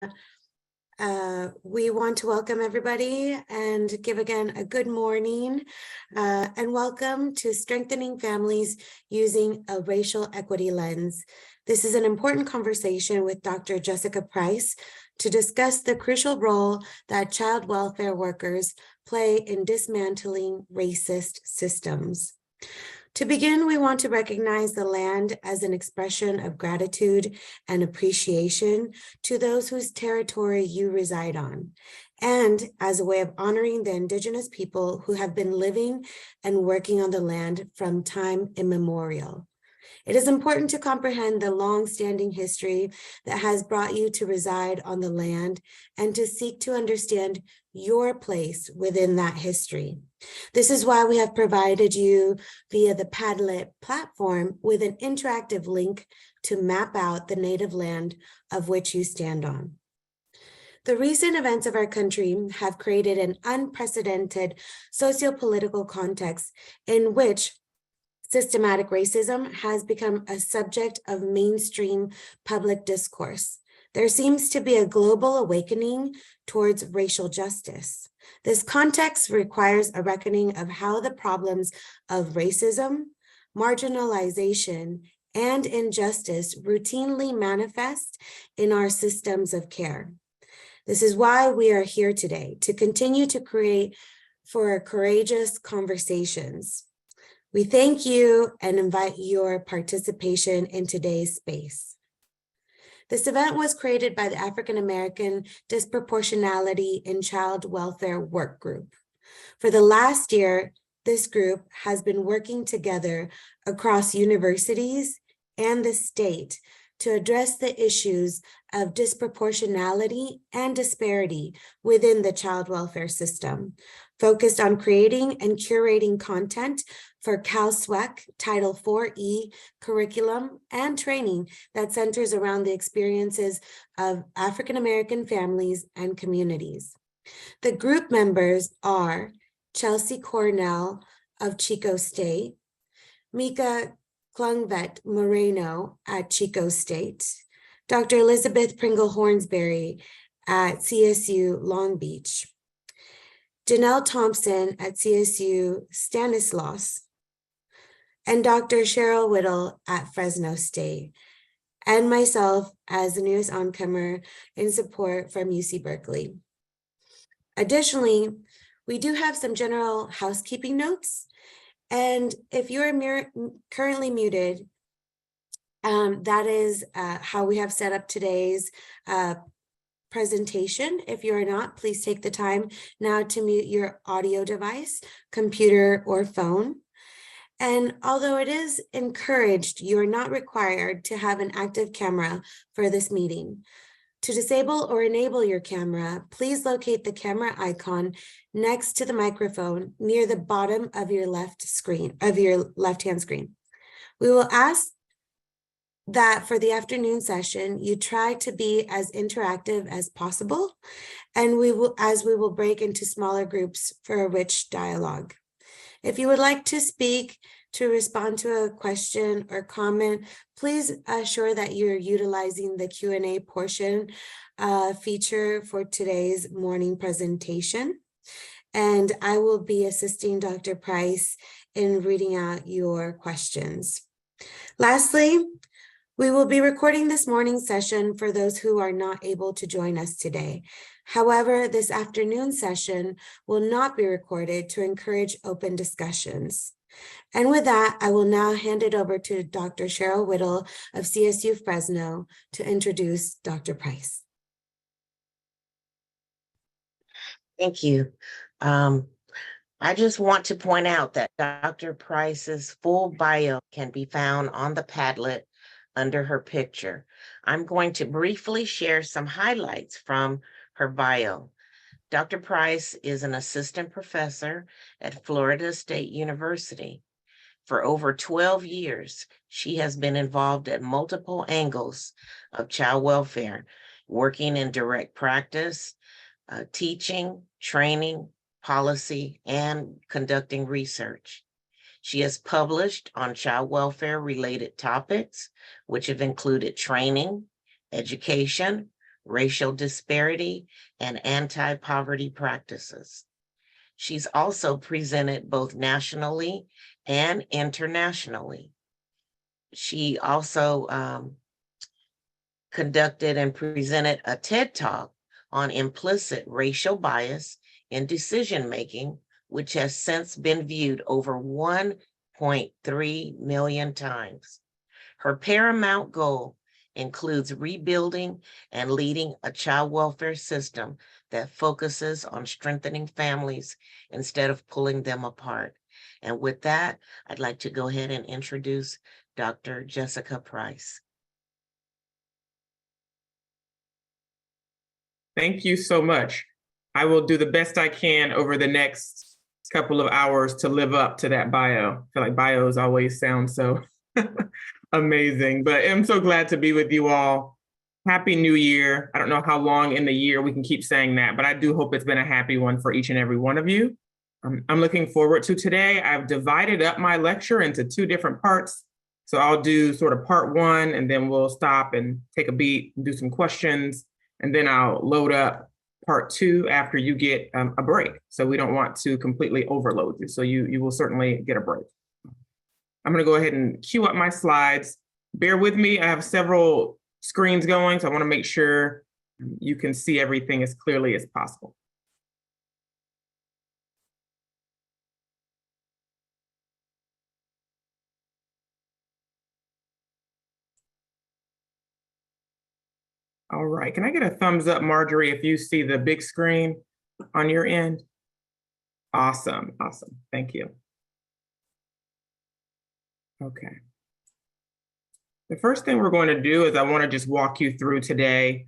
We want to welcome everybody and give again a good morning and welcome to Strengthening Families Using a Racial Equity Lens. This is an important conversation with Dr. Jessica Pryce to discuss the crucial role that child welfare workers play in dismantling racist systems. To begin, we want to recognize the land as an expression of gratitude and appreciation to those whose territory you reside on, and as a way of honoring the Indigenous people who have been living and working on the land from time immemorial. It is important to comprehend the long-standing history that has brought you to reside on the land and to seek to understand your place within that history. This is why we have provided you via the Padlet platform with an interactive link to map out the native land of which you stand on. The recent events of our country have created an unprecedented socio-political context in which systematic racism has become a subject of mainstream public discourse. There seems to be a global awakening towards racial justice. This context requires a reckoning of how the problems of racism, marginalization, and injustice routinely manifest in our systems of care. This is why we are here today, to continue to create for courageous conversations. We thank you and invite your participation in today's space. This event was created by the African American Disproportionality in Child Welfare Work Group. For the last year, this group has been working together across universities and the state to address the issues of disproportionality and disparity within the child welfare system, focused on creating and curating content for CalSWEC Title IV-E curriculum and training that centers around the experiences of African American families and communities. The group members are Chelsea Cornell of Chico State, Mika Klungvet Moreno at Chico State, Dr. Elizabeth Pringle Hornsberry at CSU Long Beach, Janelle Thompson at CSU Stanislaus, and Dr. Cheryl Whittle at Fresno State, and myself as the newest oncomer in support from UC Berkeley. Additionally, we do have some general housekeeping notes. And if you're currently muted, that is how we have set up today's presentation. If you're not, please take the time now to mute your audio device, computer, or phone. And although it is encouraged, you are not required to have an active camera for this meeting. To disable or enable your camera, please locate the camera icon next to the microphone near the bottom of your left-hand screen. We will ask that for the afternoon session, you try to be as interactive as possible, and we will break into smaller groups for a rich dialogue. If you would like to speak, to respond to a question or comment, please assure that you're utilizing the Q&A portion feature for today's morning presentation. And I will be assisting Dr. Pryce in reading out your questions. Lastly, we will be recording this morning's session for those who are not able to join us today. However, this afternoon session will not be recorded to encourage open discussions. And with that, I will now hand it over to Dr. Cheryl Whittle of CSU Fresno to introduce Dr. Pryce. Thank you. I just want to point out that Dr. Pryce's full bio can be found on the Padlet under her picture. I'm going to briefly share some highlights from her bio. Dr. Pryce is an assistant professor at Florida State University. For over 12 years, she has been involved at multiple angles of child welfare, working in direct practice, teaching, training, policy, and conducting research. She has published on child welfare related topics, which have included training, education, racial disparity, and anti-poverty practices. She's also presented both nationally and internationally. She also conducted and presented a TED Talk on implicit racial bias in decision-making, which has since been viewed over 1.3 million times. Her paramount goal includes rebuilding and leading a child welfare system that focuses on strengthening families instead of pulling them apart. And with that, I'd like to go ahead and introduce Dr. Jessica Pryce. Thank you so much. I will do the best I can over the next couple of hours to live up to that bio. I feel like bios always sound so amazing, but I'm so glad to be with you all. Happy New Year. I don't know how long in the year we can keep saying that, but I do hope it's been a happy one for each and every one of you. I'm looking forward to today. I've divided up my lecture into 2 different parts. So I'll do sort of part 1, and then we'll stop and take a beat and do some questions. And then I'll load up part 2 after you get a break. So we don't want to completely overload you. So you will certainly get a break. I'm going to go ahead and queue up my slides. Bear with me. I have several screens going, so I want to make sure you can see everything as clearly as possible. All right, can I get a thumbs up, Marjorie, if you see the big screen on your end? Awesome, awesome, thank you. Okay. The first thing we're going to do is I want to just walk you through today,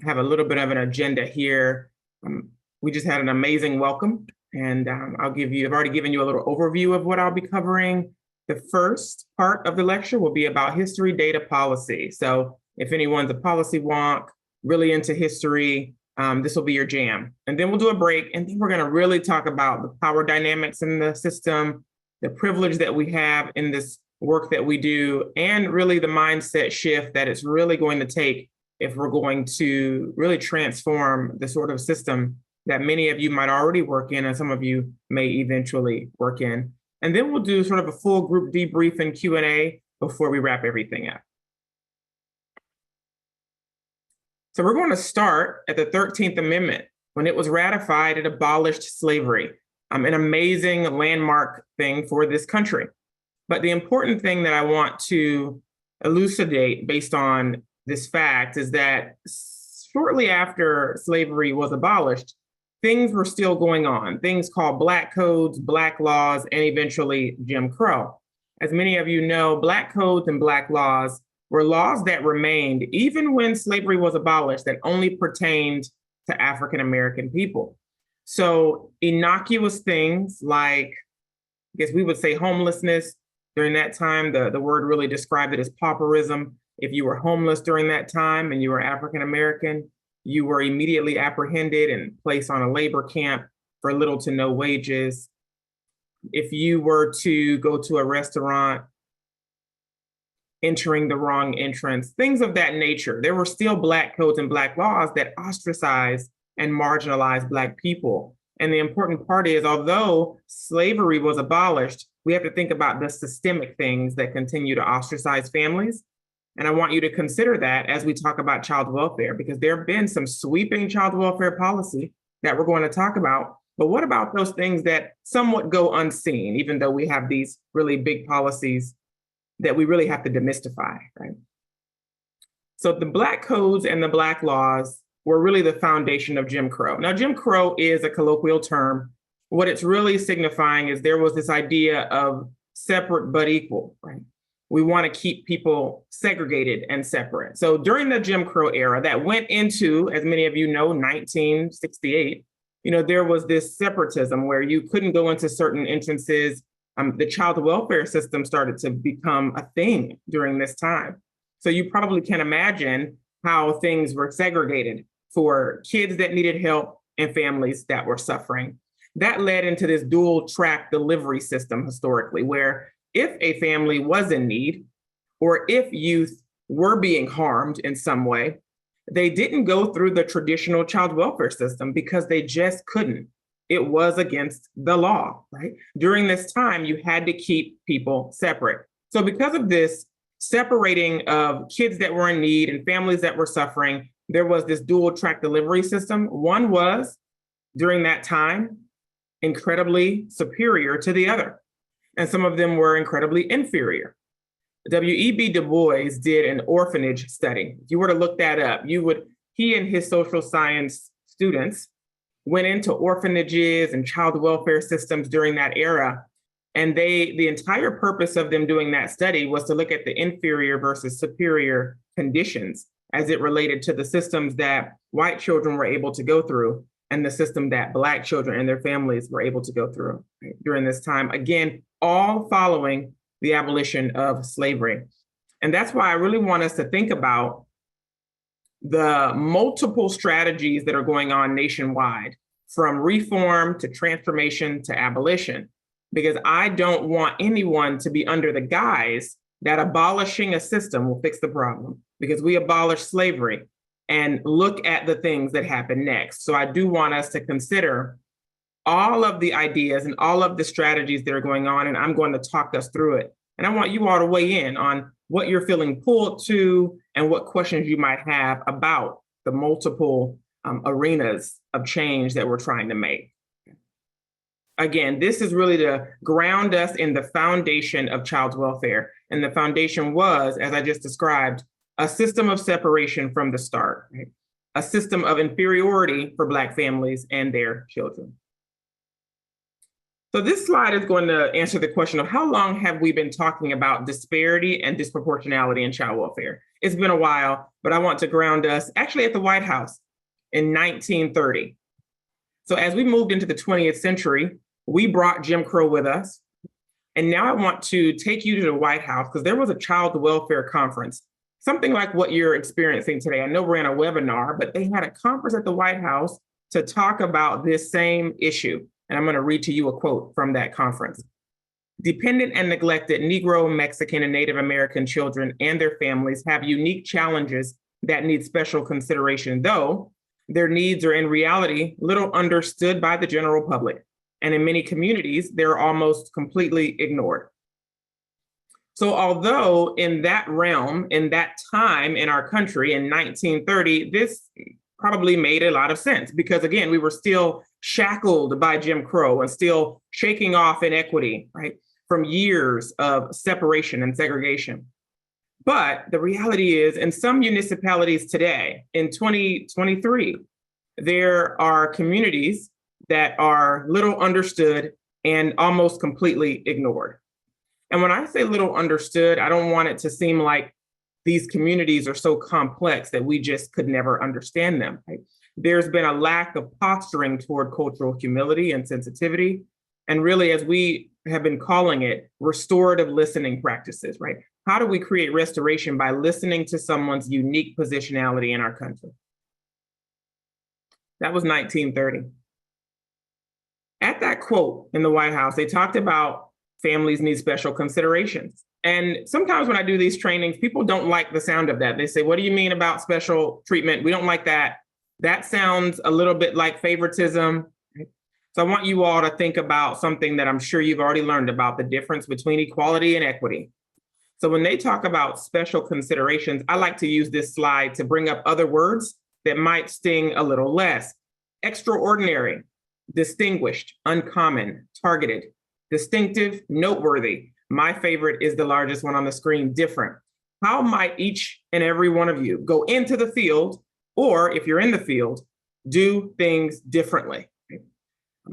have a little bit of an agenda here. We just had an amazing welcome, and I've already given you a little overview of what I'll be covering. The first part of the lecture will be about history, data, policy. So if anyone's a policy wonk, really into history, this will be your jam. And then we'll do a break, and then we're going to really talk about the power dynamics in the system, the privilege that we have in this work that we do, and really the mindset shift that it's really going to take if we're going to really transform the sort of system that many of you might already work in and some of you may eventually work in. And then we'll do sort of a full group debrief and Q&A before we wrap everything up. So we're going to start at the 13th Amendment. When it was ratified, it abolished slavery, an amazing landmark thing for this country. But the important thing that I want to elucidate based on this fact is that shortly after slavery was abolished, things were still going on, things called Black codes, Black laws, and eventually Jim Crow. As many of you know, Black codes and Black laws were laws that remained even when slavery was abolished that only pertained to African-American people. So innocuous things like, I guess we would say homelessness. During that time, the word really described it as pauperism. If you were homeless during that time and you were African-American, you were immediately apprehended and placed on a labor camp for little to no wages. If you were to go to a restaurant, entering the wrong entrance, things of that nature, there were still Black codes and Black laws that ostracized and marginalized Black people. And the important part is, although slavery was abolished, we have to think about the systemic things that continue to ostracize families. And I want you to consider that as we talk about child welfare, because there have been some sweeping child welfare policy that we're going to talk about. But what about those things that somewhat go unseen, even though we have these really big policies that we really have to demystify, right? So the Black codes and the Black laws were really the foundation of Jim Crow. Now, Jim Crow is a colloquial term. What it's really signifying is there was this idea of separate but equal, right? We want to keep people segregated and separate. So during the Jim Crow era that went into, as many of you know, 1968, there was this separatism where you couldn't go into certain entrances. The child welfare system started to become a thing during this time. So you probably can imagine how things were segregated for kids that needed help and families that were suffering. That led into this dual track delivery system historically, where if a family was in need, or if youth were being harmed in some way, they didn't go through the traditional child welfare system because they just couldn't. It was against the law, right? During this time, you had to keep people separate. So because of this separating of kids that were in need and families that were suffering, there was this dual track delivery system. One was, during that time, incredibly superior to the other, and some of them were incredibly inferior. W.E.B. Du Bois did an orphanage study. If you were to look that up, he and his social science students went into orphanages and child welfare systems during that era. And the entire purpose of them doing that study was to look at the inferior versus superior conditions as it related to the systems that white children were able to go through and the system that Black children and their families were able to go through, right, during this time. Again, all following the abolition of slavery. And that's why I really want us to think about the multiple strategies that are going on nationwide, from reform to transformation to abolition, because I don't want anyone to be under the guise that abolishing a system will fix the problem, because we abolished slavery, and look at the things that happen next. So I do want us to consider all of the ideas and all of the strategies that are going on, and I'm going to talk us through it. And I want you all to weigh in on what you're feeling pulled to and what questions you might have about the multiple arenas of change that we're trying to make. Again, this is really to ground us in the foundation of child welfare. And the foundation was, as I just described, a system of separation from the start, right? A system of inferiority for Black families and their children. So this slide is going to answer the question of how long have we been talking about disparity and disproportionality in child welfare? It's been a while, but I want to ground us actually at the White House in 1930. So as we moved into the 20th century, we brought Jim Crow with us. And now I want to take you to the White House because there was a child welfare conference, something like what you're experiencing today. I know we're in a webinar, but they had a conference at the White House to talk about this same issue. And I'm going to read to you a quote from that conference. Dependent and neglected Negro, Mexican, and Native American children and their families have unique challenges that need special consideration, though their needs are in reality little understood by the general public. And in many communities, they're almost completely ignored. So although in that realm, in that time in our country in 1930, this probably made a lot of sense because again, we were still shackled by Jim Crow and still shaking off inequity, right, from years of separation and segregation. But the reality is, in some municipalities today, in 2023, there are communities that are little understood and almost completely ignored. And when I say little understood, I don't want it to seem like these communities are so complex that we just could never understand them. Right? There's been a lack of posturing toward cultural humility and sensitivity. And really, as we have been calling it, restorative listening practices, right? How do we create restoration by listening to someone's unique positionality in our country? That was 1930. At that quote in the White House, they talked about families need special considerations. And sometimes when I do these trainings, people don't like the sound of that. They say, what do you mean about special treatment? We don't like that. That sounds a little bit like favoritism. So I want you all to think about something that I'm sure you've already learned about, the difference between equality and equity. So when they talk about special considerations, I like to use this slide to bring up other words that might sting a little less. Extraordinary, distinguished, uncommon, targeted, distinctive, noteworthy. My favorite is the largest one on the screen, different. How might each and every one of you go into the field, or if you're in the field, do things differently?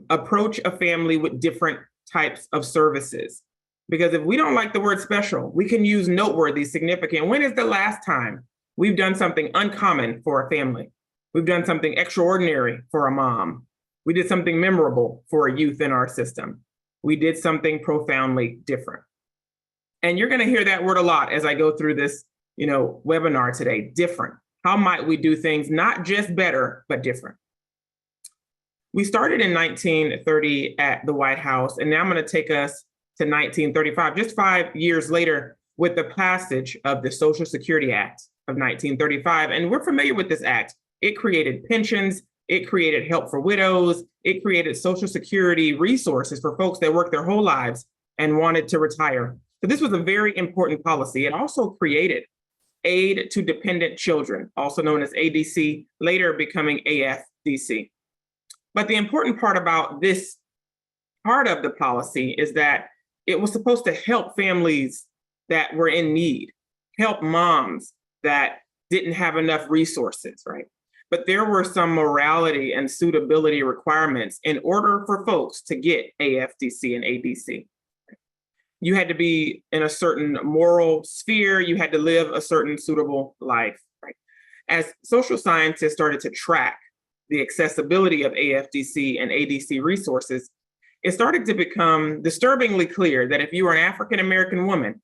Approach a family with different types of services. Because if we don't like the word special, we can use noteworthy, significant. When is the last time we've done something uncommon for a family? We've done something extraordinary for a mom. We did something memorable for a youth in our system. We did something profoundly different. And you're going to hear that word a lot as I go through this, webinar today, different. How might we do things not just better, but different? We started in 1930 at the White House, and now I'm going to take us to 1935, just 5 years later, with the passage of the Social Security Act of 1935. And we're familiar with this act. It created pensions, it created help for widows, it created Social Security resources for folks that worked their whole lives and wanted to retire. So this was a very important policy. It also created Aid to Dependent Children, also known as ADC, later becoming AFDC. But the important part about this part of the policy is that it was supposed to help families that were in need, help moms that didn't have enough resources, right? But there were some morality and suitability requirements in order for folks to get AFDC and ADC. You had to be in a certain moral sphere, you had to live a certain suitable life, right? As social scientists started to track the accessibility of AFDC and ADC resources, it started to become disturbingly clear that if you were an African-American woman,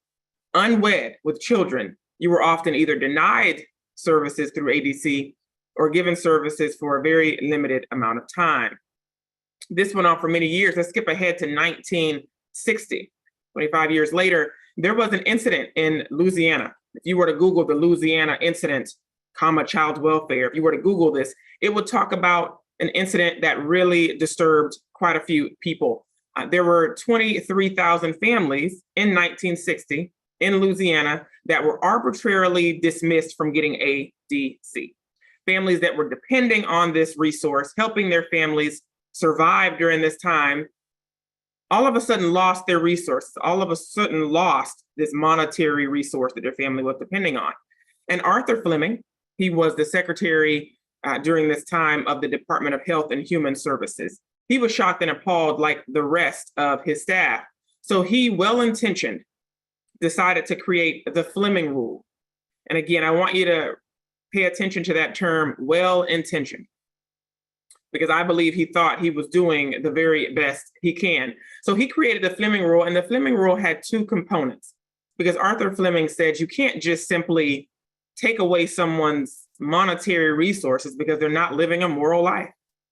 unwed with children, you were often either denied services through ADC or given services for a very limited amount of time. This went on for many years. Let's skip ahead to 1960. 25 years later, there was an incident in Louisiana. If you were to Google the Louisiana incident, child welfare, if you were to Google this, it would talk about an incident that really disturbed quite a few people. There were 23,000 families in 1960 in Louisiana that were arbitrarily dismissed from getting ADC. Families that were depending on this resource, helping their families survive during this time, all of a sudden lost their resources, all of a sudden lost this monetary resource that their family was depending on. And Arthur Fleming, he was the secretary during this time of the Department of Health and Human Services. He was shocked and appalled like the rest of his staff. So he, well-intentioned, decided to create the Fleming Rule. And again, I want you to pay attention to that term, well-intentioned, because I believe he thought he was doing the very best he can. So he created the Fleming Rule, and the Fleming Rule had two components, because Arthur Fleming said you can't just simply take away someone's monetary resources because they're not living a moral life,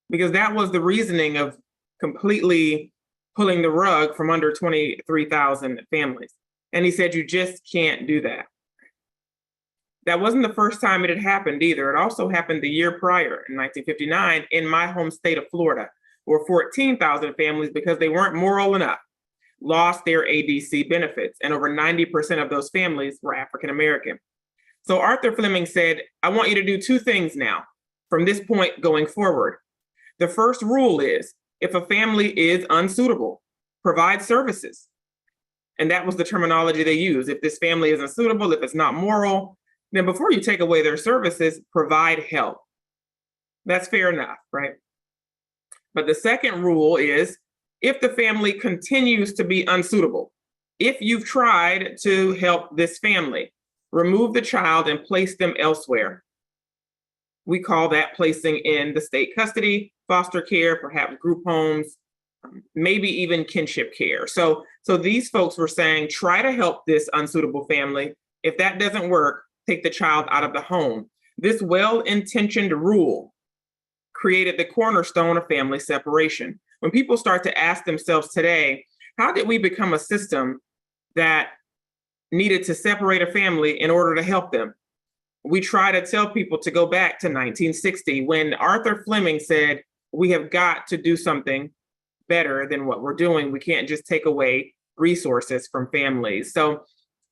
because that was the reasoning of completely pulling the rug from under 23,000 families. And he said you just can't do that. That wasn't the first time it had happened either. It also happened the year prior, in 1959, in my home state of Florida, where 14,000 families, because they weren't moral enough, lost their ADC benefits. And over 90% of those families were African-American. So Arthur Fleming said, I want you to do two things now from this point going forward. The first rule is, if a family is unsuitable, provide services. And that was the terminology they used. If this family is unsuitable, if it's not moral, then before you take away their services, provide help. That's fair enough, right? But the second rule is, if the family continues to be unsuitable, if you've tried to help this family, remove the child and place them elsewhere. We call that placing in the state custody, foster care, perhaps group homes, maybe even kinship care. So these folks were saying, try to help this unsuitable family. If that doesn't work, take the child out of the home. This well-intentioned rule created the cornerstone of family separation. When people start to ask themselves today, how did we become a system that needed to separate a family in order to help them? We try to tell people to go back to 1960 when Arthur Fleming said, we have got to do something better than what we're doing. We can't just take away resources from families. So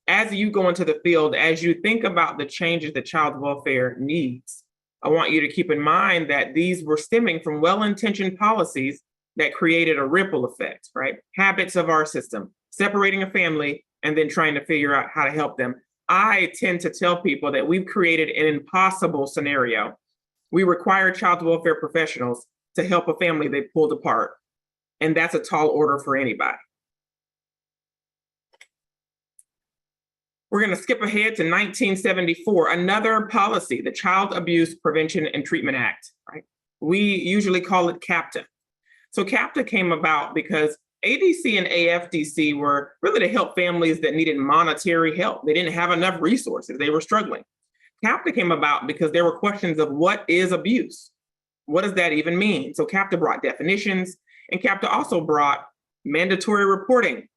as you go into the field, as you think about the changes that child welfare needs, I want you to keep in mind that these were stemming from well-intentioned policies that created a ripple effect, right? Habits of our system, separating a family and then trying to figure out how to help them. I tend to tell people that we've created an impossible scenario. We require child welfare professionals to help a family they pulled apart. And that's a tall order for anybody. We're going to skip ahead to 1974, another policy, the Child Abuse Prevention and Treatment Act, right? We usually call it CAPTA. So CAPTA came about because ADC and AFDC were really to help families that needed monetary help. They didn't have enough resources. They were struggling. CAPTA came about because there were questions of what is abuse? What does that even mean? So CAPTA brought definitions, and CAPTA also brought mandatory reporting.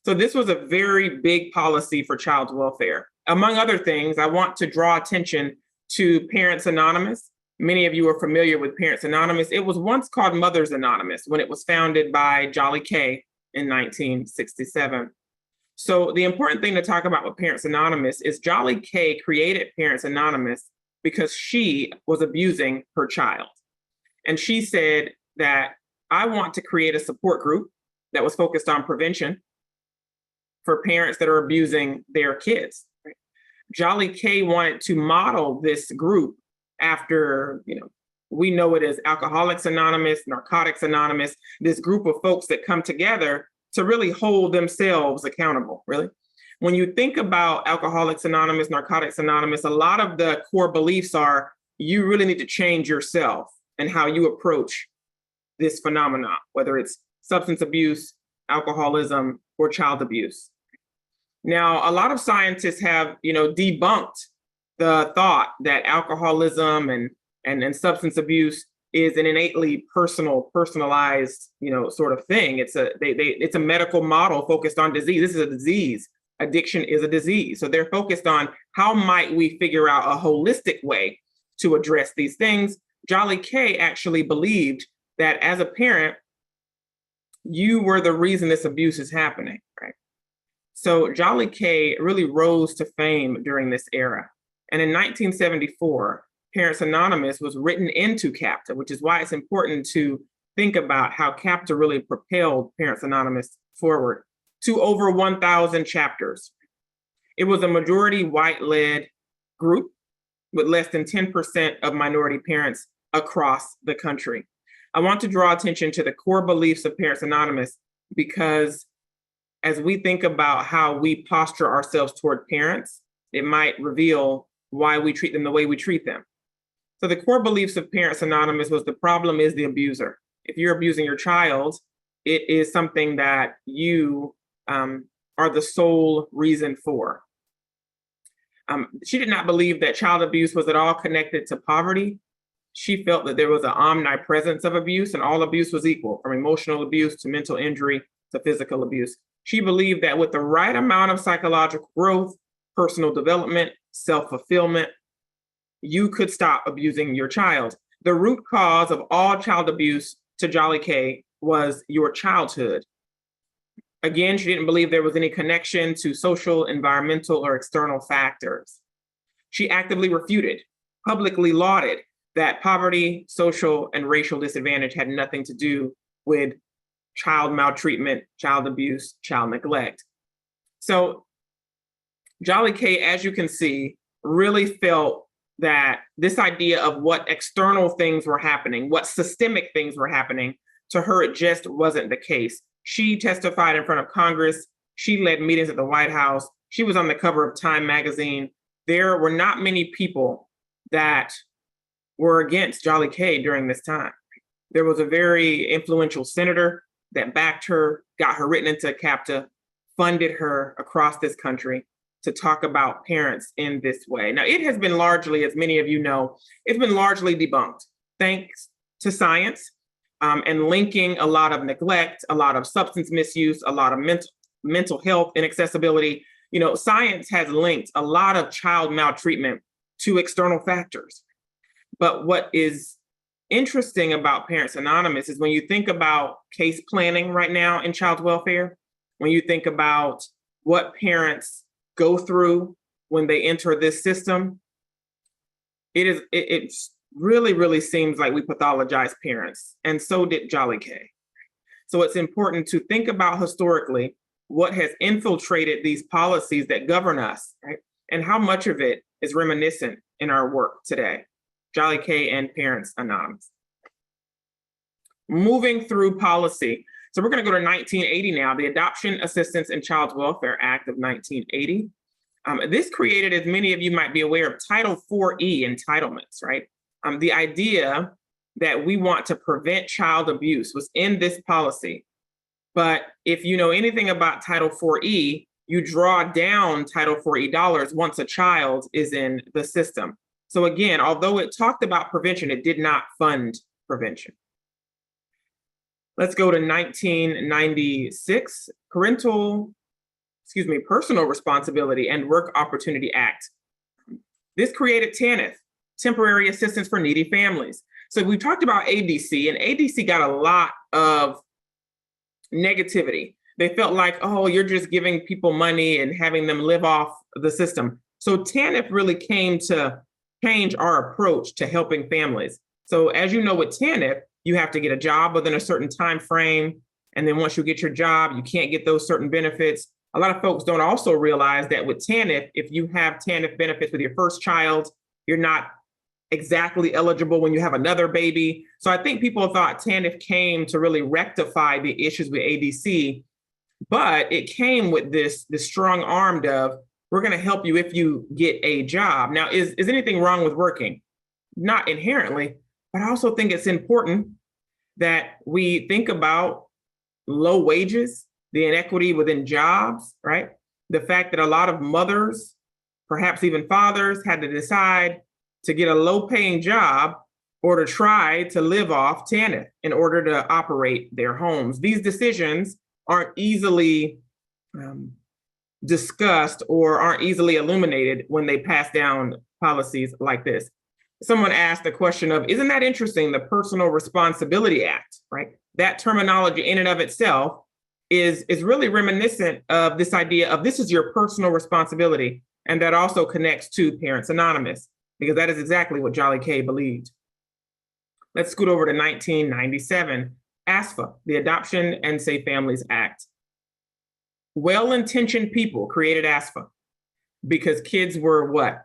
So this was a very big policy for child welfare. among other things, I want to draw attention to Parents Anonymous. Many of you are familiar with Parents Anonymous. It was once called Mothers Anonymous when it was founded by Jolly K in 1967. So the important thing to talk about with Parents Anonymous is Jolly K created Parents Anonymous because she was abusing her child. And she said that I want to create a support group that was focused on prevention for parents that are abusing their kids. Jolly K wanted to model this group after, we know it as Alcoholics Anonymous, Narcotics Anonymous, this group of folks that come together to really hold themselves accountable, really. When you think about Alcoholics Anonymous, Narcotics Anonymous, a lot of the core beliefs are you really need to change yourself and how you approach this phenomenon, whether it's substance abuse, alcoholism, or child abuse. Now, a lot of scientists have, debunked the thought that alcoholism and substance abuse is an innately personalized, sort of thing. It's a medical model focused on disease. This is a disease. Addiction is a disease. So they're focused on how might we figure out a holistic way to address these things. Jolly K actually believed that as a parent, you were the reason this abuse is happening, right? So Jolly K really rose to fame during this era. And in 1974, Parents Anonymous was written into CAPTA, which is why it's important to think about how CAPTA really propelled Parents Anonymous forward to over 1,000 chapters. It was a majority white-led group with less than 10% of minority parents across the country. I want to draw attention to the core beliefs of Parents Anonymous because as we think about how we posture ourselves toward parents, it might reveal why we treat them the way we treat them. So the core beliefs of Parents Anonymous was the problem is the abuser. If you're abusing your child, it is something that you are the sole reason for. She did not believe that child abuse was at all connected to poverty. She felt that there was an omnipresence of abuse and all abuse was equal, from emotional abuse to mental injury to physical abuse. She believed that with the right amount of psychological growth, personal development, self-fulfillment, you could stop abusing your child. The root cause of all child abuse to Jolly K was your childhood. Again, she didn't believe there was any connection to social, environmental, or external factors. She actively refuted, publicly lauded that poverty, social, and racial disadvantage had nothing to do with child maltreatment, child abuse, child neglect. So Jolly K, as you can see, really felt that this idea of what external things were happening, what systemic things were happening, to her, it just wasn't the case. She testified in front of Congress. She led meetings at the White House. She was on the cover of Time magazine. There were not many people that were against Jolly K during this time. There was a very influential senator that backed her, got her written into CAPTA, funded her across this country to talk about parents in this way. Now, it has been largely, as many of you know, it's been largely debunked thanks to science and linking a lot of neglect, a lot of substance misuse, a lot of mental health inaccessibility. Science has linked a lot of child maltreatment to external factors. But what is interesting about Parents Anonymous is when you think about case planning right now in child welfare, when you think about what parents go through when they enter this system, it really, really seems like we pathologize parents, and so did Jolly K. So it's important to think about historically what has infiltrated these policies that govern us, right? And how much of it is reminiscent in our work today. Jolly K and Parents Anonymous. Moving through policy. So we're going to go to 1980 now, the Adoption Assistance and Child Welfare Act of 1980. This created, as many of you might be aware, of Title 4E entitlements, right? The idea that we want to prevent child abuse was in this policy. But if you know anything about Title 4E, you draw down Title 4E dollars once a child is in the system. So again, although it talked about prevention, it did not fund prevention. Let's go to 1996. Parental Personal Responsibility and Work Opportunity Act. This created TANF, Temporary Assistance for Needy Families. So we talked about ADC, and ADC got a lot of negativity. They felt like, oh, you're just giving people money and having them live off the system. So TANF really came to change our approach to helping families. So as you know, with TANF, you have to get a job within a certain time frame. And then once you get your job, you can't get those certain benefits. A lot of folks don't also realize that with TANF, if you have TANF benefits with your first child, you're not exactly eligible when you have another baby. So I think people thought TANF came to really rectify the issues with ADC, but it came with this strong arm of, we're going to help you if you get a job. Now, is anything wrong with working? Not inherently, but I also think it's important that we think about low wages, the inequity within jobs, right? The fact that a lot of mothers, perhaps even fathers, had to decide to get a low-paying job or to try to live off TANF in order to operate their homes. These decisions aren't easily discussed or aren't easily illuminated when they pass down policies like this. Someone asked the question of, isn't that interesting, the Personal Responsibility Act, right? That terminology in and of itself is really reminiscent of this idea of this is your personal responsibility. And that also connects to Parents Anonymous, because that is exactly what Jolly K believed. Let's scoot over to 1997, ASFA, the Adoption and Safe Families Act. Well-intentioned people created ASFA because kids were what?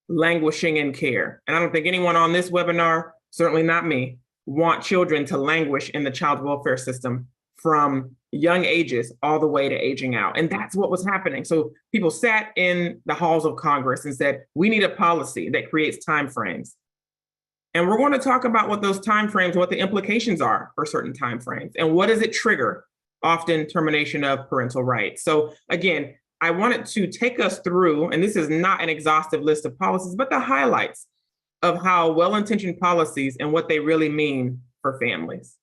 Languishing in care. And I don't think anyone on this webinar, certainly not me, want children to languish in the child welfare system from young ages all the way to aging out. And that's what was happening. So people sat in the halls of Congress and said, we need a policy that creates timeframes. And we're going to talk about what those timeframes, what the implications are for certain timeframes, and what does it trigger? Often termination of parental rights. So again, I wanted to take us through, and this is not an exhaustive list of policies, but the highlights of how well-intentioned policies and what they really mean for families.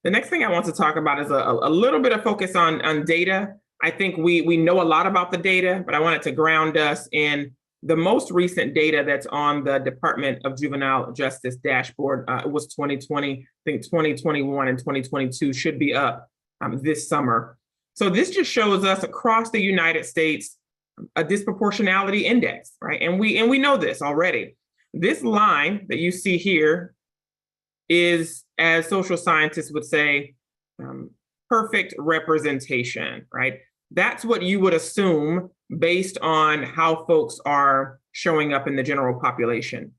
The next thing I want to talk about is a little bit of focus on data. I think we know a lot about the data, but I wanted to ground us in the most recent data that's on the Department of Juvenile Justice dashboard. It was 2020, I think 2021 and 2022 should be up this summer. So this just shows us across the United States a disproportionality index, right? And we know this already. This line that you see here is, as social scientists would say, perfect representation, right? That's what you would assume based on how folks are showing up in the general population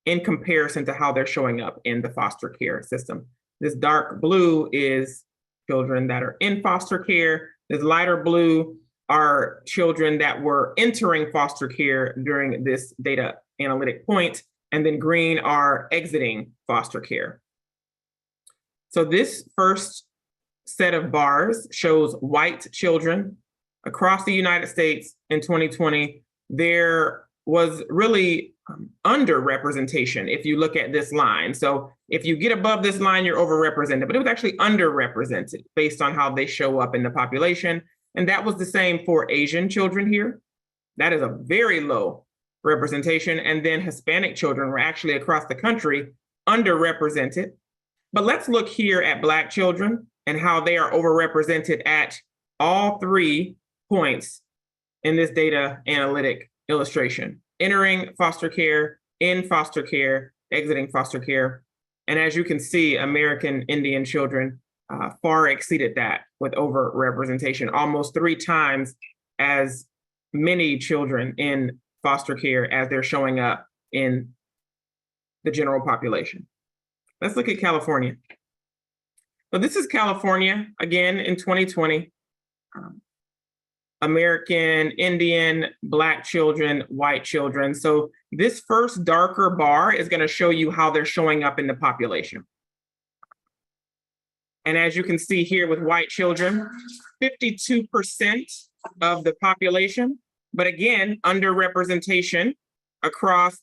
in comparison to how they're showing up in the foster care system. This dark blue is children that are in foster care. This lighter blue are children that were entering foster care during this data analytic point, and then green are exiting foster care. So this first set of bars shows white children across the United States in 2020. There was really underrepresentation if you look at this line. So if you get above this line, you're overrepresented, but it was actually underrepresented based on how they show up in the population. And that was the same for Asian children here. That is a very low representation. And then Hispanic children were actually across the country underrepresented. But let's look here at Black children and how they are overrepresented at all 3 points in this data analytic illustration: entering foster care, in foster care, exiting foster care. And as you can see, American Indian children far exceeded that with overrepresentation, almost 3 times as many children in foster care as they're showing up in the general population. Let's look at California. So this is California, again, in 2020. American Indian, Black children, white children. So this first darker bar is going to show you how they're showing up in the population. And as you can see here with white children, 52% of the population, but again, underrepresentation across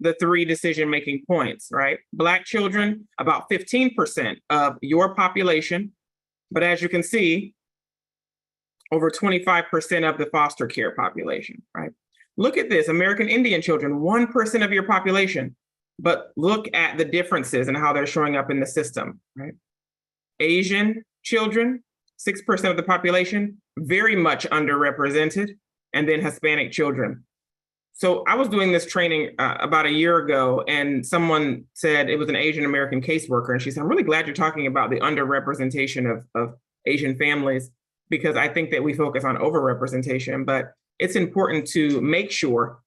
the 3 decision-making points, right? Black children, about 15% of your population, But as you can see, over 25% of the foster care population, right? Look at this, American Indian children, 1% of your population, but look at the differences and how they're showing up in the system, right? Asian children, 6% of the population, very much underrepresented, and then Hispanic children. So I was doing this training about a year ago, and someone said, it was an Asian American caseworker, and she said, I'm really glad you're talking about the underrepresentation of Asian families, because I think that we focus on overrepresentation, but it's important to make sure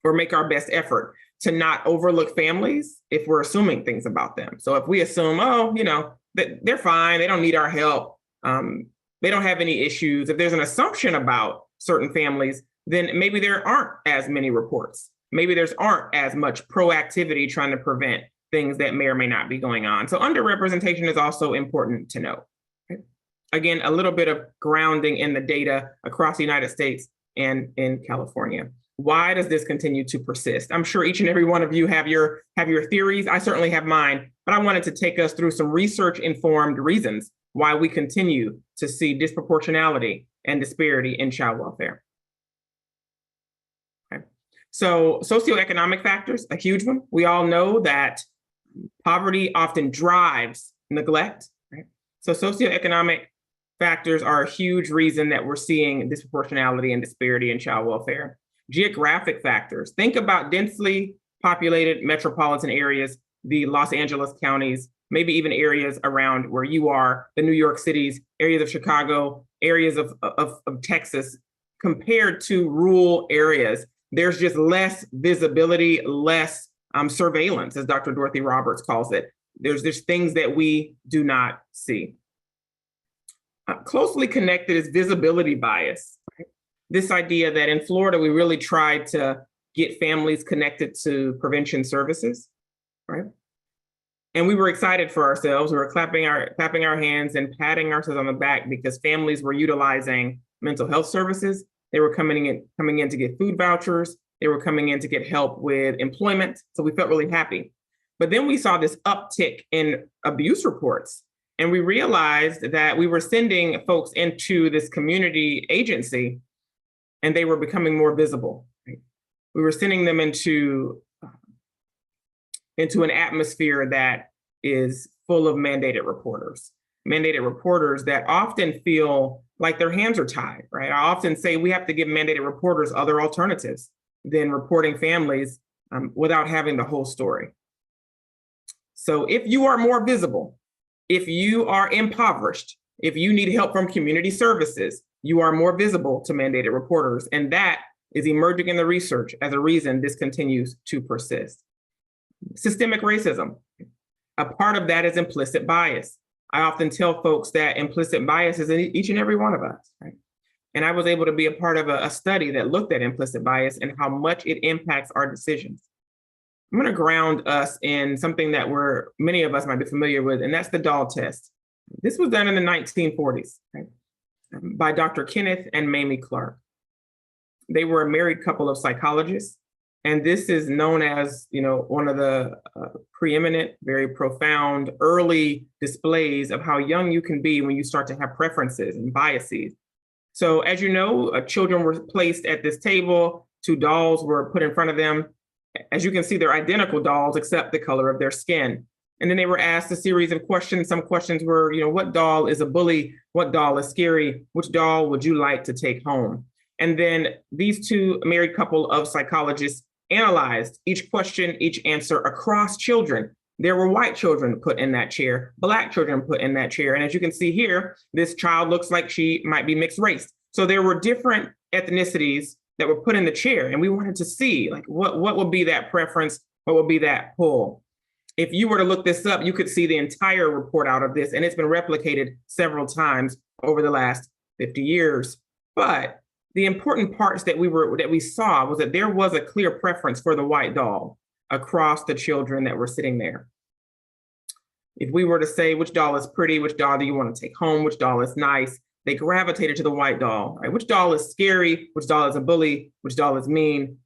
or make our best effort to not overlook families if we're assuming things about them. So if we assume, oh, you know, that they're fine, they don't need our help, they don't have any issues. If there's an assumption about certain families, then maybe there aren't as many reports. Maybe there's aren't as much proactivity trying to prevent things that may or may not be going on. So underrepresentation is also important to know. Okay? Again, a little bit of grounding in the data across the United States and in California. Why does this continue to persist? I'm sure each and every one of you have your theories. I certainly have mine, but I wanted to take us through some research-informed reasons why we continue to see disproportionality and disparity in child welfare. Okay. So socioeconomic factors, a huge one. We all know that poverty often drives neglect, right? So socioeconomic factors are a huge reason that we're seeing disproportionality and disparity in child welfare. Geographic factors. Think about densely populated metropolitan areas, the Los Angeles counties, maybe even areas around where you are, the New York cities, areas of Chicago, areas of Texas, compared to rural areas. There's just less visibility, less surveillance, as Dr. Dorothy Roberts calls it. There's things that we do not see. Closely connected is visibility bias. Right? This idea that in Florida, we really tried to get families connected to prevention services, right? And we were excited for ourselves. We were clapping our hands and patting ourselves on the back because families were utilizing mental health services. They were coming in to get food vouchers. They were coming in to get help with employment. So we felt really happy. But then we saw this uptick in abuse reports. And we realized that we were sending folks into this community agency and they were becoming more visible. Right? We were sending them into an atmosphere that is full of mandated reporters that often feel like their hands are tied, right? I often say we have to give mandated reporters other alternatives than reporting families without having the whole story. So if you are more visible, if you are impoverished, if you need help from community services, you are more visible to mandated reporters. And that is emerging in the research as a reason this continues to persist. Systemic racism. A part of that is implicit bias. I often tell folks that implicit bias is in each and every one of us, right? And I was able to be a part of a study that looked at implicit bias and how much it impacts our decisions. I'm going to ground us in something that many of us might be familiar with, and that's the doll test. This was done in the 1940s, right? By Dr. Kenneth and Mamie Clark. They were a married couple of psychologists, and this is known as, one of the preeminent, very profound early displays of how young you can be when you start to have preferences and biases. So as you know, children were placed at this table, 2 dolls were put in front of them. As you can see, they're identical dolls except the color of their skin. And then they were asked a series of questions. Some questions were, what doll is a bully? What doll is scary? Which doll would you like to take home? And then these 2 married couple of psychologists analyzed each question, each answer across children. There were white children put in that chair, Black children put in that chair. And as you can see here, this child looks like she might be mixed race. So there were different ethnicities that were put in the chair. And we wanted to see what would be that preference, what would be that pull. If you were to look this up, you could see the entire report out of this, and it's been replicated several times over the last 50 years. But the important parts that we saw was that there was a clear preference for the white doll across the children that were sitting there. If we were to say which doll is pretty, which doll do you want to take home, which doll is nice, they gravitated to the white doll. Right? Which doll is scary? Which doll is a bully? Which doll is mean?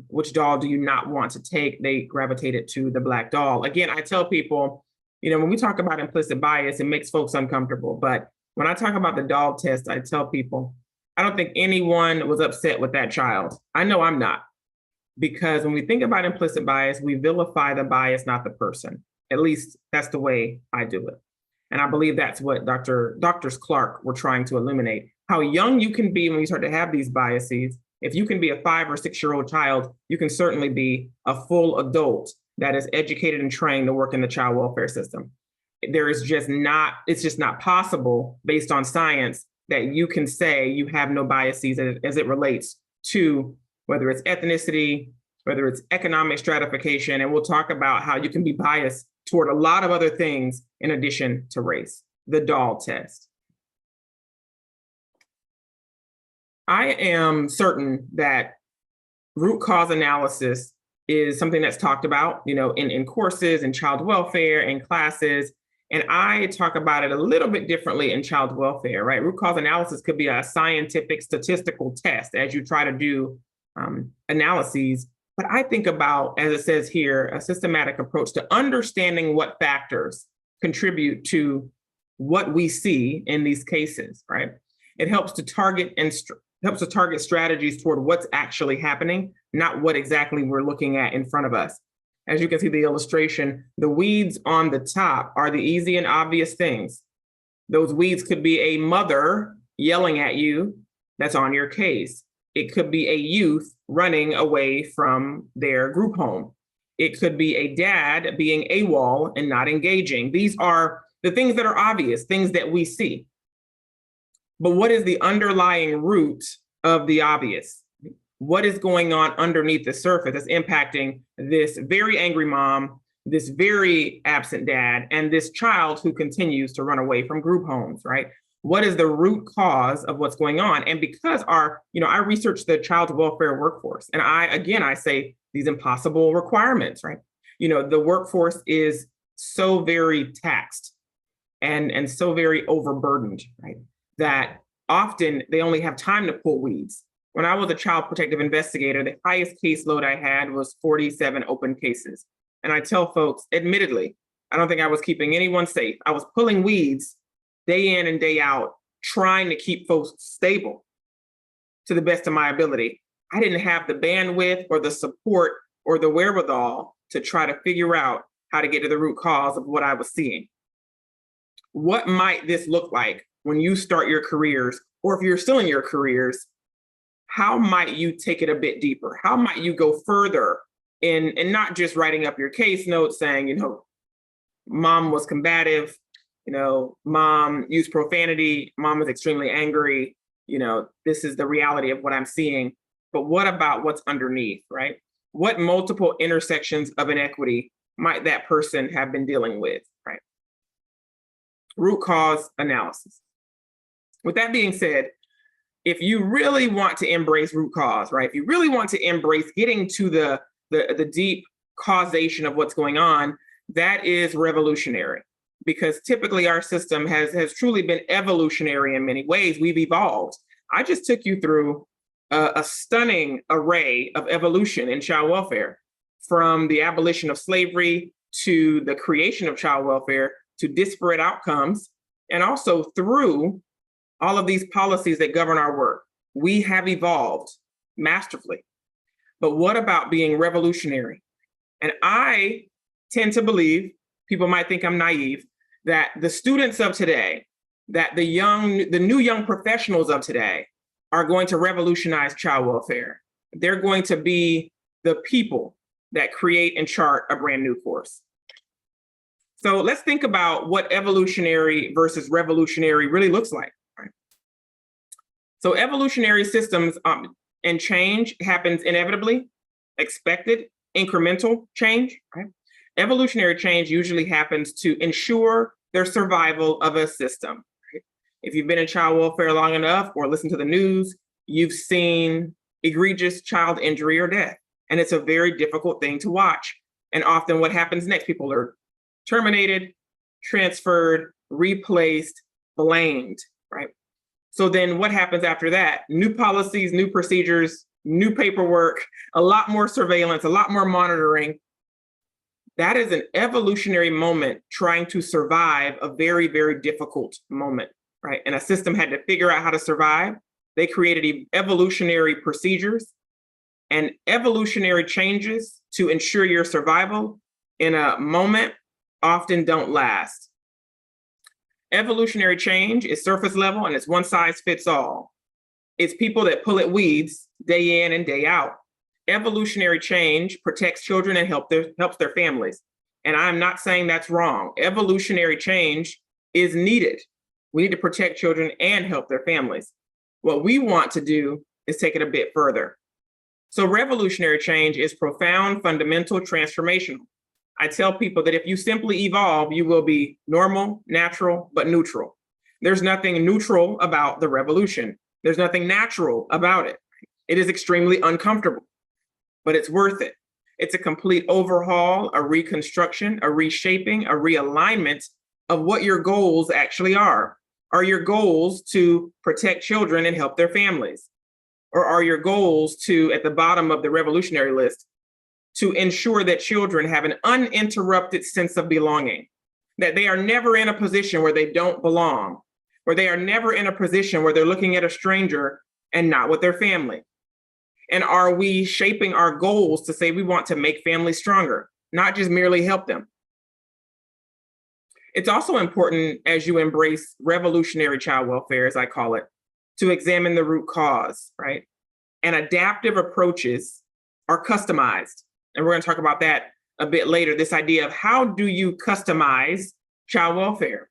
Which doll do you not want to take? They gravitated to the Black doll. Again, I tell people When we talk about implicit bias, it makes folks uncomfortable. But when I talk about the dog test, I tell people, I don't think anyone was upset with that child. I know I'm not. Because when we think about implicit bias, we vilify the bias, not the person. At least that's the way I do it. And I believe that's what Doctors Clark were trying to illuminate. How young you can be when you start to have these biases. If you can be a 5 or 6-year-old child, you can certainly be a full adult that is educated and trained to work in the child welfare system. It's just not possible based on science that you can say you have no biases as it relates to whether it's ethnicity, whether it's economic stratification, and we'll talk about how you can be biased toward a lot of other things in addition to race. The doll test. I am certain that root cause analysis is something that's talked about, in courses, in child welfare, in classes. And I talk about it a little bit differently in child welfare, right? Root cause analysis could be a scientific statistical test as you try to do analyses. But I think about, as it says here, a systematic approach to understanding what factors contribute to what we see in these cases, right? It helps to target strategies toward what's actually happening, not what exactly we're looking at in front of us. As you can see the illustration, the weeds on the top are the easy and obvious things. Those weeds could be a mother yelling at you that's on your case. It could be a youth running away from their group home. It could be a dad being AWOL and not engaging. These are the things that are obvious, things that we see. But what is the underlying root of the obvious? What is going on underneath the surface that's impacting this very angry mom, this very absent dad, and this child who continues to run away from group homes, right? What is the root cause of what's going on? And because I research the child welfare workforce, and I say these impossible requirements, right? The workforce is so very taxed and so very overburdened, right? That often they only have time to pull weeds. When I was a child protective investigator, the highest caseload I had was 47 open cases. And I tell folks, admittedly, I don't think I was keeping anyone safe. I was pulling weeds day in and day out, trying to keep folks stable to the best of my ability. I didn't have the bandwidth or the support or the wherewithal to try to figure out how to get to the root cause of what I was seeing. What might this look like when you start your careers, or if you're still in your careers? How might you take it a bit deeper? How might you go further in not just writing up your case notes saying, mom was combative, mom used profanity, mom was extremely angry, this is the reality of what I'm seeing. But what about what's underneath, right? What multiple intersections of inequity might that person have been dealing with, right? Root cause analysis. With that being said, if you really want to embrace root cause, right? If you really want to embrace getting to the deep causation of what's going on, that is revolutionary. Because typically our system has truly been evolutionary in many ways. We've evolved. I just took you through a stunning array of evolution in child welfare, from the abolition of slavery to the creation of child welfare to disparate outcomes, and also through all of these policies that govern our work. We have evolved masterfully. But what about being revolutionary? And I tend to believe, people might think I'm naive, that the students of today, that the new young professionals of today are going to revolutionize child welfare. They're going to be the people that create and chart a brand new course. So let's think about what evolutionary versus revolutionary really looks like. So evolutionary systems and change happens inevitably, expected, incremental change, right? Evolutionary change usually happens to ensure their survival of a system. Right? If you've been in child welfare long enough or listened to the news, you've seen egregious child injury or death. And it's a very difficult thing to watch. And often what happens next, people are terminated, transferred, replaced, blamed, right? So then what happens after that? New policies, new procedures, new paperwork, a lot more surveillance, a lot more monitoring. That is an evolutionary moment trying to survive a very, very difficult moment, right? And a system had to figure out how to survive. They created evolutionary procedures and evolutionary changes to ensure your survival in a moment often don't last. Evolutionary change is surface level and it's one size fits all. It's people that pull at weeds day in and day out. Evolutionary change protects children and helps their families. And I'm not saying that's wrong. Evolutionary change is needed. We need to protect children and help their families. What we want to do is take it a bit further. So revolutionary change is profound, fundamental, transformational. I tell people that if you simply evolve, you will be normal, natural, but neutral. There's nothing neutral about the revolution. There's nothing natural about it. It is extremely uncomfortable, but it's worth it. It's a complete overhaul, a reconstruction, a reshaping, a realignment of what your goals actually are. Are your goals to protect children and help their families? Or are your goals to, at the bottom of the revolutionary list, to ensure that children have an uninterrupted sense of belonging, that they are never in a position where they don't belong, where they are never in a position where they're looking at a stranger and not with their family? And are we shaping our goals to say we want to make families stronger, not just merely help them? It's also important, as you embrace revolutionary child welfare, as I call it, to examine the root cause, right? And adaptive approaches are customized. And we're going to talk about that a bit later, this idea of how do you customize child welfare?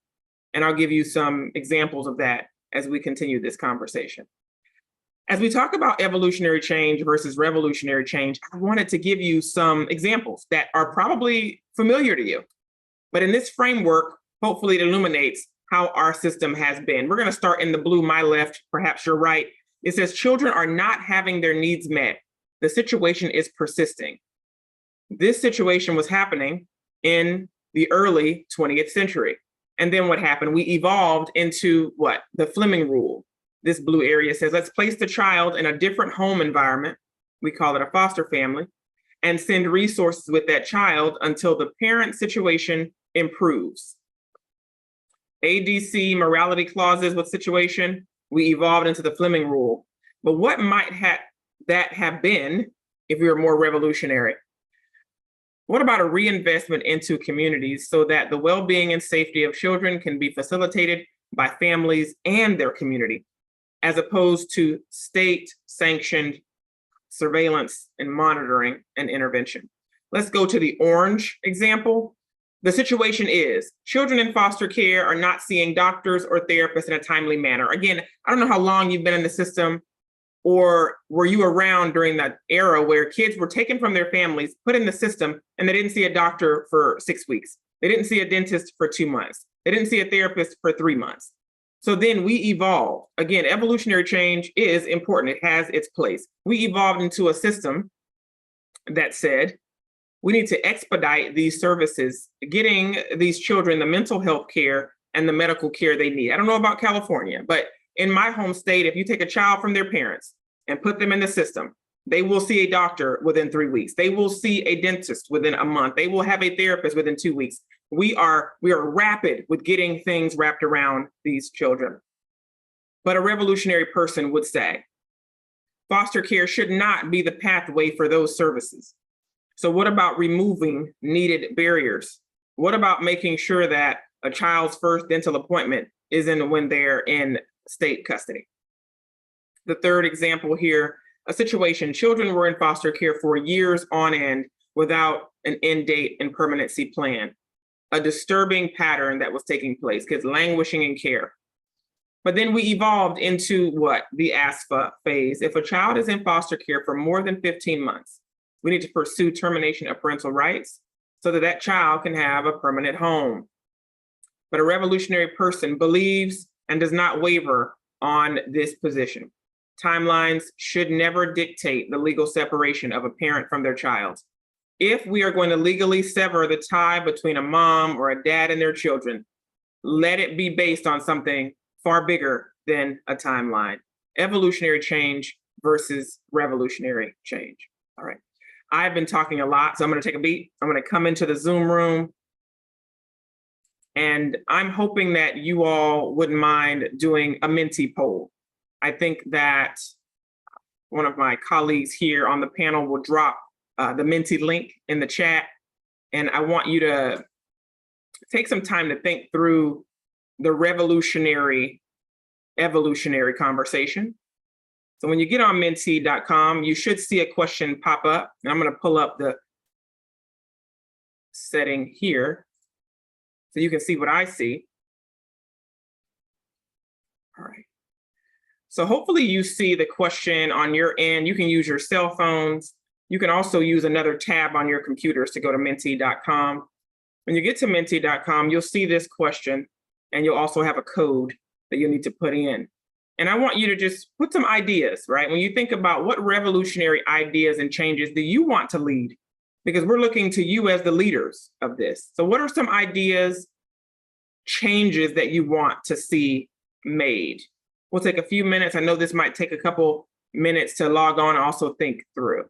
And I'll give you some examples of that as we continue this conversation. As we talk about evolutionary change versus revolutionary change, I wanted to give you some examples that are probably familiar to you. But in this framework, hopefully it illuminates how our system has been. We're going to start in the blue, my left, perhaps your right. It says children are not having their needs met. The situation is persisting. This situation was happening in the early 20th century. And then what happened? We evolved into what? The Fleming rule. This blue area says, let's place the child in a different home environment. We call it a foster family, and send resources with that child until the parent situation improves. ADC morality clauses with situation, we evolved into the Fleming rule. But what might that have been if we were more revolutionary? What about a reinvestment into communities so that the well-being and safety of children can be facilitated by families and their community, as opposed to state-sanctioned surveillance and monitoring and intervention? Let's go to the orange example. The situation is children in foster care are not seeing doctors or therapists in a timely manner. Again, I don't know how long you've been in the system, or were you around during that era where kids were taken from their families, put in the system, and they didn't see a doctor for 6 weeks. They didn't see a dentist for 2 months. They didn't see a therapist for 3 months. So then we evolved. Again, evolutionary change is important. It has its place. We evolved into a system that said, we need to expedite these services, getting these children the mental health care and the medical care they need. I don't know about California, but in my home state, if you take a child from their parents and put them in the system, they will see a doctor within 3 weeks. They will see a dentist within a month. They will have a therapist within 2 weeks. We are rapid with getting things wrapped around these children. But a revolutionary person would say, foster care should not be the pathway for those services. So what about removing needed barriers? What about making sure that a child's first dental appointment isn't when they're in state custody? The third example here, a situation, children were in foster care for years on end without an end date and permanency plan. A disturbing pattern that was taking place, kids languishing in care. But then we evolved into what? The ASFA phase. If a child is in foster care for more than 15 months, we need to pursue termination of parental rights so that that child can have a permanent home. But a revolutionary person believes and does not waver on this position. Timelines should never dictate the legal separation of a parent from their child. If we are going to legally sever the tie between a mom or a dad and their children, let it be based on something far bigger than a timeline. Evolutionary change versus revolutionary change. All right. I've been talking a lot, so I'm going to take a beat. I'm going to come into the Zoom room. And I'm hoping that you all wouldn't mind doing a Menti poll. I think that one of my colleagues here on the panel will drop the Menti link in the chat. And I want you to take some time to think through the revolutionary, evolutionary conversation. So when you get on menti.com, you should see a question pop up. And I'm going to pull up the setting here so you can see what I see. All right. So hopefully you see the question on your end. You can use your cell phones. You can also use another tab on your computers to go to menti.com. When you get to menti.com, you'll see this question, and you'll also have a code that you need to put in. And I want you to just put some ideas, right? When you think about what revolutionary ideas and changes do you want to lead? Because we're looking to you as the leaders of this. So what are some ideas, changes that you want to see made? We'll take a few minutes. I know this might take a couple minutes to log on and also think through.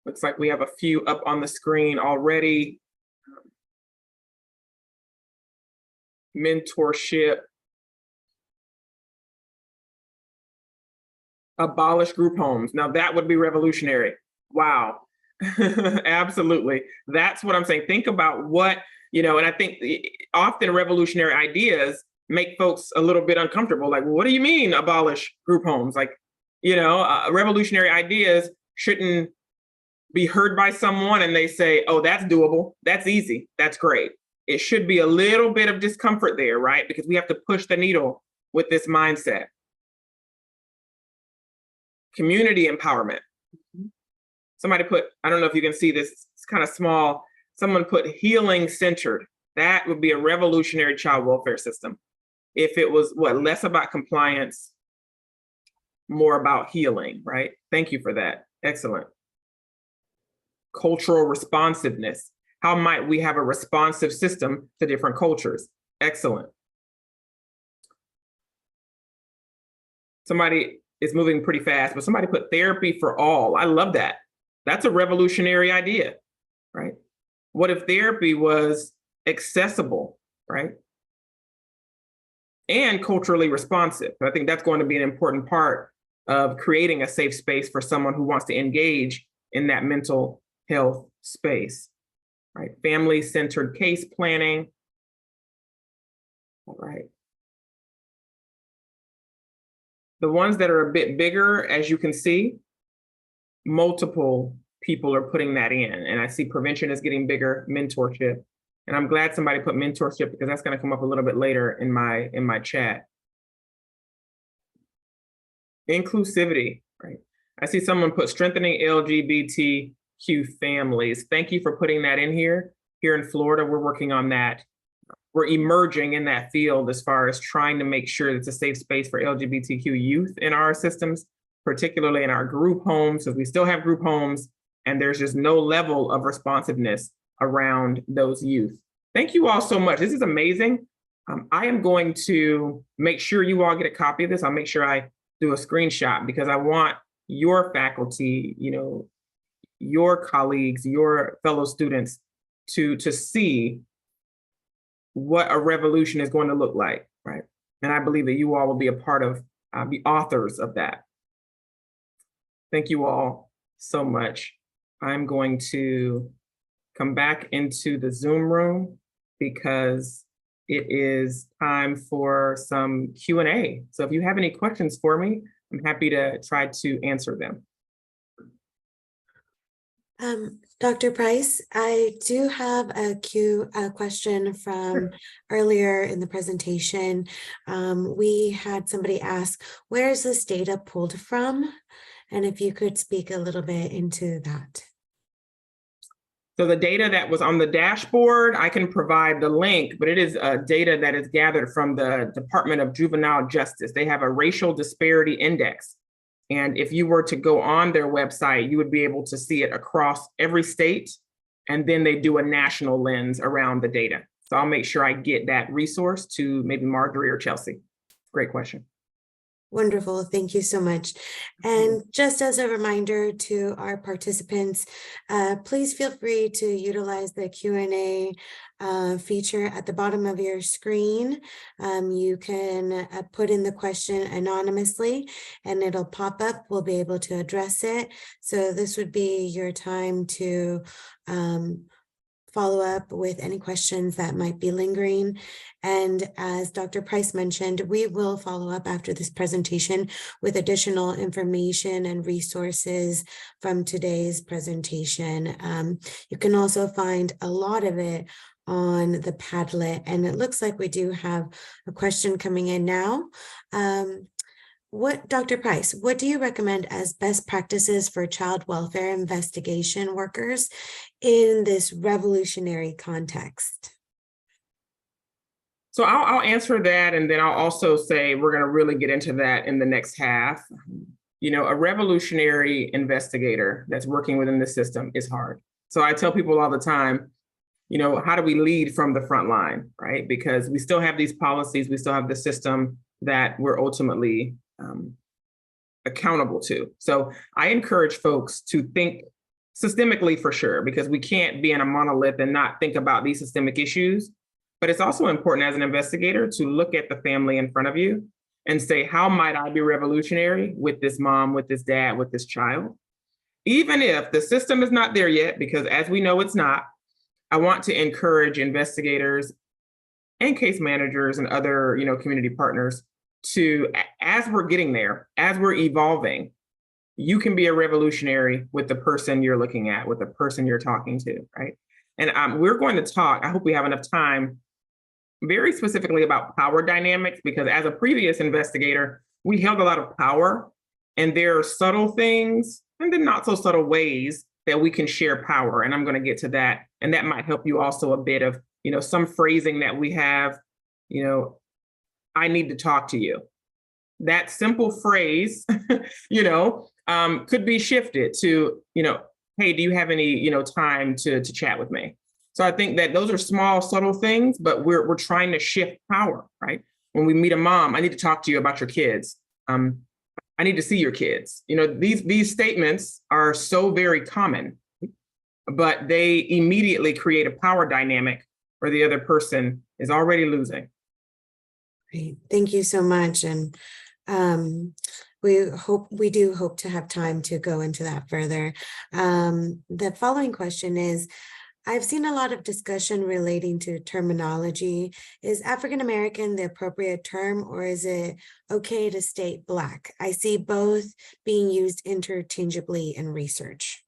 Looks like we have a few up on the screen already. Mentorship. Abolish group homes. Now that would be revolutionary. Wow. Absolutely. That's what I'm saying. Think about what, and I think often revolutionary ideas make folks a little bit uncomfortable. Like, well, what do you mean abolish group homes? Like, revolutionary ideas shouldn't be heard by someone and they say, oh, that's doable. That's easy. That's great. It should be a little bit of discomfort there, right? Because we have to push the needle with this mindset. Community empowerment. Somebody put, I don't know if you can see this, it's kind of small. Someone put healing centered. That would be a revolutionary child welfare system. If it was less about compliance, more about healing, right? Thank you for that. Excellent. Cultural responsiveness. How might we have a responsive system to different cultures? Excellent. Somebody is moving pretty fast, but somebody put therapy for all. I love that. That's a revolutionary idea, right? What if therapy was accessible, right? And culturally responsive. I think that's going to be an important part of creating a safe space for someone who wants to engage in that mental health space, right? Family-centered case planning. All right. The ones that are a bit bigger, as you can see, multiple people are putting that in. And I see prevention is getting bigger, mentorship. And I'm glad somebody put mentorship because that's going to come up a little bit later in my chat. Inclusivity, right? I see someone put strengthening LGBTQ families. Thank you for putting that in here. Here in Florida, we're working on that. We're emerging in that field as far as trying to make sure it's a safe space for LGBTQ youth in our systems, particularly in our group homes, because we still have group homes and there's just no level of responsiveness around those youth. Thank you all so much. This is amazing. I am going to make sure you all get a copy of this. I'll make sure I do a screenshot because I want your faculty, your colleagues, your fellow students to see what a revolution is going to look like, right? And I believe that you all will be a part of, be authors of that. Thank you all so much. I'm going to come back into the Zoom room because it is time for some Q&A. So if you have any questions for me, I'm happy to try to answer them. Dr. Pryce, I do have a question from earlier in the presentation. We had somebody ask, where is this data pulled from? And if you could speak a little bit into that. So the data that was on the dashboard, I can provide the link, but it is data that is gathered from the Department of Juvenile Justice. They have a racial disparity index. And if you were to go on their website, you would be able to see it across every state and then they do a national lens around the data. So I'll make sure I get that resource to maybe Marjorie or Chelsea. Great question. Wonderful. Thank you so much. And just as a reminder to our participants, please feel free to utilize the Q&A feature at the bottom of your screen. You can put in the question anonymously and it'll pop up. We'll be able to address it. So this would be your time to follow up with any questions that might be lingering. And as Dr. Pryce mentioned, we will follow up after this presentation with additional information and resources from today's presentation. You can also find a lot of it on the Padlet, and it looks like we do have a question coming in now. Dr. Pryce, what do you recommend as best practices for child welfare investigation workers in this revolutionary context? So I'll answer that, and then I'll also say we're going to really get into that in the next half. You know, a revolutionary investigator that's working within the system is hard. So I tell people all the time, you know, how do we lead from the front line, right? Because we still have these policies, we still have the system that we're ultimately accountable to. So I encourage folks to think systemically for sure, because we can't be in a monolith and not think about these systemic issues. But it's also important as an investigator to look at the family in front of you and say, how might I be revolutionary with this mom, with this dad, with this child? Even if the system is not there yet, because as we know, it's not, I want to encourage investigators and case managers and other, you know, community partners to, as we're getting there, as we're evolving, you can be a revolutionary with the person you're looking at, with the person you're talking to, right? And we're going to talk, I hope we have enough time, very specifically about power dynamics, because as a previous investigator, we held a lot of power, and there are subtle things and then not so subtle ways that we can share power. And I'm going to get to that. And that might help you also a bit of, you know, some phrasing that we have, you know, I need to talk to you. That simple phrase, you know, could be shifted to, you know, hey, do you have any, you know, time to chat with me? So I think that those are small, subtle things, but we're trying to shift power, right? When we meet a mom, I need to talk to you about your kids. I need to see your kids. You know, these statements are so very common, but they immediately create a power dynamic where the other person is already losing. Great. Thank you so much. And we do hope to have time to go into that further. The following question is, I've seen a lot of discussion relating to terminology. Is African American the appropriate term, or is it okay to state Black? I see both being used interchangeably in research.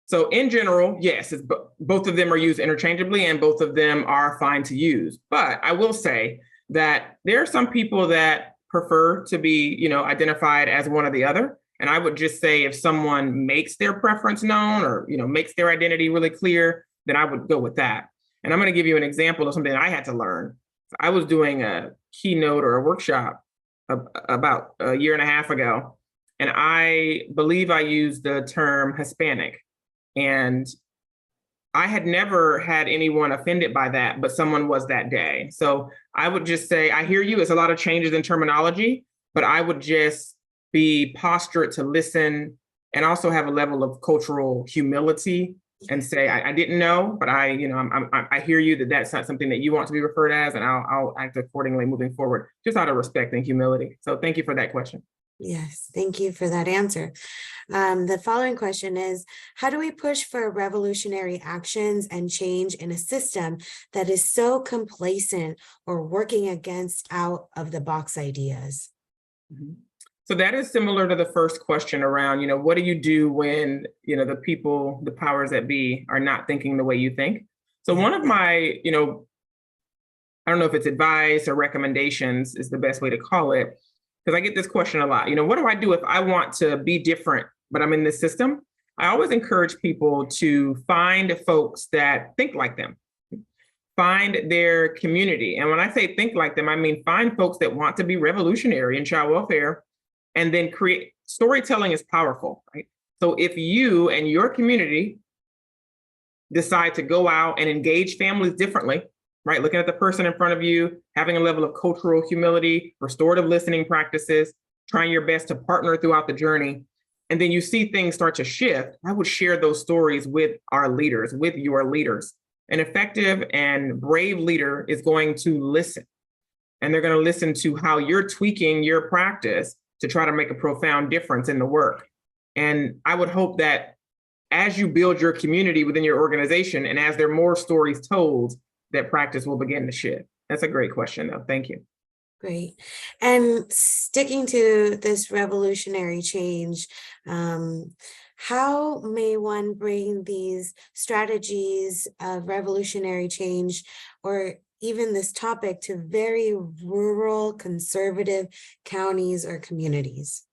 So in general, yes, both of them are used interchangeably and both of them are fine to use. But I will say that there are some people that prefer to be, you know, identified as one or the other. And I would just say if someone makes their preference known or, you know, makes their identity really clear, then I would go with that. And I'm going to give you an example of something I had to learn. I was doing a keynote or a workshop about a year and a half ago, and I believe I used the term Hispanic. And I had never had anyone offended by that, but someone was that day. So I would just say, I hear you. It's a lot of changes in terminology, but I would just be postured to listen and also have a level of cultural humility and say, I didn't know, but I hear you that that's not something that you want to be referred as, and I'll act accordingly moving forward, just out of respect and humility. So thank you for that question. Yes, thank you for that answer. The following question is, how do we push for revolutionary actions and change in a system that is so complacent or working against out of the box ideas? Mm-hmm. So that is similar to the first question around, you know, what do you do when, you know, the people, the powers that be are not thinking the way you think? So one of my, you know, I don't know if it's advice or recommendations is the best way to call it, because I get this question a lot. You know, what do I do if I want to be different, but I'm in this system? I always encourage people to find folks that think like them, find their community. And when I say think like them, I mean find folks that want to be revolutionary in child welfare, and then create. Storytelling is powerful, right? So if you and your community decide to go out and engage families differently, right? Looking at the person in front of you, having a level of cultural humility, restorative listening practices, trying your best to partner throughout the journey. And then you see things start to shift. I would share those stories with our leaders, with your leaders. An effective and brave leader is going to listen. And they're going to listen to how you're tweaking your practice to try to make a profound difference in the work. And I would hope that as you build your community within your organization and as there are more stories told, that practice will begin to shift. That's a great question, though. Thank you. Great. And sticking to this revolutionary change, how may one bring these strategies of revolutionary change, or even this topic, to very rural, conservative counties or communities?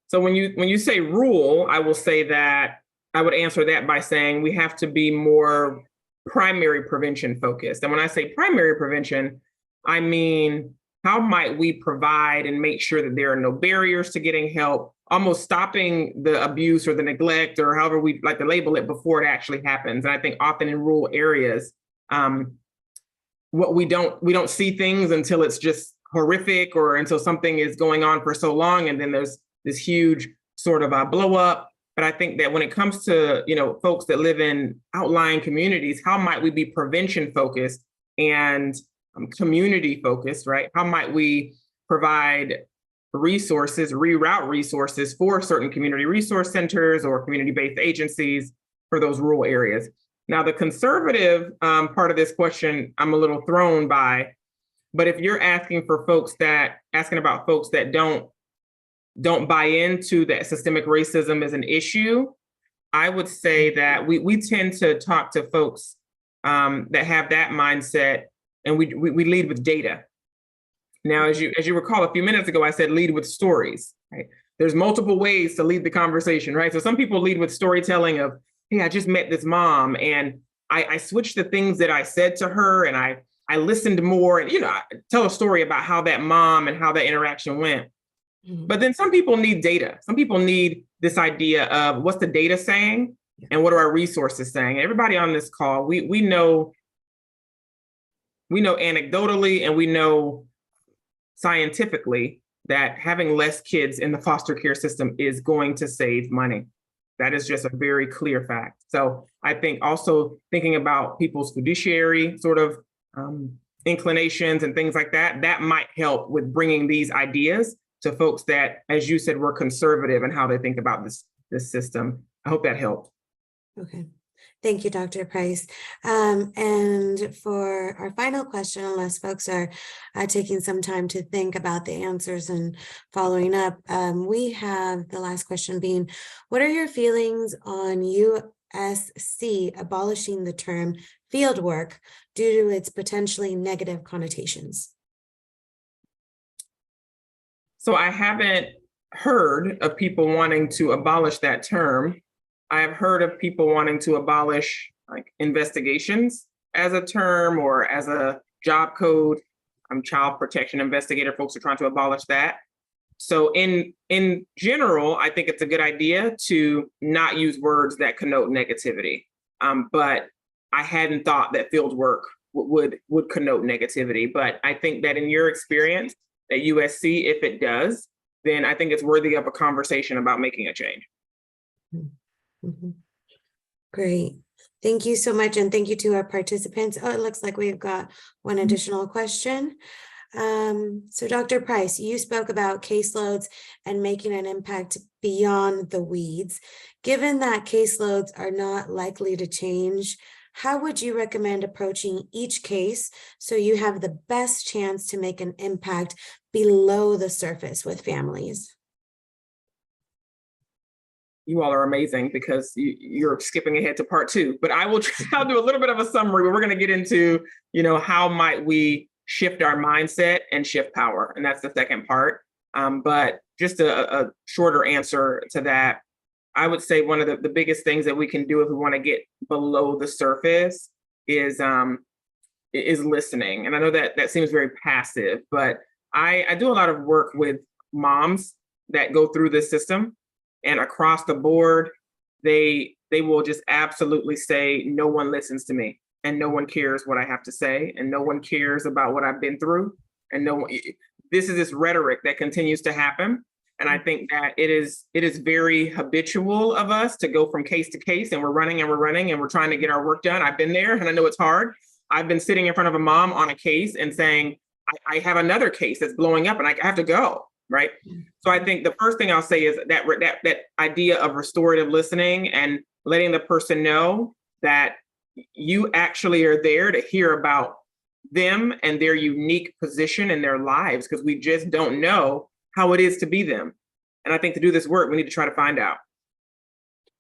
So when you say rural, I will say that I would answer that by saying we have to be more primary prevention focused. And when I say primary prevention, I mean, how might we provide and make sure that there are no barriers to getting help, almost stopping the abuse or the neglect, or however we like to label it, before it actually happens. And I think often in rural areas, what we don't see things until it's just horrific, or until something is going on for so long, and then there's this huge sort of blow up. But I think that when it comes to, folks that live in outlying communities, how might we be prevention focused and community focused, right? How might we provide resources, reroute resources for certain community resource centers or community-based agencies for those rural areas? Now, the conservative part of this question, I'm a little thrown by, but if you're asking about folks that don't buy into that systemic racism as an issue, I would say that we tend to talk to folks that have that mindset, and we lead with data. Now, as you recall, a few minutes ago, I said lead with stories, right? There's multiple ways to lead the conversation, right? So some people lead with storytelling of, hey, I just met this mom, and I switched the things that I said to her, and I listened more, and I tell a story about how that mom and how that interaction went. Mm-hmm. But then some people need data. Some people need this idea of what's the data saying and what are our resources saying. Everybody on this call, we know anecdotally and we know scientifically that having less kids in the foster care system is going to save money. That is just a very clear fact. So I think also thinking about people's fiduciary sort of inclinations and things like that, that might help with bringing these ideas to folks that, as you said, were conservative in how they think about this system. I hope that helped. Okay. Thank you, Dr. Pryce. And for our final question, unless folks are taking some time to think about the answers and following up, we have the last question being, what are your feelings on USC abolishing the term field work due to its potentially negative connotations? So I haven't heard of people wanting to abolish that term. I have heard of people wanting to abolish investigations as a term or as a job code. Child protection investigator folks are trying to abolish that. So in general, I think it's a good idea to not use words that connote negativity. But I hadn't thought that field work would connote negativity. But I think that in your experience at USC, if it does, then I think it's worthy of a conversation about making a change. Mm-hmm. Great. Thank you so much. And thank you to our participants. Oh, it looks like we've got one additional question. So Dr. Pryce, you spoke about caseloads and making an impact beyond the weeds. Given that caseloads are not likely to change, how would you recommend approaching each case so you have the best chance to make an impact below the surface with families? You all are amazing because you're skipping ahead to part 2, but I'll do a little bit of a summary where we're going to get into, how might we shift our mindset and shift power. And that's the second part. But just a shorter answer to that, I would say one of the biggest things that we can do if we want to get below the surface is listening. And I know that seems very passive, but I do a lot of work with moms that go through this system. And across the board, they they will just absolutely say, no one listens to me and no one cares what I have to say and no one cares about what I've been through. And no one, this is this rhetoric that continues to happen. And I think that it is very habitual of us to go from case to case, and we're running and we're running and we're trying to get our work done. I've been there and I know it's hard. I've been sitting in front of a mom on a case and saying, I have another case that's blowing up and I have to go, right? So I think the first thing I'll say is that idea of restorative listening and letting the person know that you actually are there to hear about them and their unique position in their lives, because we just don't know how it is to be them. And I think to do this work, we need to try to find out.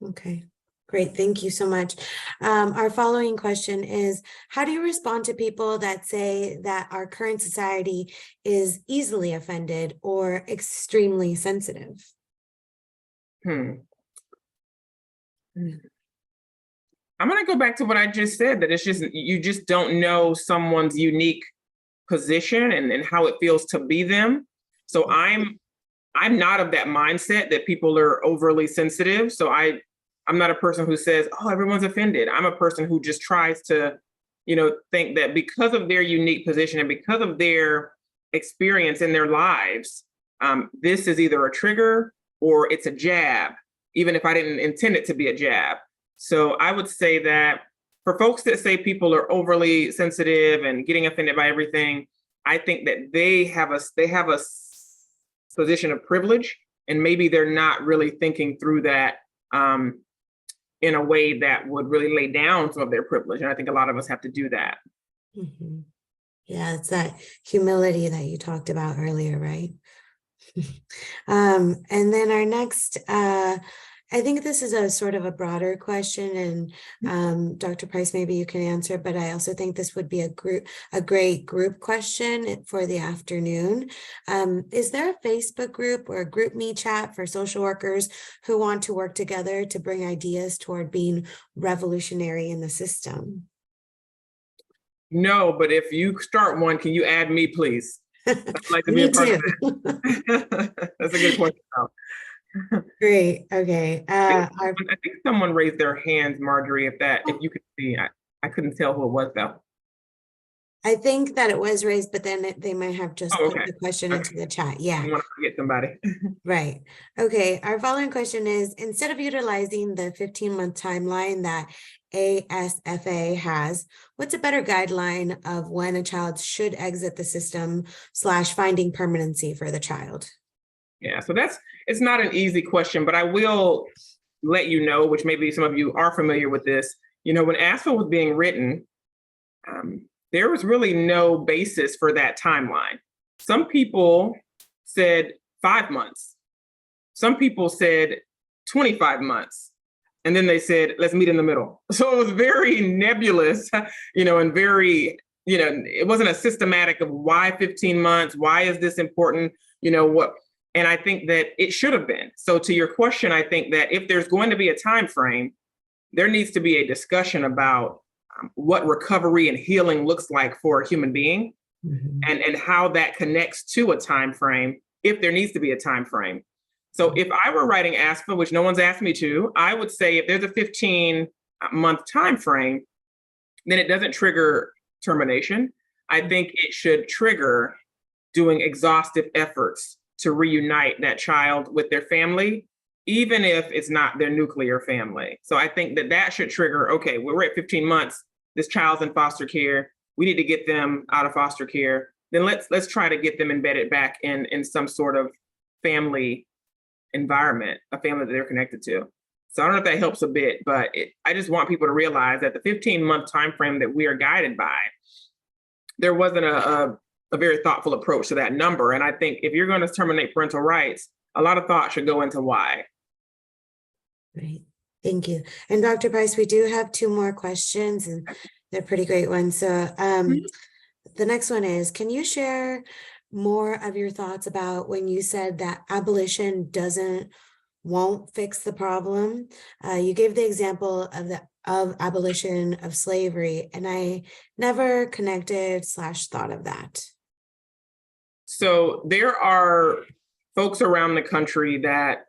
Okay, great. Thank you so much. Our following question is, how do you respond to people that say that our current society is easily offended or extremely sensitive? I'm going to go back to what I just said, that it's just, you just don't know someone's unique position and how it feels to be them. So I'm not of that mindset that people are overly sensitive. So I'm not a person who says, oh, everyone's offended. I'm a person who just tries to, think that because of their unique position and because of their experience in their lives, this is either a trigger or it's a jab, even if I didn't intend it to be a jab. So I would say that for folks that say people are overly sensitive and getting offended by everything, I think that they have a position of privilege, and maybe they're not really thinking through that in a way that would really lay down some of their privilege. And I think a lot of us have to do that. Mm-hmm. Yeah, it's that humility that you talked about earlier, right? And then our next, I think this is a sort of a broader question, and Dr. Pryce, maybe you can answer, but I also think this would be a great group question for the afternoon. Is there a Facebook group or a group me chat for social workers who want to work together to bring ideas toward being revolutionary in the system? No, but if you start one, can you add me, please? I'd like to be a part of that. That's a good question. Great. Okay. I think someone raised their hands, Marjorie, if you could see. I couldn't tell who it was though. I think that it was raised, but then they might have just put the question into the chat. Yeah. I want to forget somebody. Right. Okay. Our following question is, instead of utilizing the 15-month timeline that ASFA has, what's a better guideline of when a child should exit the system / finding permanency for the child? Yeah, so it's not an easy question, but I will let you know, which maybe some of you are familiar with this. When ASFA was being written, there was really no basis for that timeline. Some people said 5 months. Some people said 25 months. And then they said, let's meet in the middle. So it was very nebulous, and very, it wasn't a systematic of why 15 months, why is this important, what. And I think that it should have been. So to your question, I think that if there's going to be a time frame, there needs to be a discussion about what recovery and healing looks like for a human being, and how that connects to a time frame, if there needs to be a time frame. So if I were writing ASFA, which no one's asked me to, I would say if there's a 15-month time frame, then it doesn't trigger termination. I think it should trigger doing exhaustive efforts to reunite that child with their family, even if it's not their nuclear family. So I think that should trigger, okay, we're at 15 months, this child's in foster care, we need to get them out of foster care, then let's try to get them embedded back in some sort of family environment, a family that they're connected to. So I don't know if that helps a bit, but I just want people to realize that the 15-month time frame that we are guided by, there wasn't a very thoughtful approach to that number. And I think if you're going to terminate parental rights, a lot of thought should go into why. Great. Thank you. And Dr. Pryce, we do have 2 more questions, and they're pretty great ones. So the next one is, can you share more of your thoughts about when you said that abolition won't fix the problem? You gave the example of abolition of slavery, and I never connected / thought of that. So there are folks around the country that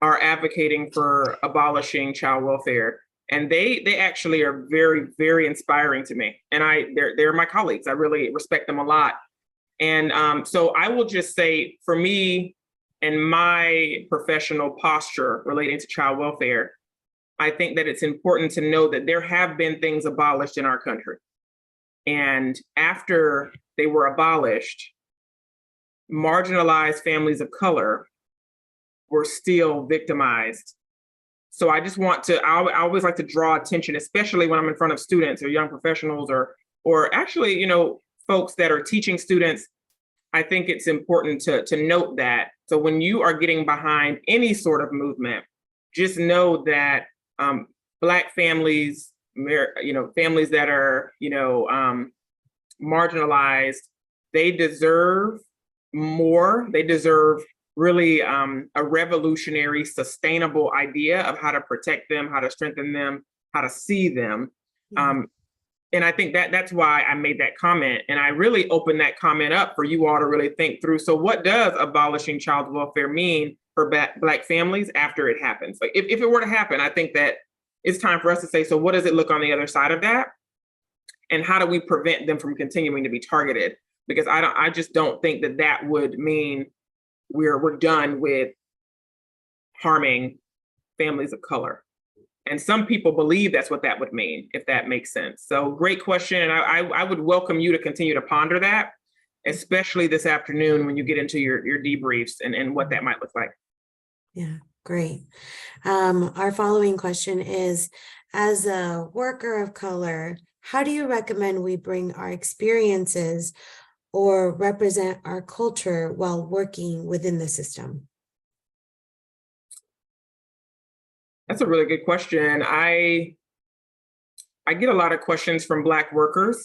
are advocating for abolishing child welfare. And they actually are very, very inspiring to me. And they're my colleagues. I really respect them a lot. And so I will just say, for me and my professional posture relating to child welfare, I think that it's important to know that there have been things abolished in our country. And after they were abolished, marginalized families of color were still victimized. So I just want to, I always like to draw attention, especially when I'm in front of students or young professionals or actually, you know, folks that are teaching students. I think it's important to note that. So when you are getting behind any sort of movement, just know that Black families, you know, families that are, you know, marginalized, they deserve more. They deserve really a revolutionary, sustainable idea of how to protect them, how to strengthen them, how to see them. And I think that's why I made that comment. And I really opened that comment up for you all to really think through. So what does abolishing child welfare mean for Black families after it happens? Like if it were to happen, I think that it's time for us to say, so what does it look on the other side of that? And how do we prevent them from continuing to be targeted? Because I just don't think that would mean we're done with harming families of color. And some people believe that's what that would mean, if that makes sense. So great question. And I would welcome you to continue to ponder that, especially this afternoon when you get into your debriefs and what that might look like. Yeah, great. Our following question is, as a worker of color, how do you recommend we bring our experiences or represent our culture while working within the system? That's a really good question. I get a lot of questions from Black workers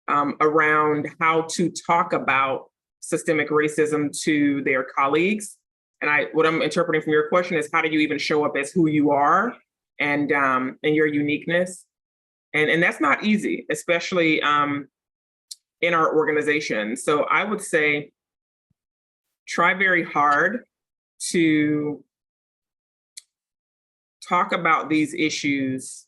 around how to talk about systemic racism to their colleagues. And what I'm interpreting from your question is, how do you even show up as who you are and your uniqueness? And that's not easy, especially in our organization. So I would say, try very hard to talk about these issues.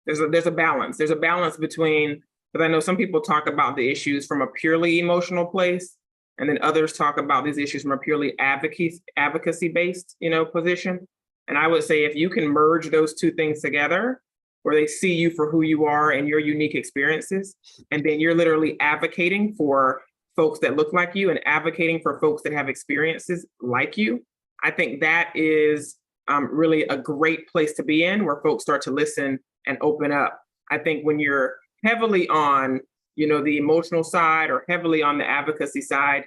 There's a balance. There's a balance between, because I know some people talk about the issues from a purely emotional place, and then others talk about these issues from a purely advocacy-based, you know, position. And I would say if you can merge those two things together, where they see you for who you are and your unique experiences, and then you're literally advocating for folks that look like you and advocating for folks that have experiences like you, I think that is really a great place to be in, where folks start to listen and open up. I think when you're heavily on, you know, the emotional side or heavily on the advocacy side,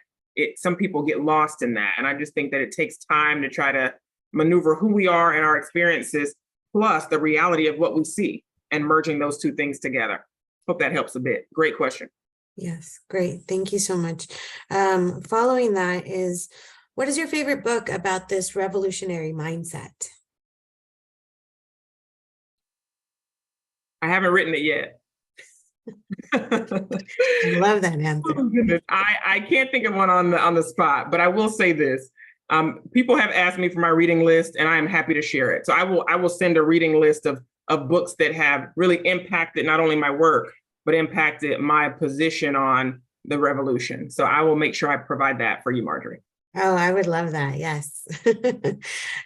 some people get lost in that. And I just think that it takes time to try to maneuver who we are and our experiences, plus the reality of what we see, and merging those two things together. Hope that helps a bit. Great question. Yes, great. Thank you so much. Following that is, what is your favorite book about this revolutionary mindset? I haven't written it yet. I love that answer. Oh, goodness. I can't think of one on the spot, but I will say this. People have asked me for my reading list, and I am happy to share it. So I will send a reading list of books that have really impacted not only my work, but impacted my position on the revolution. So I will make sure I provide that for you, Marjorie. Oh, I would love that. Yes.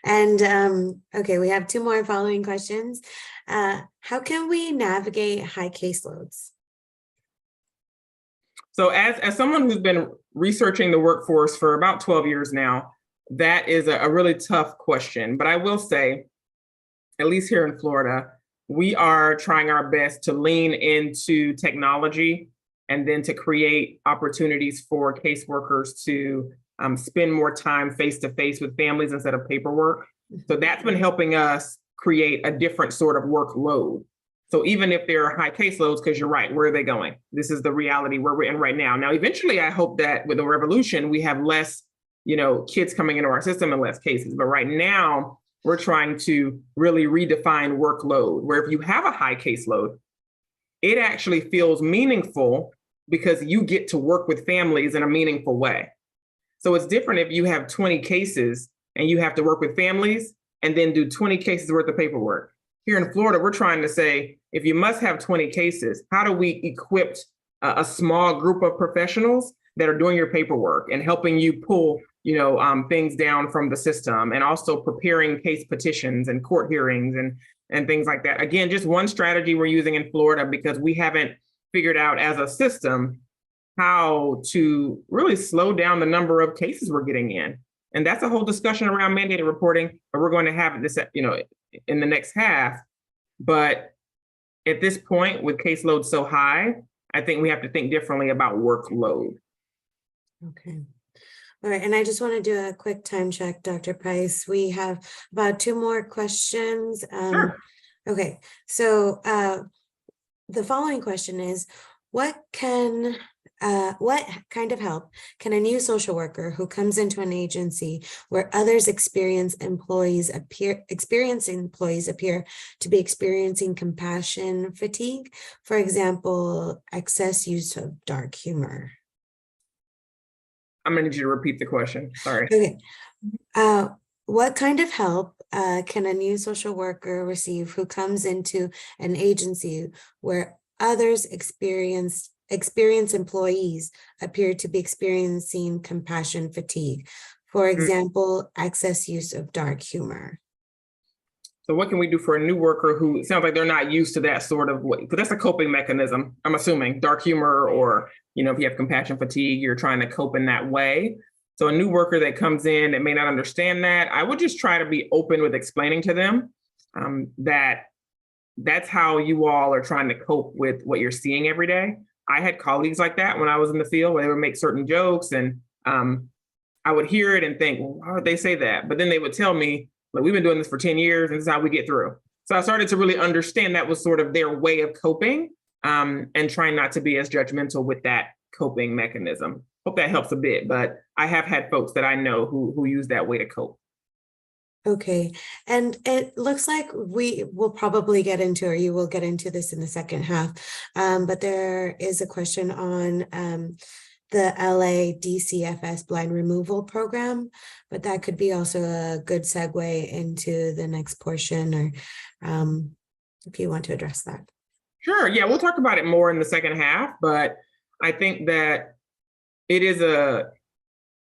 And okay, we have two more following questions. How can we navigate high caseloads? So as someone who's been researching the workforce for about 12 years now, that is a really tough question. But I will say, at least here in Florida, we are trying our best to lean into technology and then to create opportunities for caseworkers to spend more time face-to-face with families instead of paperwork. So that's been helping us create a different sort of workload. So even if there are high caseloads, because you're right, where are they going? This is the reality where we're in right now. Now, eventually, I hope that with the revolution, we have less, you know, kids coming into our system and less cases. But right now, we're trying to really redefine workload, where if you have a high caseload, it actually feels meaningful because you get to work with families in a meaningful way. So it's different if you have 20 cases and you have to work with families and then do 20 cases worth of paperwork. Here in Florida, we're trying to say, if you must have 20 cases, how do we equip a small group of professionals that are doing your paperwork and helping you pull, things down from the system, and also preparing case petitions and court hearings and things like that. Again, just one strategy we're using in Florida because we haven't figured out as a system how to really slow down the number of cases we're getting in. And that's a whole discussion around mandated reporting, but we're going to have this, in the next half. But at this point, with caseload so high, I think we have to think differently about workload. Okay. All right. And I just want to do a quick time check, Dr. Pryce. We have about 2 more questions. Sure. Okay. So the following question is, what kind of help can a new social worker who comes into an agency where others experiencing employees appear to be experiencing compassion fatigue, for example, excess use of dark humor? I'm going to need you to repeat the question. Sorry. Okay. What kind of help can a new social worker receive who comes into an agency where others experienced employees appear to be experiencing compassion fatigue, for example, excess use of dark humor? So what can we do for a new worker who sounds like they're not used to that sort of way? Because that's a coping mechanism, I'm assuming, dark humor, or, if you have compassion fatigue, you're trying to cope in that way. So a new worker that comes in that may not understand that, I would just try to be open with explaining to them that that's how you all are trying to cope with what you're seeing every day. I had colleagues like that when I was in the field, where they would make certain jokes, and I would hear it and think, well, why would they say that? But then they would tell me, like, we've been doing this for 10 years and this is how we get through. So I started to really understand that was sort of their way of coping, and trying not to be as judgmental with that coping mechanism. Hope that helps a bit, but I have had folks that I know who use that way to cope. Okay. And it looks like we will probably get into, or you will get into this in the second half. But there is a question on the LA DCFS blind removal program, but that could be also a good segue into the next portion, or if you want to address that. Sure. Yeah, we'll talk about it more in the second half, but I think that it is a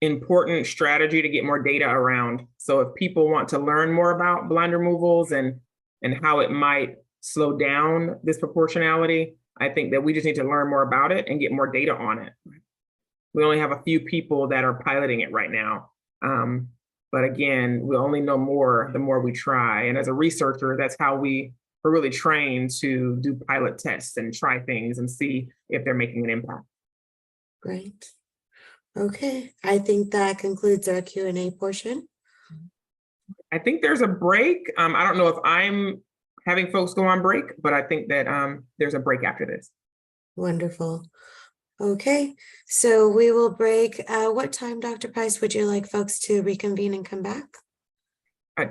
important strategy to get more data around. So if people want to learn more about blind removals and how it might slow down disproportionality, I think that we just need to learn more about it and get more data on it. We only have a few people that are piloting it right now. But again, we'll only know more the more we try. And as a researcher, that's how we're really trained to do pilot tests and try things and see if they're making an impact. Great. Okay, I think that concludes our Q&A portion. I think there's a break. I don't know if I'm having folks go on break, but I think that there's a break after this. Wonderful. Okay, so we will break. What time, Dr. Pryce, would you like folks to reconvene and come back?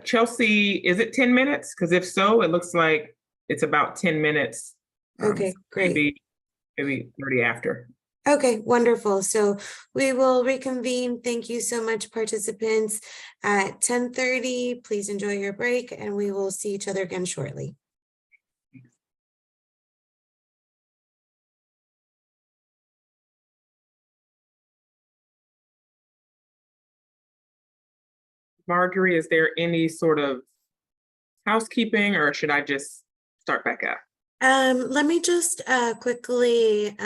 Chelsea, is it 10 minutes? Because if so, it looks like it's about 10 minutes. Okay, great. Maybe 30 after. Okay, wonderful. So we will reconvene. Thank you so much, participants, at 10:30. Please enjoy your break, and we will see each other again shortly. Marjorie, is there any sort of housekeeping, or should I just start back up? Let me just quickly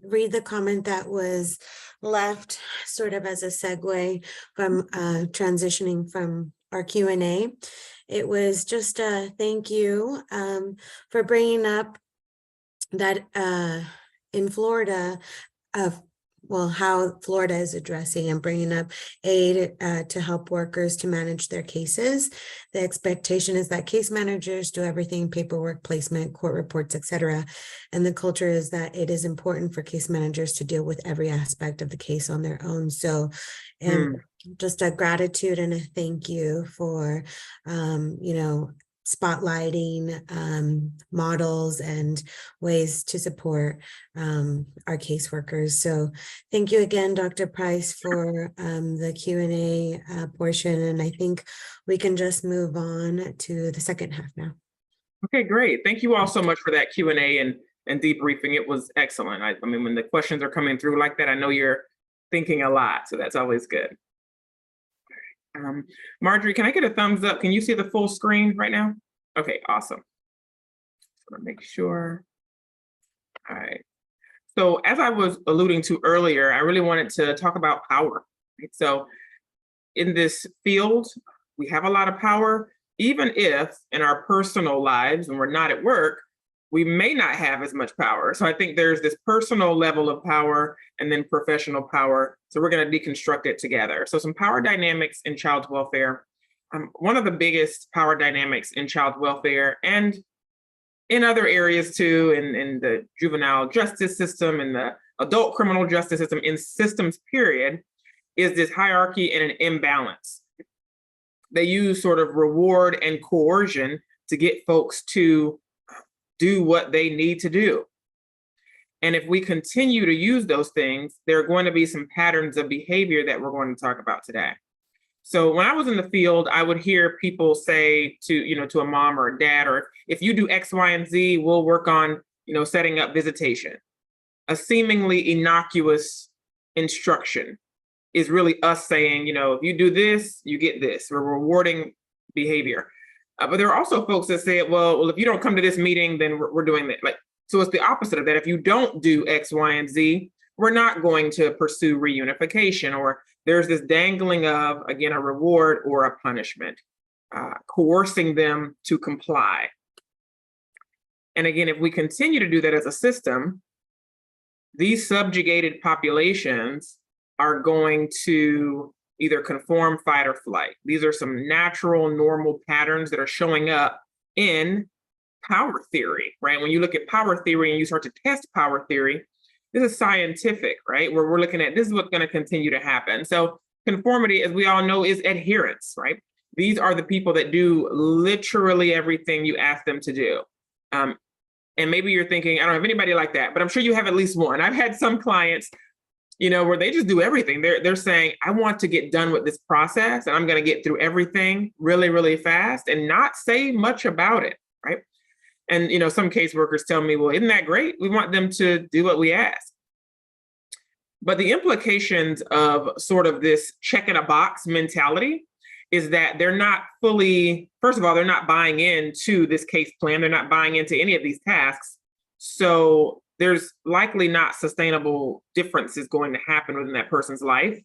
read the comment that was left sort of as a segue from transitioning from our Q&A. It was just a thank you for bringing up that in Florida, how Florida is addressing and bringing up aid to help workers to manage their cases. The expectation is that case managers do everything: paperwork, placement, court reports, etc. And the culture is that it is important for case managers to deal with every aspect of the case on their own. So, just a gratitude and a thank you for, spotlighting models and ways to support our caseworkers. So thank you again, Dr. Pryce, for the Q&A portion. And I think we can just move on to the second half now. Okay, great. Thank you all so much for that Q&A and debriefing. It was excellent. I mean, when the questions are coming through like that, I know you're thinking a lot, so that's always good. Marjorie, can I get a thumbs up? Can you see the full screen right now? Okay, awesome. Just want to make sure. All right. So as I was alluding to earlier, I really wanted to talk about power. Right? So in this field, we have a lot of power, even if in our personal lives, when we're not at work, we may not have as much power. So I think there's this personal level of power and then professional power. So we're going to deconstruct it together. So some power dynamics in child welfare. One of the biggest power dynamics in child welfare and in other areas too, in the juvenile justice system, in the adult criminal justice system, in systems period, is this hierarchy and an imbalance. They use sort of reward and coercion to get folks to do what they need to do. And if we continue to use those things, there are going to be some patterns of behavior that we're going to talk about today. So when I was in the field, I would hear people say to a mom or a dad, or if you do X, Y, and Z, we'll work on, setting up visitation. A seemingly innocuous instruction is really us saying, if you do this, you get this. We're rewarding behavior. But there are also folks that say, well, if you don't come to this meeting, then we're doing that. So it's the opposite of that. If you don't do X, Y, and Z, we're not going to pursue reunification, or there's this dangling of, again, a reward or a punishment, coercing them to comply. And again, if we continue to do that as a system, these subjugated populations are going to either conform, fight, or flight. These are some natural, normal patterns that are showing up in power theory, right? When you look at power theory and you start to test power theory, this is scientific, right? Where we're looking at, this is what's going to continue to happen. So conformity, as we all know, is adherence, right? These are the people that do literally everything you ask them to do. And maybe you're thinking, I don't have anybody like that, but I'm sure you have at least one. I've had some clients, where they just do everything. They're saying, I want to get done with this process and I'm going to get through everything really, really fast and not say much about it, right? And, some caseworkers tell me, well, isn't that great? We want them to do what we ask. But the implications of sort of this check in a box mentality is that they're not fully, first of all, they're not buying into this case plan. They're not buying into any of these tasks. So there's likely not sustainable differences going to happen within that person's life.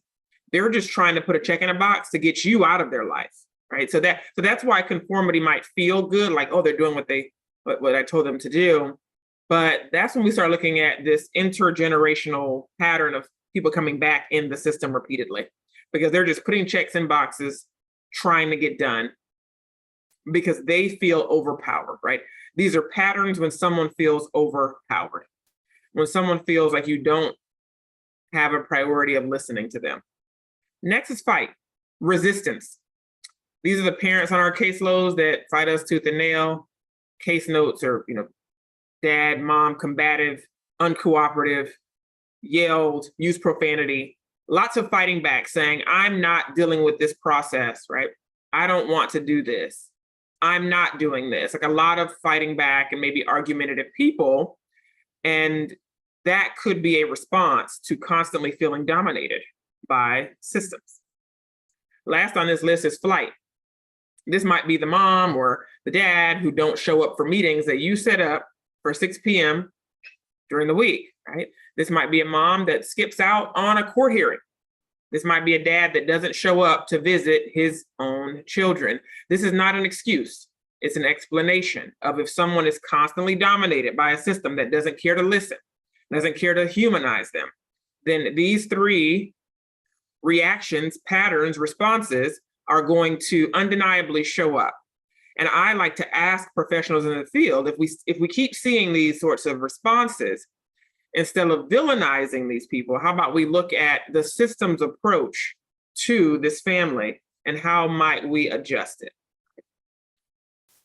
They're just trying to put a check in a box to get you out of their life, right? So that's why conformity might feel good, like, oh, they're doing what I told them to do. But that's when we start looking at this intergenerational pattern of people coming back in the system repeatedly, because they're just putting checks in boxes, trying to get done because they feel overpowered, right? These are patterns when someone feels overpowered, when someone feels like you don't have a priority of listening to them. Next is fight, resistance. These are the parents on our caseloads that fight us tooth and nail. Case notes are, dad, mom, combative, uncooperative, yelled, used profanity, lots of fighting back saying, I'm not dealing with this process, right? I don't want to do this. I'm not doing this. Like a lot of fighting back and maybe argumentative people. And that could be a response to constantly feeling dominated by systems. Last on this list is flight. This might be the mom or the dad who don't show up for meetings that you set up for 6 p.m. during the week, right? This might be a mom that skips out on a court hearing. This might be a dad that doesn't show up to visit his own children. This is not an excuse. It's an explanation of if someone is constantly dominated by a system that doesn't care to listen, doesn't care to humanize them, then these three reactions, patterns, responses are going to undeniably show up. And I like to ask professionals in the field, if we keep seeing these sorts of responses, instead of villainizing these people, how about we look at the system's approach to this family and how might we adjust it?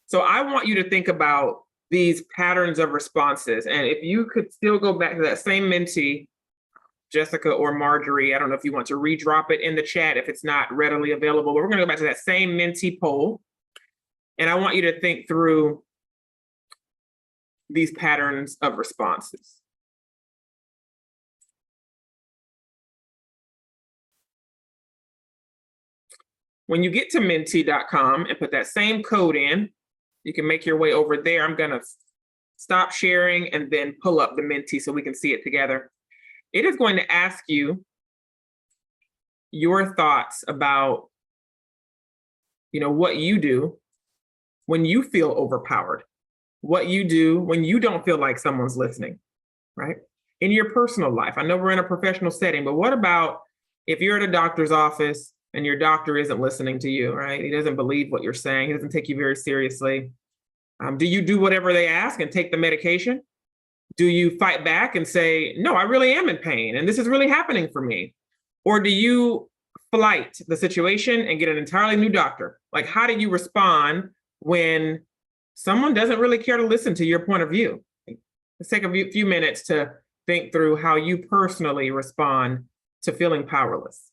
So I want you to think about these patterns of responses. And if you could still go back to that same mentee, Jessica or Marjorie, I don't know if you want to redrop it in the chat if it's not readily available, but we're going to go back to that same mentee poll. And I want you to think through these patterns of responses. When you get to mentee.com and put that same code in, you can make your way over there. I'm going to stop sharing and then pull up the mentee so we can see it together. It is going to ask you your thoughts about, what you do when you feel overpowered, what you do when you don't feel like someone's listening, right? In your personal life. I know we're in a professional setting, but what about if you're at a doctor's office and your doctor isn't listening to you, right? He doesn't believe what you're saying. He doesn't take you very seriously. Do you do whatever they ask and take the medication? Do you fight back and say, no, I really am in pain and this is really happening for me? Or do you flight the situation and get an entirely new doctor? Like, how do you respond when someone doesn't really care to listen to your point of view? Let's take a few minutes to think through how you personally respond to feeling powerless.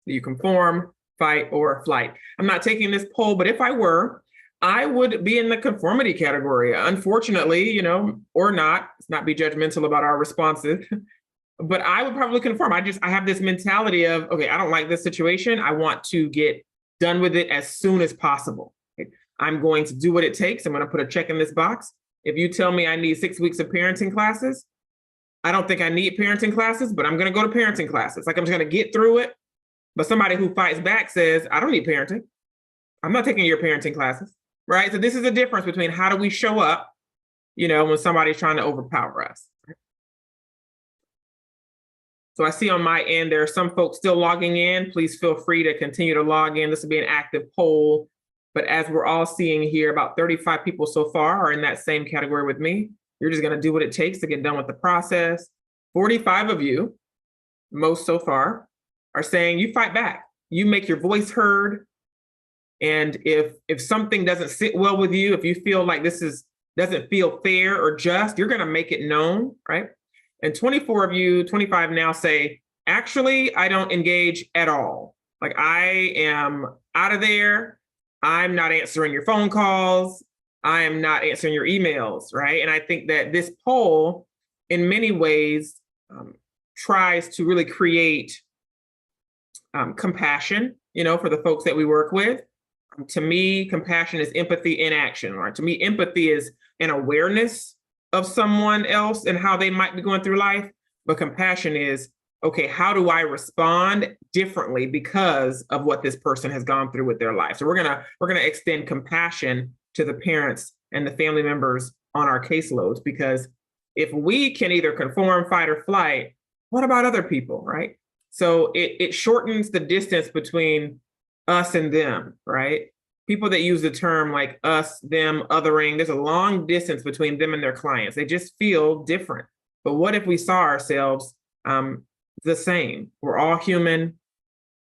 Do you conform, fight, or flight? I'm not taking this poll, but if I were, I would be in the conformity category. Unfortunately, or not, let's not be judgmental about our responses, but I would probably conform. I have this mentality of, okay, I don't like this situation. I want to get done with it as soon as possible. I'm going to do what it takes. I'm going to put a check in this box. If you tell me I need 6 weeks of parenting classes, I don't think I need parenting classes, but I'm going to go to parenting classes. Like, I'm just going to get through it. But somebody who fights back says, I don't need parenting. I'm not taking your parenting classes, right? So this is a difference between how do we show up, when somebody's trying to overpower us. So I see on my end, there are some folks still logging in. Please feel free to continue to log in. This will be an active poll. But as we're all seeing here, about 35 people so far are in that same category with me. You're just going to do what it takes to get done with the process. 45 of you, most so far, are saying you fight back. You make your voice heard. And if something doesn't sit well with you, if you feel like doesn't feel fair or just, you're going to make it known, right? And 24 of you, 25 now say, actually, I don't engage at all. Like, I am out of there. I'm not answering your phone calls. I am not answering your emails, right? And I think that this poll, in many ways, tries to really create compassion, for the folks that we work with. To me, compassion is empathy in action, right? To me, empathy is an awareness of someone else and how they might be going through life. But compassion is, okay, how do I respond differently because of what this person has gone through with their life? So we're gonna extend compassion to the parents and the family members on our caseloads, because if we can either conform, fight, or flight, what about other people, right? So it shortens the distance between us and them, right? People that use the term like us, them, othering, there's a long distance between them and their clients. They just feel different. But what if we saw ourselves the same? We're all human.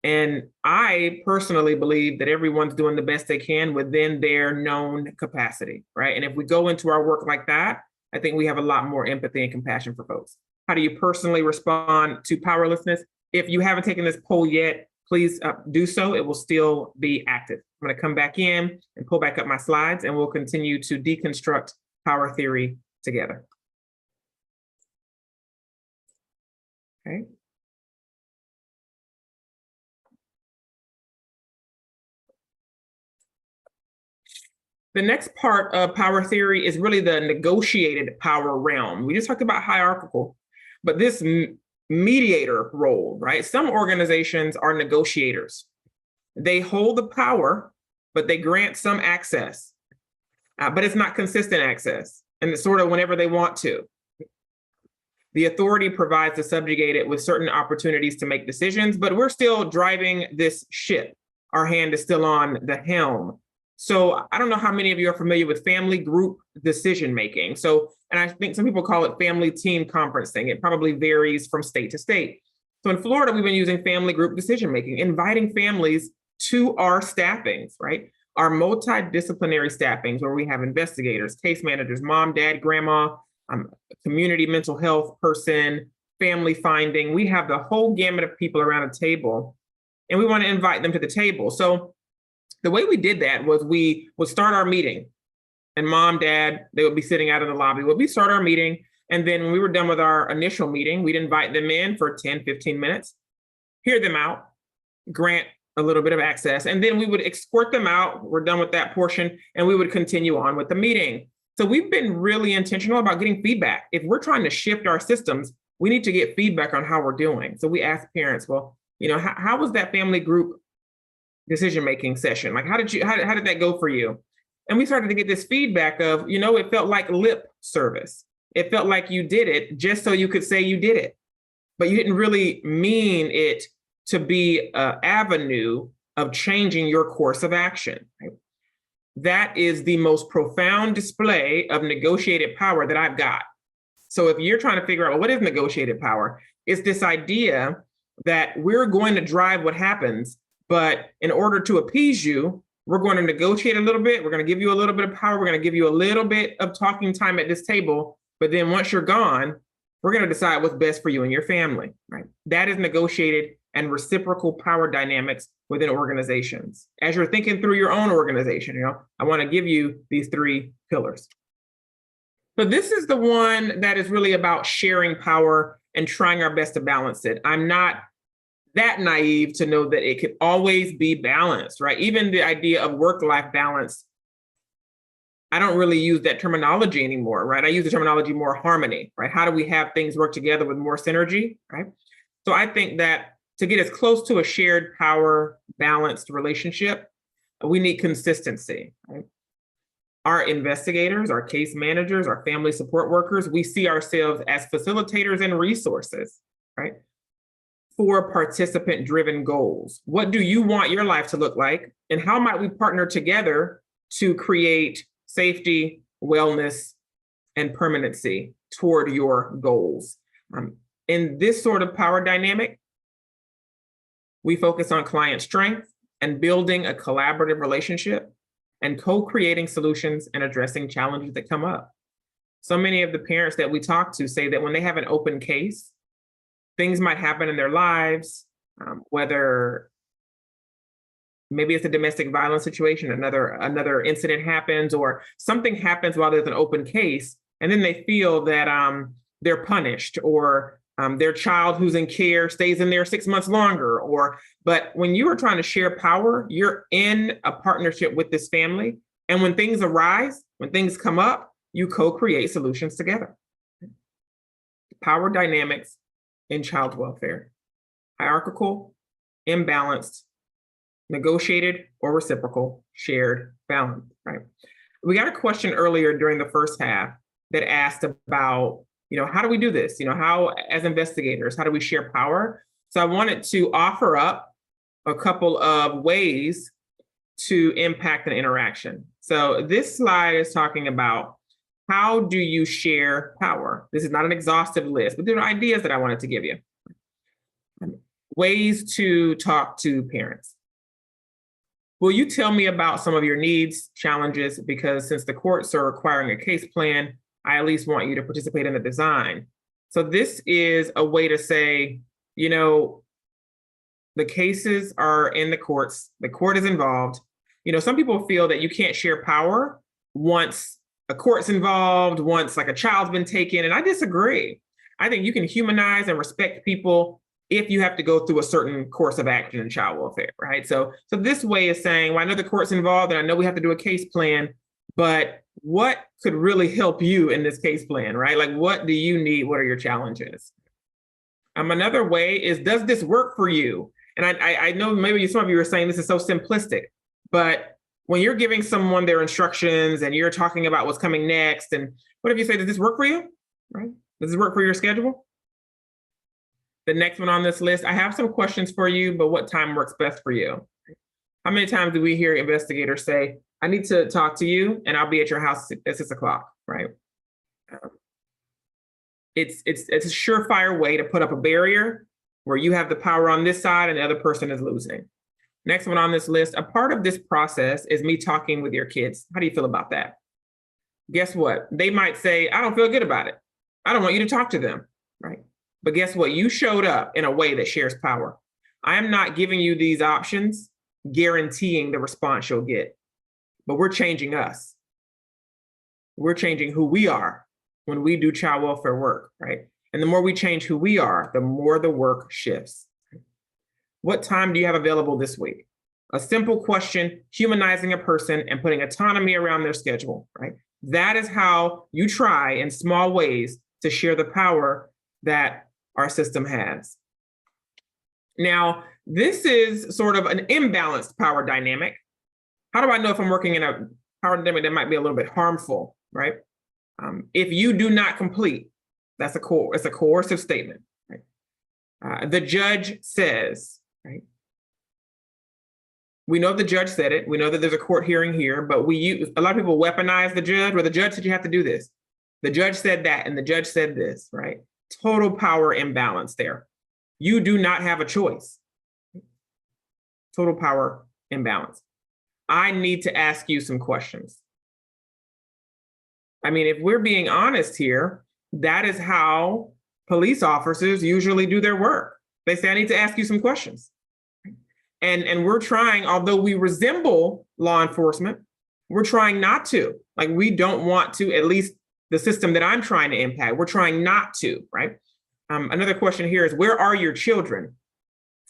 And I personally believe that everyone's doing the best they can within their known capacity, right? And if we go into our work like that, I think we have a lot more empathy and compassion for folks. How do you personally respond to powerlessness? If you haven't taken this poll yet, please do so. It will still be active. I'm going to come back in and pull back up my slides, and we'll continue to deconstruct power theory together. Okay. The next part of power theory is really the negotiated power realm. We just talked about hierarchical, but this mediator role, right? Some organizations are negotiators. They hold the power, but they grant some access, but it's not consistent access, and it's sort of whenever they want to. The authority provides the subjugated with certain opportunities to make decisions, but we're still driving this ship. Our hand is still on the helm. So I don't know how many of you are familiar with family group decision-making. And I think some people call it family team conferencing. It probably varies from state to state. So in Florida, we've been using family group decision-making, inviting families to our staffings, right? Our multidisciplinary staffings, where we have investigators, case managers, mom, dad, grandma, community mental health person, family finding. We have the whole gamut of people around a table, and we want to invite them to the table. So the way we did that was we would start our meeting, and mom, dad, they would be sitting out in the lobby. We start our meeting, and then when we were done with our initial meeting, we'd invite them in for 10, 15 minutes, hear them out, grant a little bit of access, and then we would escort them out. We're done with that portion, and we would continue on with the meeting. So we've been really intentional about getting feedback. If we're trying to shift our systems, we need to get feedback on how we're doing. So we ask parents, well, how was that family group decision-making session? Like, how did that go for you? And we started to get this feedback of, it felt like lip service. It felt like you did it just so you could say you did it, but you didn't really mean it to be an avenue of changing your course of action. Right? That is the most profound display of negotiated power that I've got. So if you're trying to figure out, well, what is negotiated power? It's this idea that we're going to drive what happens, but in order to appease you, we're going to negotiate a little bit. We're going to give you a little bit of power. We're going to give you a little bit of talking time at this table. But then once you're gone, we're going to decide what's best for you and your family, right? That is negotiated and reciprocal power dynamics within organizations. As you're thinking through your own organization, I want to give you these 3 pillars. So this is the one that is really about sharing power and trying our best to balance it. I'm not that naive to know that it could always be balanced, right? Even the idea of work-life balance, I don't really use that terminology anymore, right? I use the terminology more harmony, right? How do we have things work together with more synergy, right? So I think that to get as close to a shared power balanced relationship, we need consistency, right? Our investigators, our case managers, our family support workers, we see ourselves as facilitators and resources, right? For participant-driven goals. What do you want your life to look like? And how might we partner together to create safety, wellness, and permanency toward your goals? In this sort of power dynamic, we focus on client strength and building a collaborative relationship and co-creating solutions and addressing challenges that come up. So many of the parents that we talk to say that when they have an open case, things might happen in their lives, whether maybe it's a domestic violence situation, another incident happens, or something happens while there's an open case, and then they feel that they're punished, or their child who's in care stays in there 6 months longer. But when you are trying to share power, you're in a partnership with this family, and when things arise, when things come up, you co-create solutions together. Power dynamics in child welfare: hierarchical, imbalanced, negotiated or reciprocal, shared, balanced, right? We got a question earlier during the first half that asked about, how do we do this? How, as investigators, how do we share power? So I wanted to offer up a couple of ways to impact an interaction. So this slide is talking about how do you share power? This is not an exhaustive list, but there are ideas that I wanted to give you. Ways to talk to parents. Will you tell me about some of your needs, challenges? Because since the courts are requiring a case plan, I at least want you to participate in the design. So this is a way to say, the cases are in the courts, the court is involved. Some people feel that you can't share power once a court's involved, once like a child's been taken, and I disagree. I think you can humanize and respect people if you have to go through a certain course of action in child welfare, right? So this way is saying, well, I know the court's involved and I know we have to do a case plan, but what could really help you in this case plan, right? Like, what do you need? What are your challenges? Another way is, does this work for you? And I know maybe some of you are saying this is so simplistic, but when you're giving someone their instructions and you're talking about what's coming next, and what if you say, does this work for you? Right? Does this work for your schedule? The next one on this list, I have some questions for you, but what time works best for you? How many times do we hear investigators say, I need to talk to you and I'll be at your house at 6 o'clock, right? It's a surefire way to put up a barrier where you have the power on this side and the other person is losing. Next one on this list, a part of this process is me talking with your kids. How do you feel about that? Guess what? They might say, I don't feel good about it. I don't want you to talk to them, right? But guess what? You showed up in a way that shares power. I am not giving you these options, guaranteeing the response you'll get, but we're changing us. We're changing who we are when we do child welfare work, right? And the more we change who we are, the more the work shifts. What time do you have available this week? A simple question, humanizing a person and putting autonomy around their schedule, right? That is how you try in small ways to share the power that our system has. Now, this is sort of an imbalanced power dynamic. How do I know if I'm working in a power dynamic that might be a little bit harmful, right? If you do not complete, it's a coercive statement, right? The judge says, right? We know the judge said it. We know that there's a court hearing here, but a lot of people weaponize the judge, where the judge said you have to do this. The judge said that, and the judge said this, right? Total power imbalance there. You do not have a choice. Total power imbalance. I need to ask you some questions. I mean, if we're being honest here, that is how police officers usually do their work. They say, I need to ask you some questions. And we're trying, although we resemble law enforcement, we're trying not to. Like, we don't want to, at least the system that I'm trying to impact, we're trying not to, right? Another question here is, where are your children?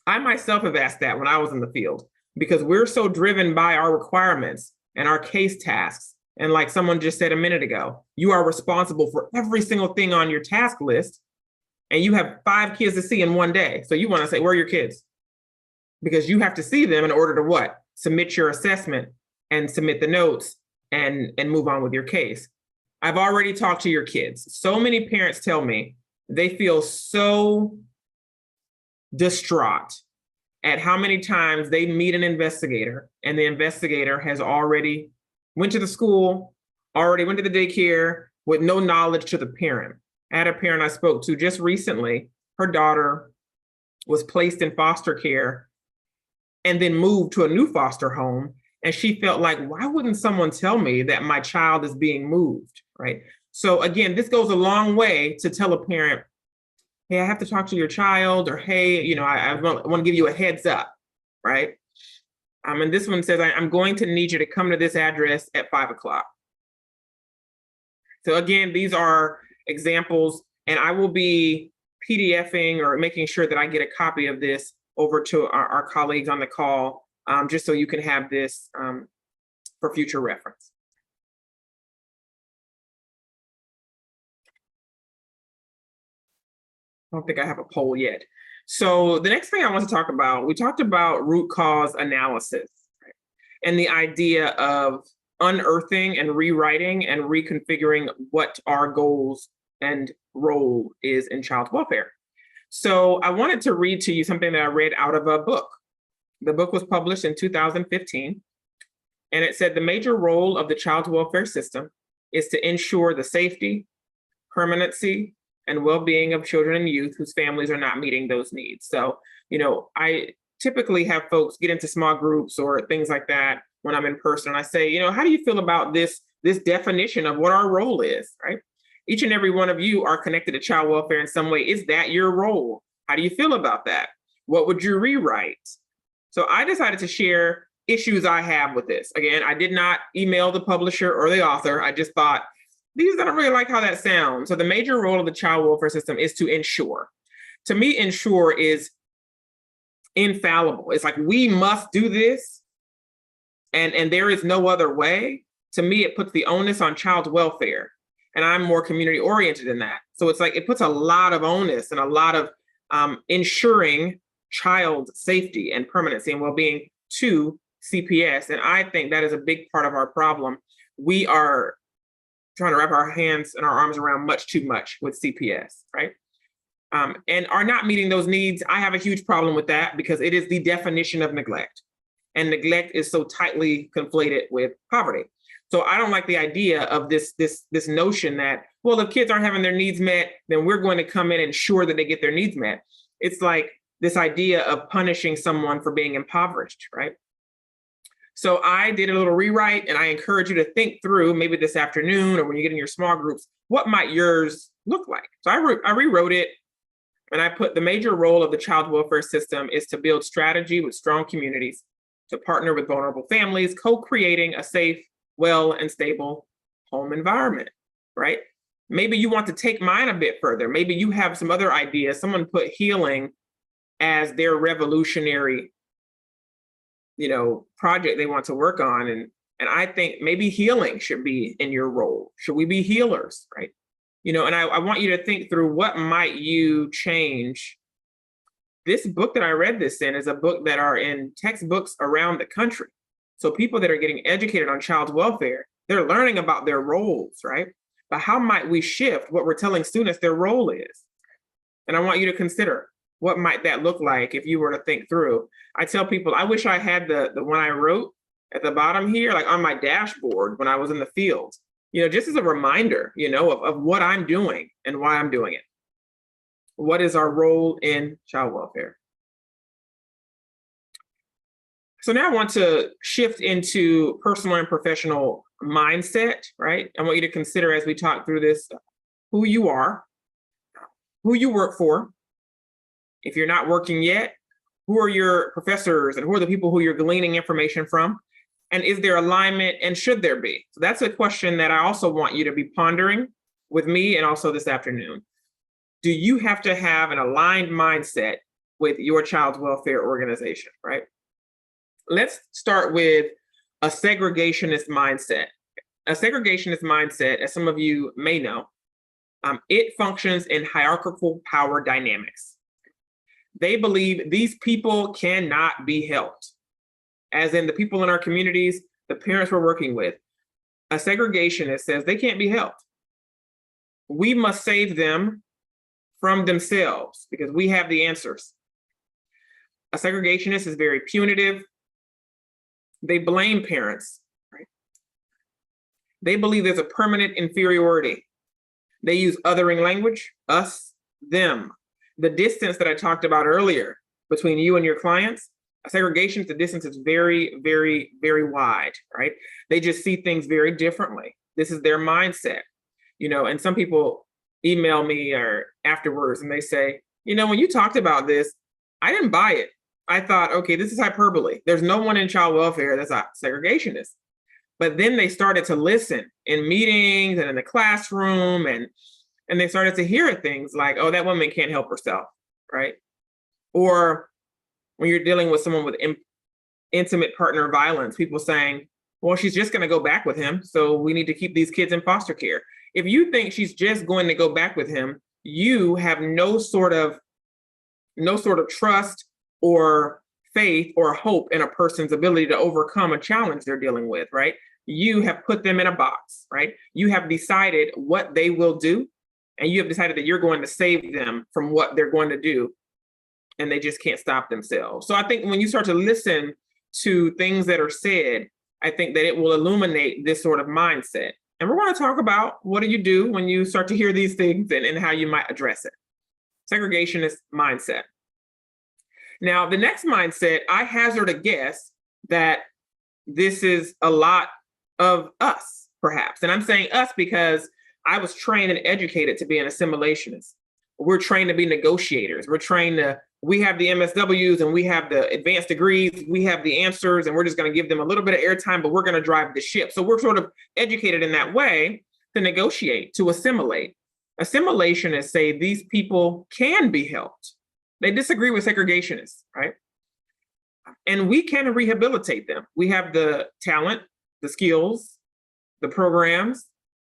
I myself have asked that when I was in the field, because we're so driven by our requirements and our case tasks. And like someone just said a minute ago, you are responsible for every single thing on your task list, and you have 5 kids to see in one day. So you want to say, where are your kids? Because you have to see them in order to what? Submit your assessment and submit the notes and move on with your case. I've already talked to your kids. So many parents tell me they feel so distraught at how many times they meet an investigator and the investigator has already went to the school, already went to the daycare with no knowledge to the parent. I had a parent I spoke to just recently. Her daughter was placed in foster care and then moved to a new foster home. And she felt like, why wouldn't someone tell me that my child is being moved, right? So again, this goes a long way to tell a parent, hey, I have to talk to your child, or hey, I want to give you a heads up, right? And this one says, I'm going to need you to come to this address at 5 o'clock. So again, these are examples, and I will be PDFing or making sure that I get a copy of this over to our colleagues on the call, just so you can have this for future reference. I don't think I have a poll yet. So the next thing I want to talk about, we talked about root cause analysis, right? And the idea of unearthing and rewriting and reconfiguring what our goals and role is in child welfare. So I wanted to read to you something that I read out of a book. The book was published in 2015, and it said the major role of the child welfare system is to ensure the safety, permanency, and well-being of children and youth whose families are not meeting those needs. So, I typically have folks get into small groups or things like that when I'm in person, and I say, how do you feel about this definition of what our role is, right? Each and every one of you are connected to child welfare in some way. Is that your role? How do you feel about that? What would you rewrite? So I decided to share issues I have with this. Again, I did not email the publisher or the author. I just thought, I don't really like how that sounds. So the major role of the child welfare system is to ensure. To me, ensure is infallible. It's like, we must do this, and there is no other way. To me, it puts the onus on child welfare. And I'm more community oriented than that. So it's like, it puts a lot of onus and a lot of ensuring child safety and permanency and well-being to CPS. And I think that is a big part of our problem. We are trying to wrap our hands and our arms around much too much with CPS, right? And are not meeting those needs. I have a huge problem with that, because it is the definition of neglect. And neglect is so tightly conflated with poverty. So I don't like the idea of this notion that, well, if kids aren't having their needs met, then we're going to come in and ensure that they get their needs met. It's like, this idea of punishing someone for being impoverished, right? So I did a little rewrite, and I encourage you to think through, maybe this afternoon or when you get in your small groups, what might yours look like? So I rewrote it, and I put the major role of the child welfare system is to build strategy with strong communities, to partner with vulnerable families, co-creating a safe, well, and stable home environment, right? Maybe you want to take mine a bit further. Maybe you have some other ideas. Someone put healing as their revolutionary, project they want to work on. And I think maybe healing should be in your role. Should we be healers, right? And I want you to think through, what might you change? This book that I read this in is a book that are in textbooks around the country. So people that are getting educated on child welfare, they're learning about their roles, right? But how might we shift what we're telling students their role is? And I want you to consider, what might that look like if you were to think through? I tell people, I wish I had the one I wrote at the bottom here, like on my dashboard when I was in the field, just as a reminder, of what I'm doing and why I'm doing it. What is our role in child welfare? So now I want to shift into personal and professional mindset, right? I want you to consider, as we talk through this, who you are, who you work for. If you're not working yet, who are your professors and who are the people who you're gleaning information from? And is there alignment, and should there be? So that's a question that I also want you to be pondering with me, and also this afternoon. Do you have to have an aligned mindset with your child's welfare organization, right? Let's start with a segregationist mindset. A segregationist mindset, as some of you may know, it functions in hierarchical power dynamics. They believe these people cannot be helped, as in the people in our communities, the parents we're working with. A segregationist says they can't be helped. We must save them from themselves because we have the answers. A segregationist is very punitive. They blame parents, right? They believe there's a permanent inferiority. They use othering language, us, them. The distance that I talked about earlier between you and your clients, a segregation, the distance is very, very, very wide, right? They just see things very differently. This is their mindset, and some people email me or afterwards and they say, when you talked about this, I didn't buy it. I thought, okay, this is hyperbole. There's no one in child welfare that's a segregationist. But then they started to listen in meetings and in the classroom, and they started to hear things like, oh, that woman can't help herself, right? Or when you're dealing with someone with intimate partner violence, people saying, well, she's just going to go back with him, so we need to keep these kids in foster care. If you think she's just going to go back with him, you have no sort of trust or faith or hope in a person's ability to overcome a challenge they're dealing with, right? You have put them in a box, right? You have decided what they will do, and you have decided that you're going to save them from what they're going to do, and they just can't stop themselves. So I think when you start to listen to things that are said, I think that it will illuminate this sort of mindset. And we're going to talk about, what do you do when you start to hear these things, and how you might address it. Segregationist mindset. Now, the next mindset, I hazard a guess that this is a lot of us, perhaps. And I'm saying us because I was trained and educated to be an assimilationist. We're trained to be negotiators. We have the MSWs and we have the advanced degrees. We have the answers, and we're just going to give them a little bit of airtime, but we're going to drive the ship. So we're sort of educated in that way to negotiate, to assimilate. Assimilationists say these people can be helped. They disagree with segregationists, right? And we can rehabilitate them. We have the talent, the skills, the programs,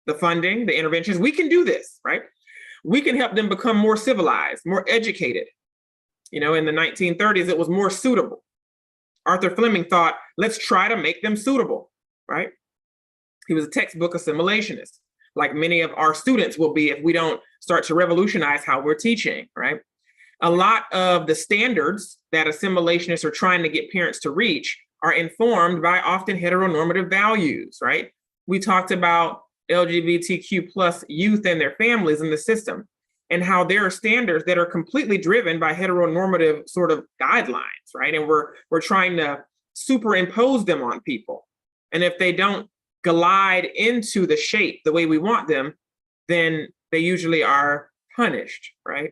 the funding, the interventions. We can do this, right? We can help them become more civilized, more educated. In the 1930s, it was more suitable. Arthur Fleming thought, let's try to make them suitable, right? He was a textbook assimilationist, like many of our students will be if we don't start to revolutionize how we're teaching, right? A lot of the standards that assimilationists are trying to get parents to reach are informed by often heteronormative values, right? We talked about LGBTQ plus youth and their families in the system. and how there are standards that are completely driven by heteronormative sort of guidelines, right? And we're trying to superimpose them on people. And if they don't glide into the shape the way we want them, then they usually are punished, right?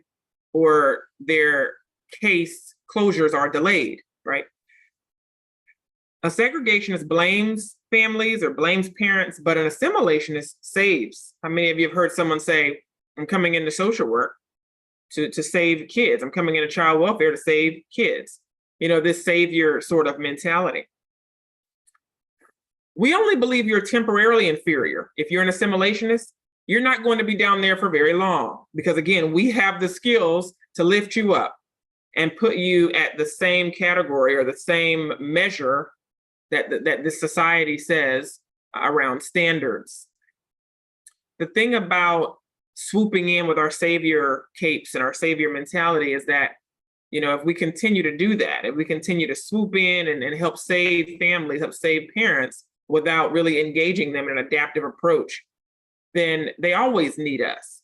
Or their case closures are delayed, right? A segregationist blames families or blames parents, but an assimilationist saves. How many of you have heard someone say, I'm coming into social work to save kids. I'm coming into child welfare to save kids. You know, this savior sort of mentality. We only believe you're temporarily inferior. If you're an assimilationist, you're not going to be down there for very long because, again, we have the skills to lift you up and put you at the same category or the same measure that this society says around standards. The thing about swooping in with our savior capes and our savior mentality is that, you know, if we continue to do that, if we continue to swoop in and help save families, help save parents without really engaging them in an adaptive approach, then they always need us,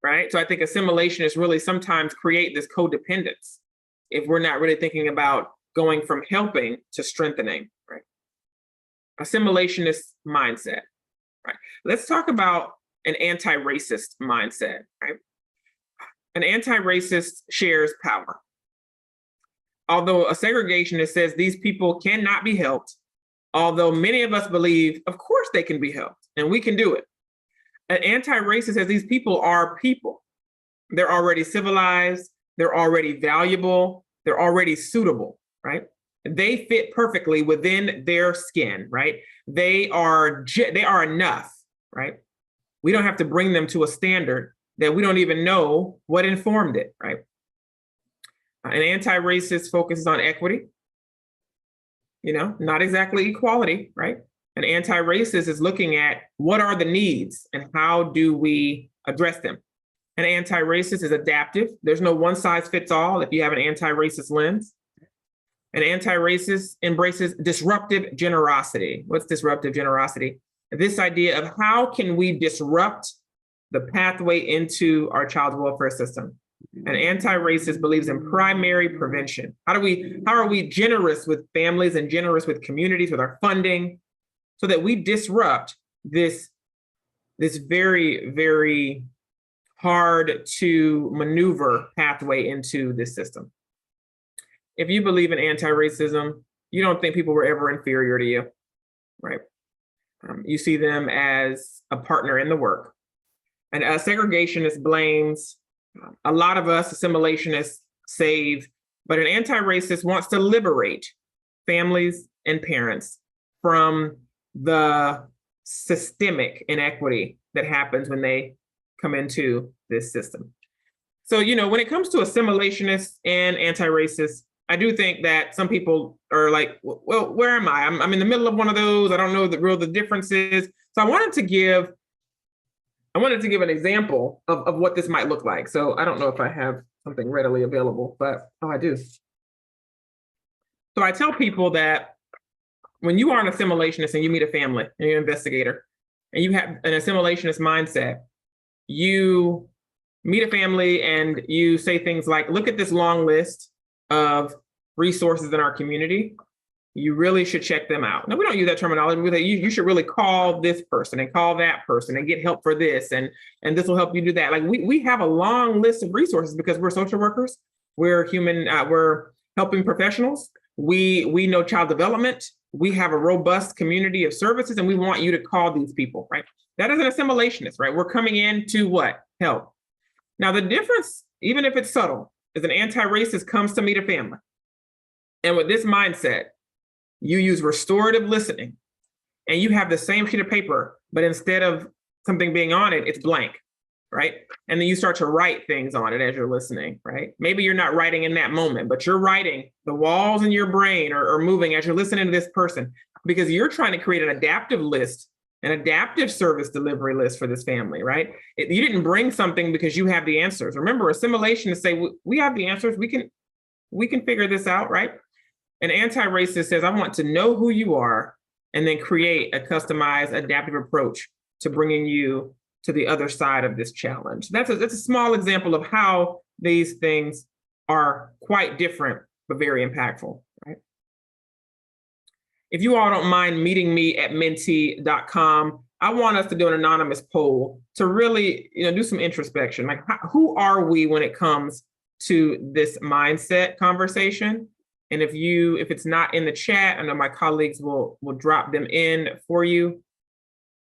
right? So I think assimilationists really sometimes create this codependence if we're not really thinking about going from helping to strengthening, right? Assimilationist mindset, right? Let's talk about an anti-racist mindset, right? An anti-racist shares power. Although a segregationist says these people cannot be helped, although many of us believe, of course they can be helped and we can do it. An anti-racist says these people are people. They're already civilized, they're already valuable, they're already suitable, right? They fit perfectly within their skin, right? They are enough, right? We don't have to bring them to a standard that we don't even know what informed it, right? An anti-racist focuses on equity, you know, not exactly equality, right? An anti-racist is looking at what are the needs and how do we address them. An anti-racist is adaptive. There's no one size fits all if you have an anti-racist lens. An anti-racist embraces disruptive generosity. What's disruptive generosity? This idea of how can we disrupt the pathway into our child welfare system. An anti-racist believes in primary prevention. How are we generous with families and generous with communities, with our funding, so that we disrupt this very, very hard to maneuver pathway into this system. If you believe in anti-racism, you don't think people were ever inferior to you, right? You see them as a partner in the work. And a segregationist blames a lot of us, assimilationists save, but an anti-racist wants to liberate families and parents from the systemic inequity that happens when they come into this system. So, you know, when it comes to assimilationists and anti-racists, I do think that some people are like, well, where am I? I'm in the middle of one of those. I don't know the differences. So I wanted to give an example of what this might look like. So I don't know if I have something readily available, but I do. So I tell people that when you are an assimilationist and you meet a family and you're an investigator and you have an assimilationist mindset, you meet a family and you say things like, look at this long list of resources in our community. You really should check them out. Now, we don't use that terminology. You should really call this person and call that person and get help for this. And this will help you do that. Like we have a long list of resources because we're social workers. We're we're helping professionals. We know child development. We have a robust community of services and we want you to call these people, right? That is an assimilationist, right? We're coming in to what? Help. Now, the difference, even if it's subtle, is an anti-racist comes to meet a family. And with this mindset, you use restorative listening and you have the same sheet of paper, but instead of something being on it, it's blank, right? And then you start to write things on it as you're listening, right? Maybe you're not writing in that moment, but you're writing. The walls in your brain are moving as you're listening to this person because you're trying to create an adaptive list, an adaptive service delivery list for this family, right? You didn't bring something because you have the answers. Remember, assimilation is say, we have the answers. We can figure this out, right? An anti-racist says, I want to know who you are and then create a customized adaptive approach to bringing you to the other side of this challenge. That's a small example of how these things are quite different, but very impactful, right? If you all don't mind meeting me at menti.com, I want us to do an anonymous poll to really, do some introspection. Like, who are we when it comes to this mindset conversation? And if it's not in the chat, I know my colleagues will drop them in for you.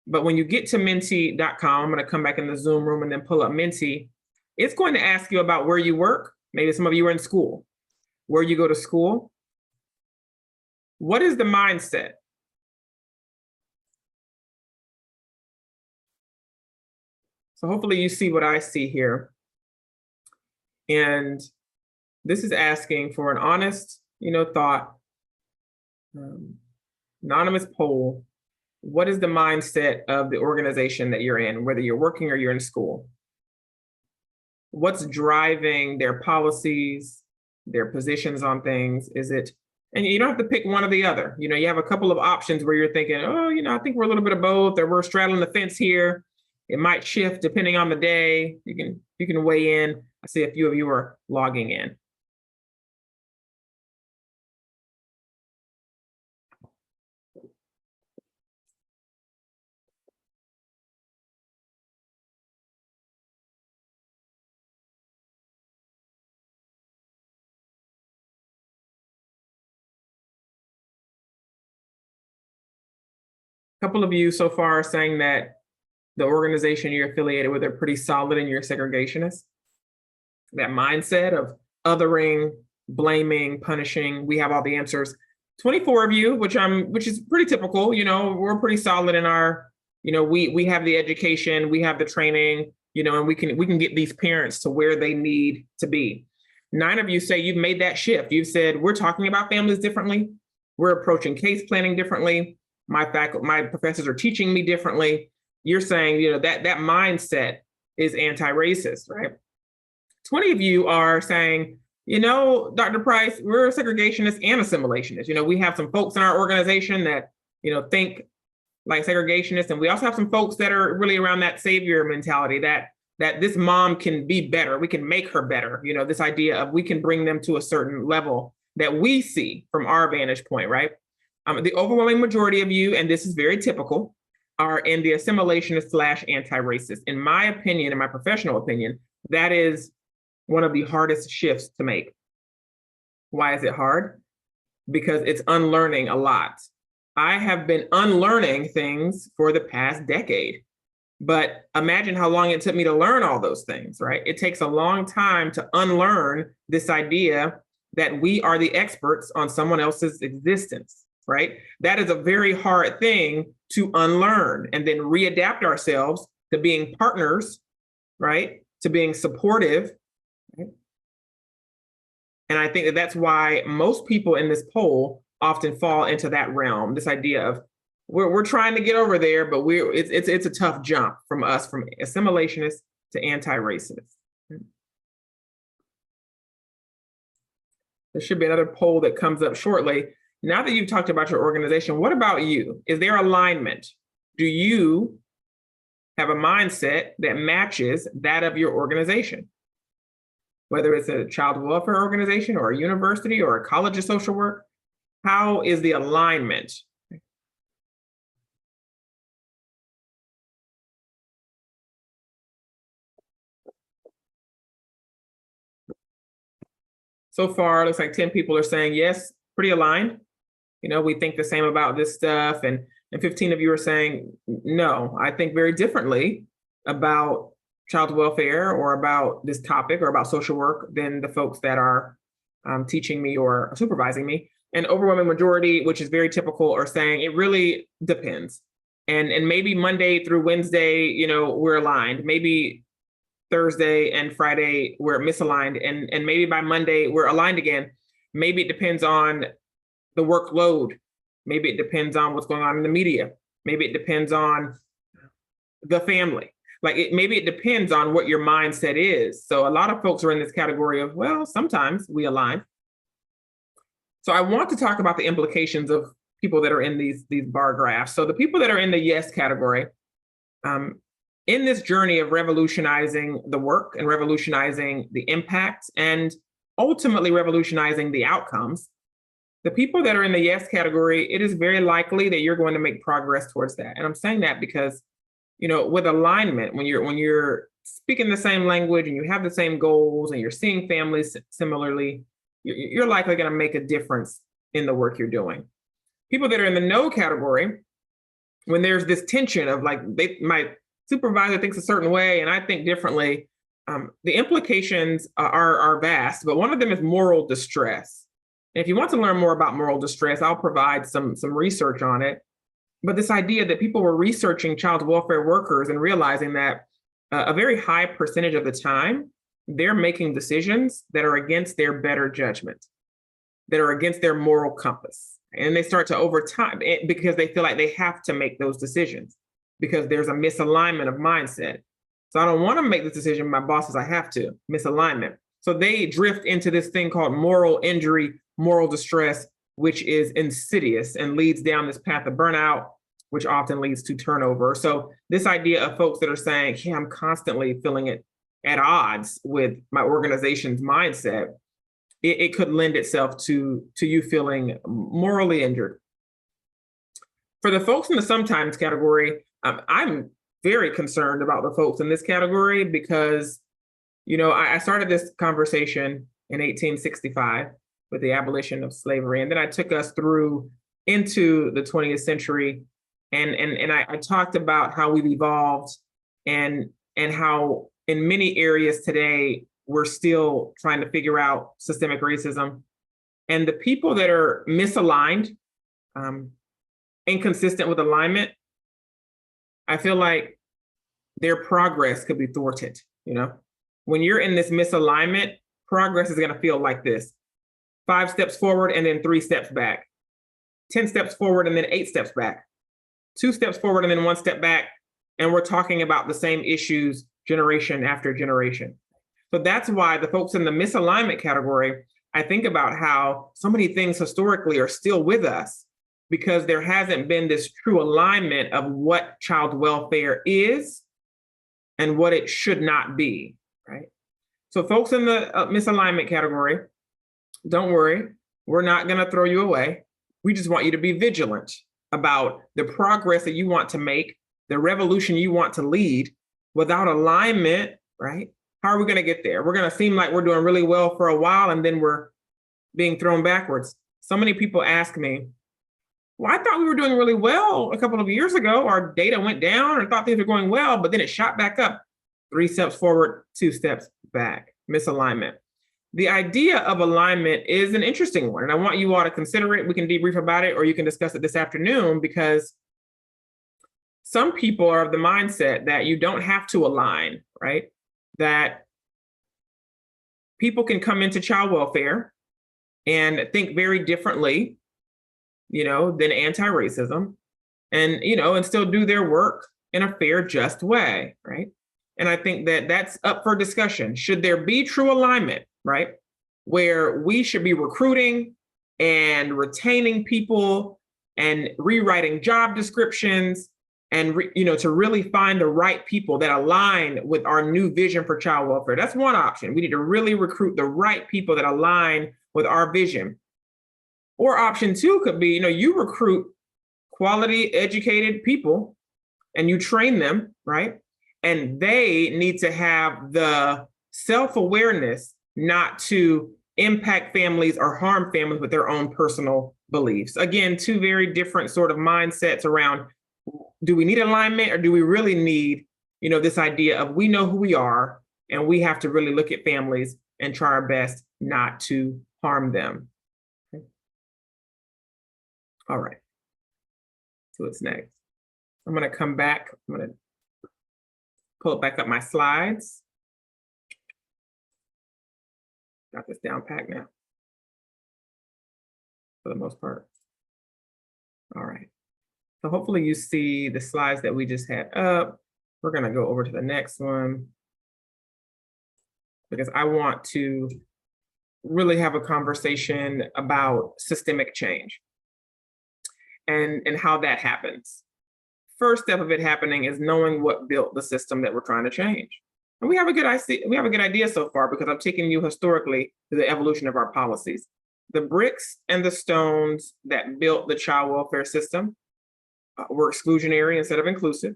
But when you get to menti.com, I'm going to come back in the Zoom room and then pull up Menti. It's going to ask you about where you work. Maybe some of you are in school, where you go to school. What is the mindset? So hopefully you see what I see here. And this is asking for an honest, thought, anonymous poll. What is the mindset of the organization that you're in, whether you're working or you're in school? What's driving their policies, their positions on things? And you don't have to pick one or the other. You have a couple of options where you're thinking, oh, I think we're a little bit of both, or we're straddling the fence here. It might shift depending on the day. You can weigh in. I see a few of you are logging in. A couple of you so far are saying that the organization you're affiliated with are pretty solid and you're segregationist. That mindset of othering, blaming, punishing, we have all the answers. 24 of you, which is pretty typical, we're pretty solid in our, we have the education, we have the training, and we can get these parents to where they need to be. 9 of you say you've made that shift. You've said, we're talking about families differently. We're approaching case planning differently. My professors are teaching me differently. You're saying, that mindset is anti-racist, right? 20 of you are saying, Dr. Pryce, we're segregationists and assimilationist. We have some folks in our organization that, think like segregationists. And we also have some folks that are really around that savior mentality that this mom can be better. We can make her better. This idea of we can bring them to a certain level that we see from our vantage point, right? The overwhelming majority of you, and this is very typical, are in the assimilationist / anti-racist. In my opinion, in my professional opinion, that is one of the hardest shifts to make. Why is it hard? Because it's unlearning a lot. I have been unlearning things for the past decade, but imagine how long it took me to learn all those things, right? It takes a long time to unlearn this idea that we are the experts on someone else's existence. Right? That is a very hard thing to unlearn and then readapt ourselves to being partners, right? To being supportive. Right? And I think that's why most people in this poll often fall into that realm, this idea of we're trying to get over there, but it's a tough jump from us, from assimilationist to anti-racist. There should be another poll that comes up shortly. Now that you've talked about your organization, what about you? Is there alignment? Do you have a mindset that matches that of your organization? Whether it's a child welfare organization or a university or a college of social work, how is the alignment? So far, it looks like 10 people are saying yes, pretty aligned. We think the same about this stuff. And 15 of you are saying, no, I think very differently about child welfare or about this topic or about social work than the folks that are teaching me or supervising me. And overwhelming majority, which is very typical, are saying it really depends. And maybe Monday through Wednesday, we're aligned. Maybe Thursday and Friday, we're misaligned. And maybe by Monday, we're aligned again. Maybe it depends on the workload. Maybe it depends on what's going on in the media. Maybe it depends on the family. Maybe it depends on what your mindset is. So a lot of folks are in this category of, well, sometimes we align. So I want to talk about the implications of people that are in these bar graphs. So the people that are in the yes category, in this journey of revolutionizing the work and revolutionizing the impact and ultimately revolutionizing the outcomes, the people that are in the yes category, it is very likely that you're going to make progress towards that. And I'm saying that because, with alignment, when you're speaking the same language and you have the same goals and you're seeing families similarly, you're likely going to make a difference in the work you're doing. People that are in the no category, when there's this tension of like, my supervisor thinks a certain way and I think differently, the implications are vast, but one of them is moral distress. And if you want to learn more about moral distress, I'll provide some research on it. But this idea that people were researching child welfare workers and realizing that a very high percentage of the time, they're making decisions that are against their better judgment, that are against their moral compass. And they start to over time, because they feel like they have to make those decisions because there's a misalignment of mindset. So I don't want to make this decision. My boss says I have to. Misalignment. So they drift into this thing called moral injury, moral distress, which is insidious and leads down this path of burnout, which often leads to turnover. So this idea of folks that are saying, yeah, I'm constantly feeling it at odds with my organization's mindset, it could lend itself to you feeling morally injured. For the folks in the sometimes category, I'm very concerned about the folks in this category because, I started this conversation in 1865 with the abolition of slavery. And then I took us through into the 20th century. And I talked about how we've evolved and how in many areas today, we're still trying to figure out systemic racism. And the people that are misaligned, inconsistent with alignment, I feel like their progress could be thwarted. When you're in this misalignment, progress is going to feel like this: 5 steps forward and then 3 steps back, 10 steps forward and then 8 steps back, 2 steps forward and then 1 step back. And we're talking about the same issues generation after generation. So that's why the folks in the misalignment category, I think about how so many things historically are still with us because there hasn't been this true alignment of what child welfare is and what it should not be, right? So folks in the misalignment category, don't worry, we're not going to throw you away. We just want you to be vigilant about the progress that you want to make, the revolution you want to lead. Without alignment, right? How are we going to get there? We're going to seem like we're doing really well for a while and then we're being thrown backwards. So many people ask me, well, I thought we were doing really well a couple of years ago. Our data went down or thought things were going well, but then it shot back up. 3 steps forward, 2 steps back. Misalignment. The idea of alignment is an interesting one, and I want you all to consider it. We can debrief about it, or you can discuss it this afternoon, because some people are of the mindset that you don't have to align, right? That people can come into child welfare and think very differently, than anti-racism and, and still do their work in a fair, just way, right? And I think that that's up for discussion. Should there be true alignment, right? Where we should be recruiting and retaining people and rewriting job descriptions and, to really find the right people that align with our new vision for child welfare. That's one option. We need to really recruit the right people that align with our vision. Or option 2 could be, you recruit quality educated people and you train them, right? And they need to have the self-awareness not to impact families or harm families with their own personal beliefs. Again, 2 very different sort of mindsets around, do we need alignment or do we really need, this idea of we know who we are and we have to really look at families and try our best not to harm them. Okay. All right. So what's next? I'm going to come back. I'm going to pull back up my slides. Got this down packed now, for the most part. All right. So hopefully you see the slides that we just had up. We're going to go over to the next one because I want to really have a conversation about systemic change and how that happens. first step of it happening is knowing what built the system that we're trying to change. And we have a good idea so far, because I'm taking you historically to the evolution of our policies. The bricks and the stones that built the child welfare system were exclusionary instead of inclusive,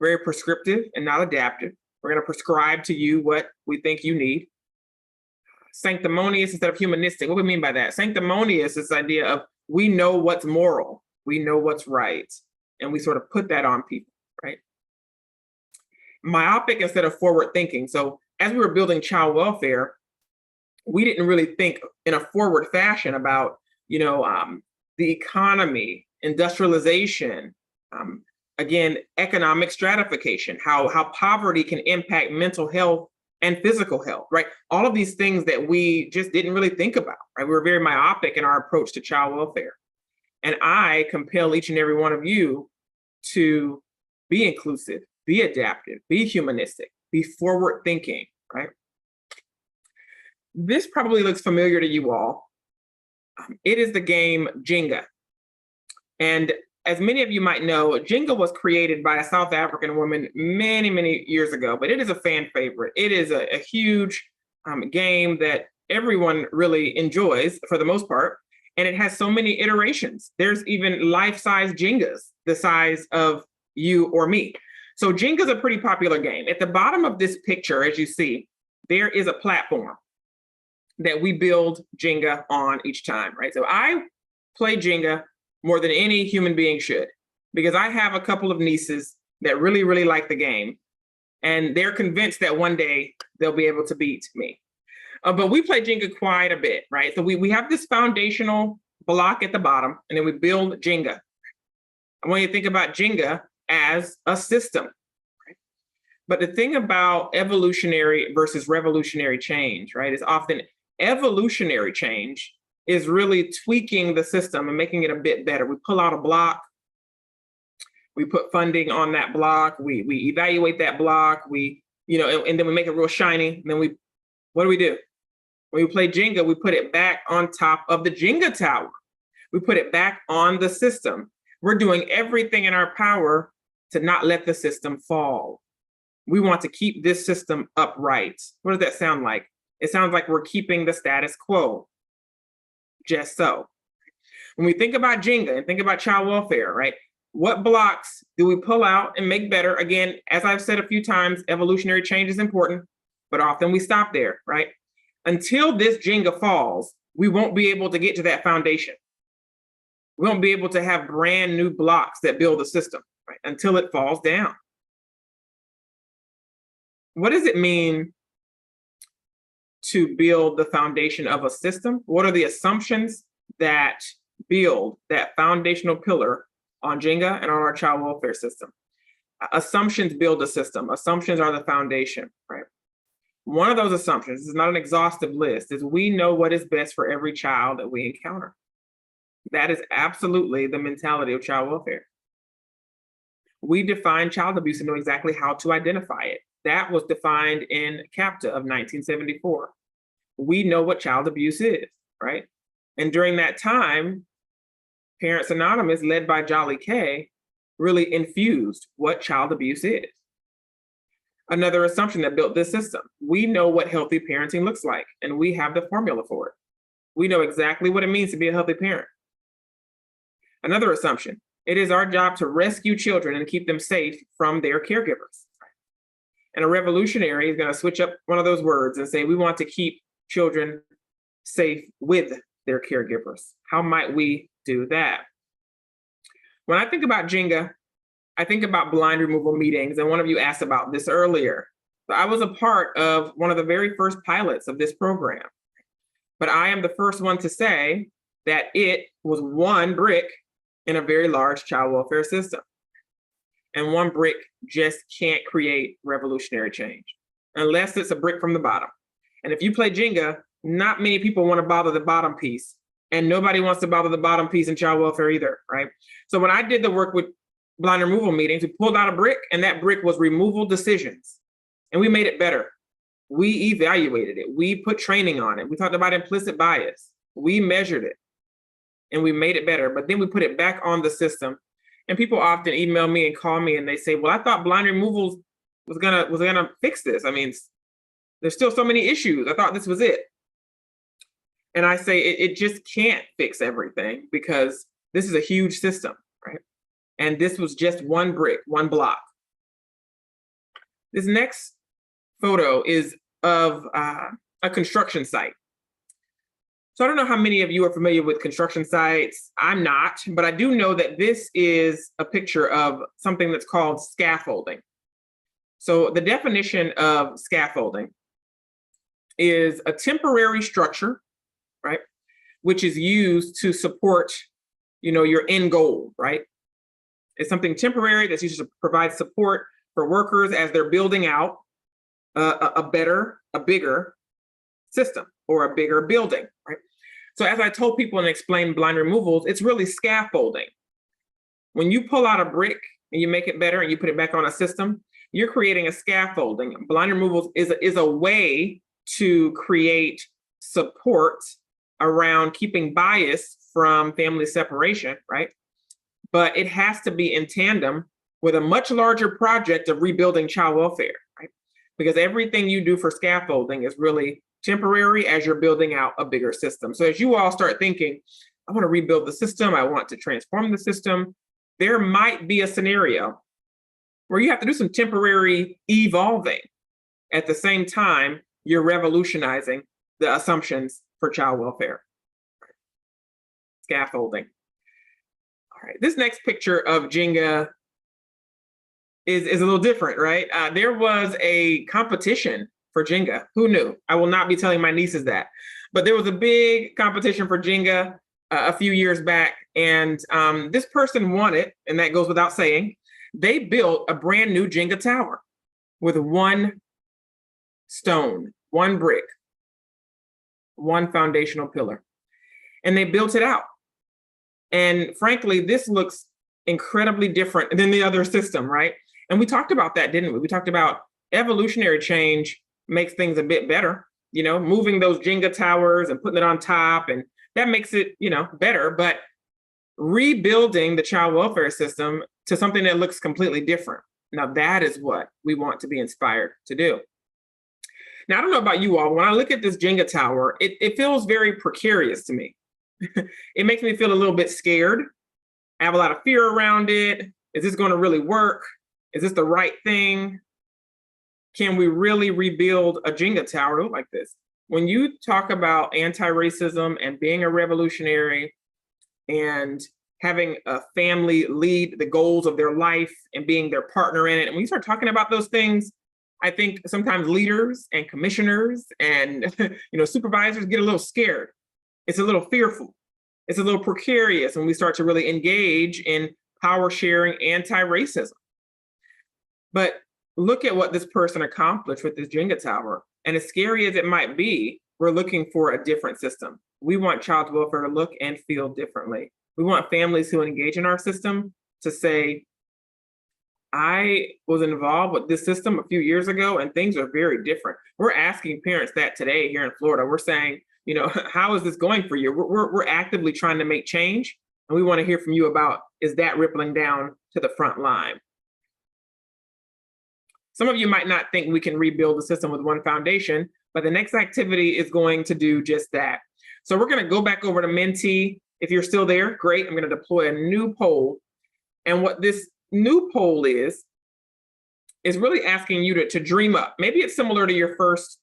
very prescriptive and not adaptive. We're going to prescribe to you what we think you need. Sanctimonious instead of humanistic. What do we mean by that? Sanctimonious is this idea of we know what's moral, we know what's right, and we sort of put that on people, right? Myopic instead of forward thinking. So as we were building child welfare, we didn't really think in a forward fashion about, the economy, industrialization, again, economic stratification, how poverty can impact mental health and physical health, right? All of these things that we just didn't really think about, right? We were very myopic in our approach to child welfare. And I compel each and every one of you to be inclusive, be adaptive, be humanistic, be forward thinking, right? This probably looks familiar to you all. It is the game Jenga. And as many of you might know, Jenga was created by a South African woman many, many years ago, but it is a fan favorite. It is a huge game that everyone really enjoys for the most part. And it has so many iterations. There's even life-size Jengas, the size of you or me. So Jenga is a pretty popular game. At the bottom of this picture, as you see, there is a platform that we build Jenga on each time, right? So I play Jenga more than any human being should, because I have a couple of nieces that really, really like the game, and they're convinced that one day they'll be able to beat me. But we play Jenga quite a bit, right? So we have this foundational block at the bottom, and then we build Jenga. I want you to think about Jenga as a system, right? But the thing about evolutionary versus revolutionary change, right, is often evolutionary change is really tweaking the system and making it a bit better. We pull out a block, we put funding on that block, we evaluate that block, and then we make it real shiny. And then what do? When we play Jenga, we put it back on top of the Jenga tower. We put it back on the system. We're doing everything in our power to not let the system fall. We want to keep this system upright. What does that sound like? It sounds like we're keeping the status quo. Just so. When we think about Jenga and think about child welfare, right? What blocks do we pull out and make better? Again, as I've said a few times, evolutionary change is important, but often we stop there, right? Until this Jenga falls, we won't be able to get to that foundation. We won't be able to have brand new blocks that build the system, right? Until it falls down. What does it mean to build the foundation of a system? What are the assumptions that build that foundational pillar on Jenga and on our child welfare system? Assumptions build a system. Assumptions are the foundation, right? One of those assumptions, this is not an exhaustive list, is we know what is best for every child that we encounter. That is absolutely the mentality of child welfare. We define child abuse and know exactly how to identify it. That was defined in CAPTA of 1974. We know what child abuse is, right? And during that time, Parents Anonymous, led by Jolly K, really infused what child abuse is. Another assumption that built this system, we know what healthy parenting looks like, and we have the formula for it. We know exactly what it means to be a healthy parent. Another assumption, it is our job to rescue children and keep them safe from their caregivers. And a revolutionary is going to switch up one of those words and say, we want to keep children safe with their caregivers. How might we do that? When I think about Jenga, I think about blind removal meetings. And one of you asked about this earlier. So I was a part of one of the very first pilots of this program. But I am the first one to say that it was one brick in a very large child welfare system. And one brick just can't create revolutionary change unless it's a brick from the bottom. And if you play Jenga, not many people want to bother the bottom piece, and nobody wants to bother the bottom piece in child welfare either, right? So when I did the work with blind removal meetings, we pulled out a brick, and that brick was removal decisions. And we made it better. We evaluated it. We put training on it. We talked about implicit bias. We measured it, and we made it better. But then we put it back on the system. And people often email me and call me and they say, well, I thought blind removals was gonna fix this. I mean, there's still so many issues. I thought this was it. And I say it just can't fix everything because this is a huge system, right? And this was just one brick, one block. This next photo is of a construction site. So I don't know how many of you are familiar with construction sites. I'm not, but I do know that this is a picture of something that's called scaffolding. So the definition of scaffolding is a temporary structure, right, which is used to support, your end goal, right? It's something temporary that's used to provide support for workers as they're building out a bigger system or a bigger building, right? So as I told people and explained blind removals, it's really scaffolding. When you pull out a brick and you make it better and you put it back on a system, you're creating a scaffolding. Blind removals is a way to create support around keeping bias from family separation, right? But it has to be in tandem with a much larger project of rebuilding child welfare, right? Because everything you do for scaffolding is really temporary as you're building out a bigger system. So as you all start thinking, I want to rebuild the system, I want to transform the system, there might be a scenario where you have to do some temporary evolving. At the same time, you're revolutionizing the assumptions for child welfare. Scaffolding. All right, this next picture of Jenga is a little different, right? There was a competition for Jenga. Who knew? I will not be telling my nieces that. But there was a big competition for Jenga a few years back, and this person won it, and that goes without saying. They built a brand new Jenga tower with one stone, one brick, one foundational pillar, and they built it out. And frankly, this looks incredibly different than the other system, right? And we talked about that, didn't we? We talked about evolutionary change makes things a bit better, moving those Jenga towers and putting it on top, and that makes it, better. But rebuilding the child welfare system to something that looks completely different. Now, that is what we want to be inspired to do. Now, I don't know about you all, when I look at this Jenga tower, it feels very precarious to me. It makes me feel a little bit scared. I have a lot of fear around it. Is this going to really work? Is this the right thing? Can we really rebuild a Jenga tower like this? When you talk about anti-racism and being a revolutionary and having a family lead the goals of their life and being their partner in it, and when you start talking about those things, I think sometimes leaders and commissioners and supervisors get a little scared. It's a little fearful. It's a little precarious when we start to really engage in power sharing anti-racism. But look at what this person accomplished with this Jenga tower. And as scary as it might be, we're looking for a different system. We want child welfare to look and feel differently. We want families who engage in our system to say, I was involved with this system a few years ago and things are very different. We're asking parents that today here in Florida. We're saying, how is this going for you? We're actively trying to make change. And we want to hear from you about, is that rippling down to the front line? Some of you might not think we can rebuild the system with one foundation, but the next activity is going to do just that. So we're going to go back over to Menti. If you're still there, great. I'm going to deploy a new poll. And what this new poll is really asking you to dream up. Maybe it's similar to your first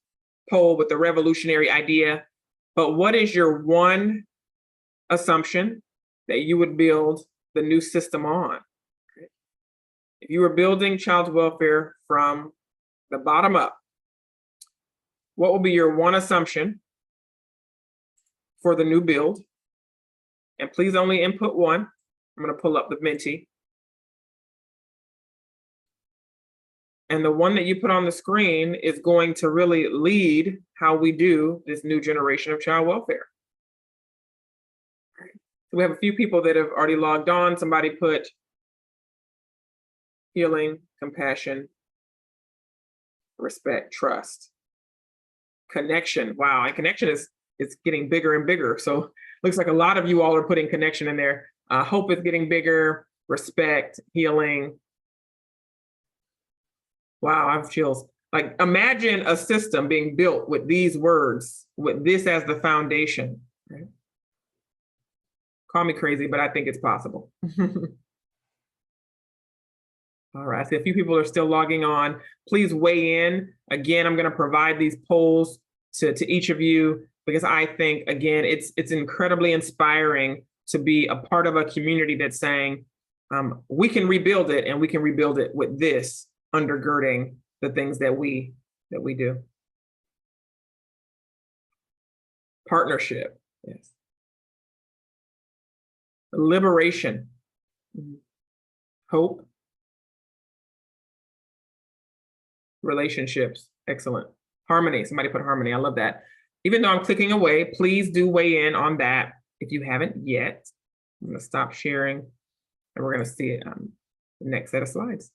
poll with the revolutionary idea, but what is your one assumption that you would build the new system on? If you were building child welfare from the bottom up, what will be your one assumption for the new build? And please only input one. I'm going to pull up the Menti. And the one that you put on the screen is going to really lead how we do this new generation of child welfare. So we have a few people that have already logged on. Somebody put healing, compassion, respect, trust, connection. Wow, and connection is getting bigger and bigger. So looks like a lot of you all are putting connection in there. Hope is getting bigger. respect, healing. Wow, I have chills. Like, imagine a system being built with these words, with this as the foundation. Right? Call me crazy, but I think it's possible. All right, so a few people are still logging on. Please weigh in. Again, I'm going to provide these polls to each of you because I think, again, it's incredibly inspiring to be a part of a community that's saying, we can rebuild it, and we can rebuild it with this undergirding the things that we do. Partnership, yes. Liberation, hope, relationships, excellent. Harmony, somebody put harmony, I love that. Even though I'm clicking away, please do weigh in on that if you haven't yet. I'm gonna stop sharing and we're gonna see it on the next set of slides.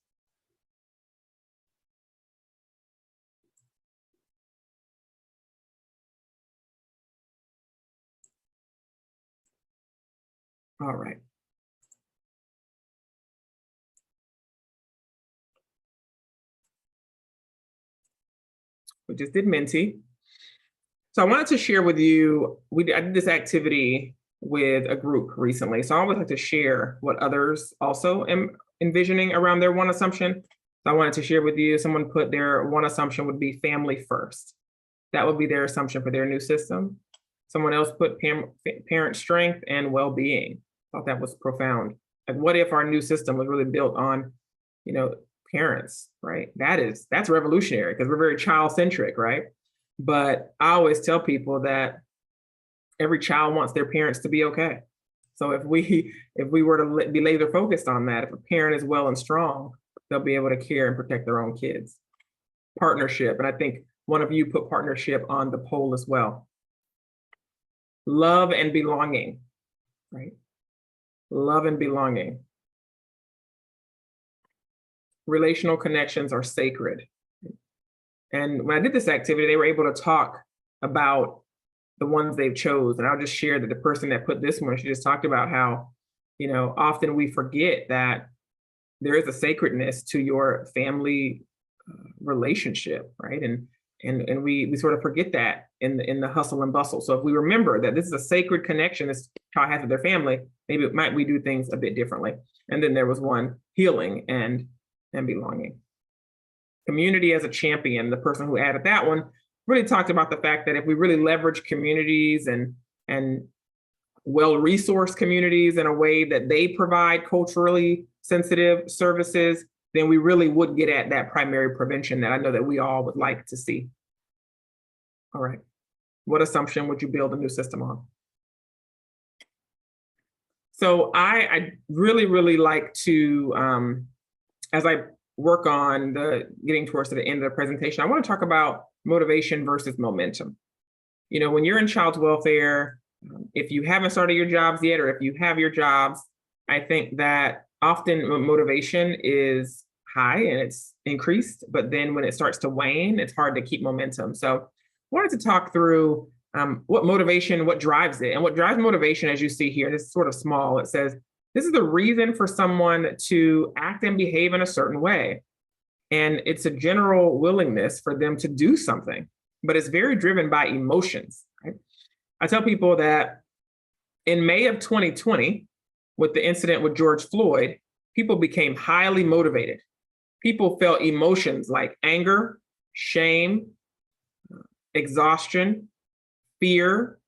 All right. We just did Menti. So I wanted to share with you, I did this activity with a group recently. So I always like to share what others also am envisioning around their one assumption. So I wanted to share with you, someone put their one assumption would be family first. That would be their assumption for their new system. Someone else put parent strength and well-being. Thought that was profound. Like, what if our new system was really built on, parents, right? That's revolutionary because we're very child-centric, right? But I always tell people that every child wants their parents to be okay. So if we were to be laser focused on that, if a parent is well and strong, they'll be able to care and protect their own kids. Partnership, and I think one of you put partnership on the poll as well. Love and belonging, right? Love and belonging. Relational connections are sacred. And when I did this activity, they were able to talk about the ones they've chose. And I'll just share that the person that put this one, she just talked about how, often we forget that there is a sacredness to your family relationship, right? And we sort of forget that in the hustle and bustle. So if we remember that this is a sacred connection this child has with their family, maybe we do things a bit differently. And then there was one, healing and belonging. Community as a champion, the person who added that one really talked about the fact that if we really leverage communities and well-resourced communities in a way that they provide culturally sensitive services, then we really would get at that primary prevention that I know that we all would like to see. All right, what assumption would you build a new system on? So I really, really like to, as I work on getting towards the end of the presentation, I want to talk about motivation versus momentum. When you're in child welfare, if you haven't started your jobs yet, or if you have your jobs, I think that often motivation is high and it's increased, but then when it starts to wane, it's hard to keep momentum. So I wanted to talk through what drives it. And what drives motivation, as you see here, this is sort of small, it says, this is the reason for someone to act and behave in a certain way. And it's a general willingness for them to do something, but it's very driven by emotions. Right? I tell people that in May of 2020, with the incident with George Floyd, people became highly motivated. People felt emotions like anger, shame, exhaustion, fear.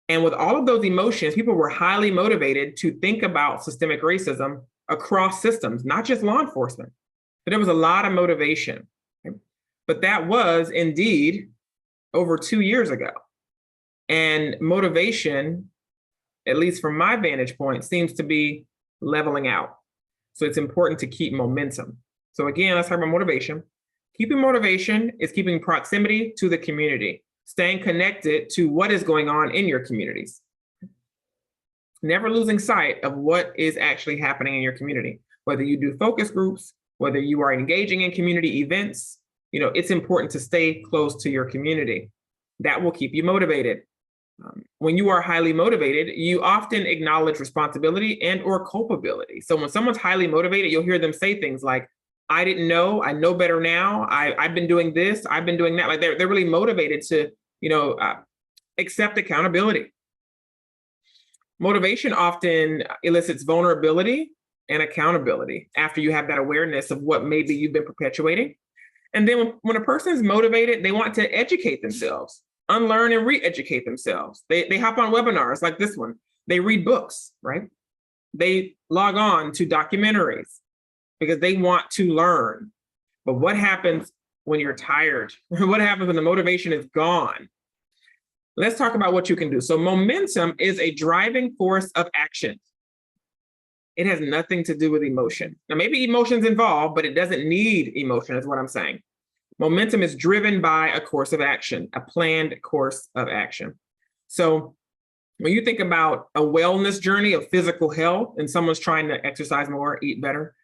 And with all of those emotions, people were highly motivated to think about systemic racism across systems, not just law enforcement. But there was a lot of motivation. But that was indeed over 2 years ago. And motivation, at least from my vantage point, seems to be leveling out. So it's important to keep momentum. So again, let's talk about motivation. Keeping motivation is keeping proximity to the community, staying connected to what is going on in your communities. Never losing sight of what is actually happening in your community. Whether you do focus groups, whether you are engaging in community events, it's important to stay close to your community. That will keep you motivated. When you are highly motivated, you often acknowledge responsibility and or culpability. So when someone's highly motivated, you'll hear them say things like, I didn't know, I know better now. I've been doing this, I've been doing that. Like they're really motivated to, accept accountability. Motivation often elicits vulnerability and accountability after you have that awareness of what maybe you've been perpetuating. And then when a person is motivated, they want to educate themselves, unlearn and re-educate themselves. They hop on webinars like this one. They read books, right? They log on to documentaries because they want to learn. But what happens when you're tired? What happens when the motivation is gone? Let's talk about what you can do. So momentum is a driving force of action. It has nothing to do with emotion. Now, maybe emotion's involved, but it doesn't need emotion, is what I'm saying. Momentum is driven by a course of action, a planned course of action. So when you think about a wellness journey of physical health and someone's trying to exercise more, eat better,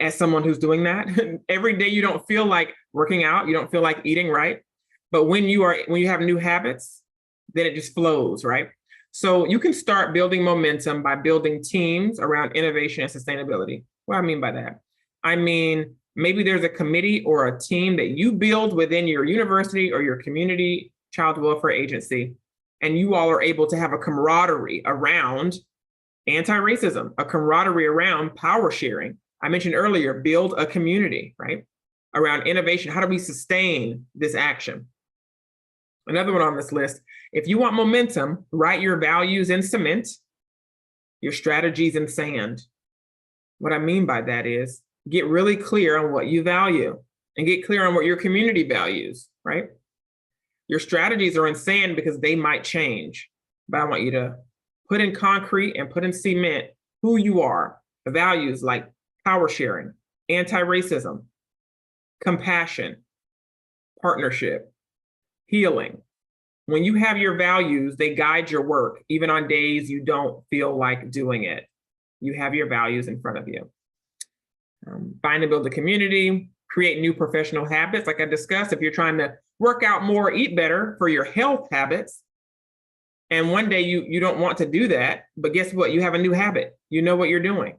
as someone who's doing that, every day you don't feel like working out, you don't feel like eating right. But when you have new habits, then it just flows, right? So you can start building momentum by building teams around innovation and sustainability. What do I mean by that? I mean, maybe there's a committee or a team that you build within your university or your community child welfare agency, and you all are able to have a camaraderie around anti-racism, a camaraderie around power sharing. I mentioned earlier, build a community, right? Around innovation. How do we sustain this action? Another one on this list, if you want momentum, write your values in cement, your strategies in sand. What I mean by that is get really clear on what you value and get clear on what your community values, right? Your strategies are in sand because they might change, but I want you to put in concrete and put in cement who you are, the values like power sharing, anti-racism, compassion, partnership, healing. When you have your values, they guide your work, even on days you don't feel like doing it. You have your values in front of you. Find and build a community, create new professional habits. Like I discussed, if you're trying to work out more, eat better for your health habits, and one day you don't want to do that, but guess what? You have a new habit. You know what you're doing.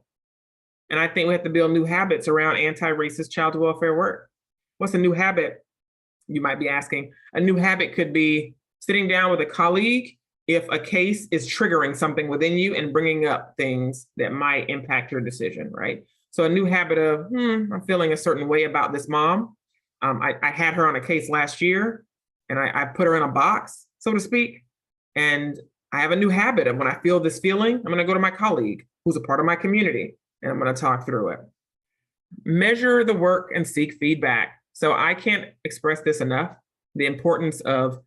And I think we have to build new habits around anti-racist child welfare work. What's a new habit? You might be asking. A new habit could be sitting down with a colleague if a case is triggering something within you and bringing up things that might impact your decision, right? So a new habit of, I'm feeling a certain way about this mom. I had her on a case last year and I put her in a box, so to speak. And I have a new habit of when I feel this feeling, I'm going to go to my colleague who's a part of my community and I'm going to talk through it. Measure the work and seek feedback. So I can't express this enough, the importance of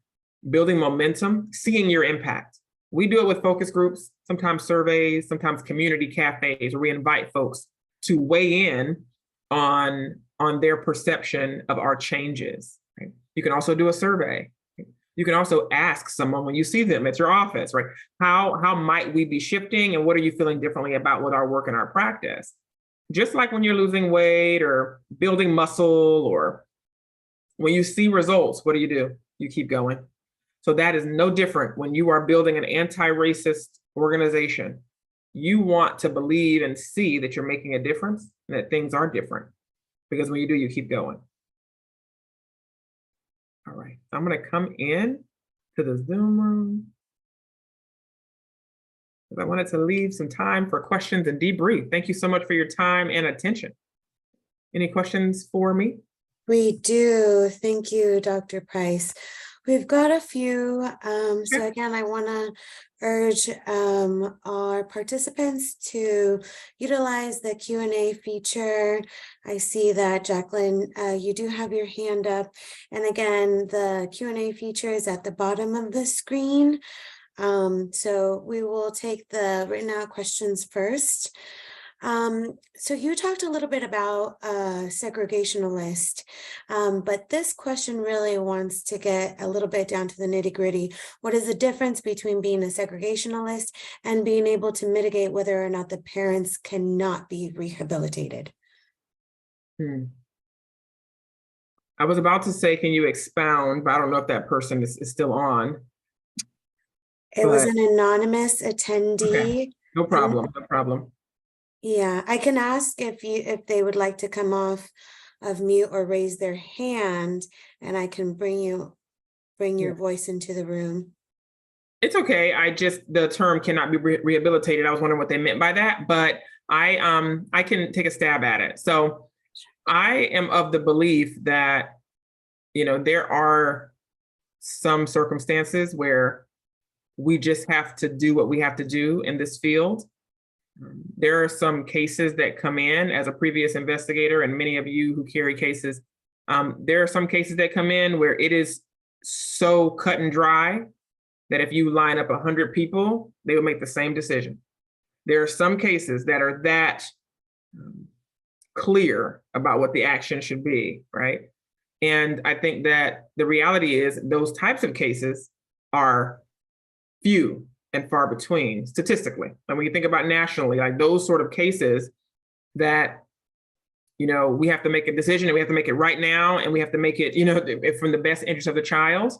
building momentum, seeing your impact. We do it with focus groups, sometimes surveys, sometimes community cafes, where we invite folks to weigh in on their perception of our changes. Right? You can also do a survey. You can also ask someone when you see them at your office, right? How might we be shifting and what are you feeling differently about with our work and our practice? Just like when you're losing weight or building muscle, or when you see results, what do? You keep going. So that is no different when you are building an anti-racist organization. You want to believe and see that you're making a difference and that things are different. Because when you do, you keep going. All right, I'm going to come in to the Zoom room because I wanted to leave some time for questions and debrief. Thank you so much for your time and attention. Any questions for me? We do. Thank you, Dr. Pryce. We've got a few. So again, I want to urge our participants to utilize the Q&A feature. I see that, Jacqueline, you do have your hand up. And again, the Q&A feature is at the bottom of the screen. So we will take the written out questions first. So you talked a little bit about segregationalist, but this question really wants to get a little bit down to the nitty-gritty. What is the difference between being a segregationalist and being able to mitigate whether or not the parents cannot be rehabilitated? I was about to say, can you expound, but I don't know if that person is still on. It was but an anonymous attendee. no problem, no problem. Yeah, I can ask if they would like to come off of mute or raise their hand, and I can bring your voice into the room. It's okay. The term cannot be rehabilitated. I was wondering what they meant by that, but I can take a stab at it. So I am of the belief that, there are some circumstances where we just have to do what we have to do in this field. There are some cases that come in as a previous investigator, and many of you who carry cases, there are some cases that come in where it is so cut and dry that if you line up 100 people, they will make the same decision. There are some cases that are that clear about what the action should be, right? And I think that the reality is those types of cases are few and far between statistically. And when you think about nationally, like those sort of cases that, we have to make a decision and we have to make it right now, and we have to make it, from the best interest of the child.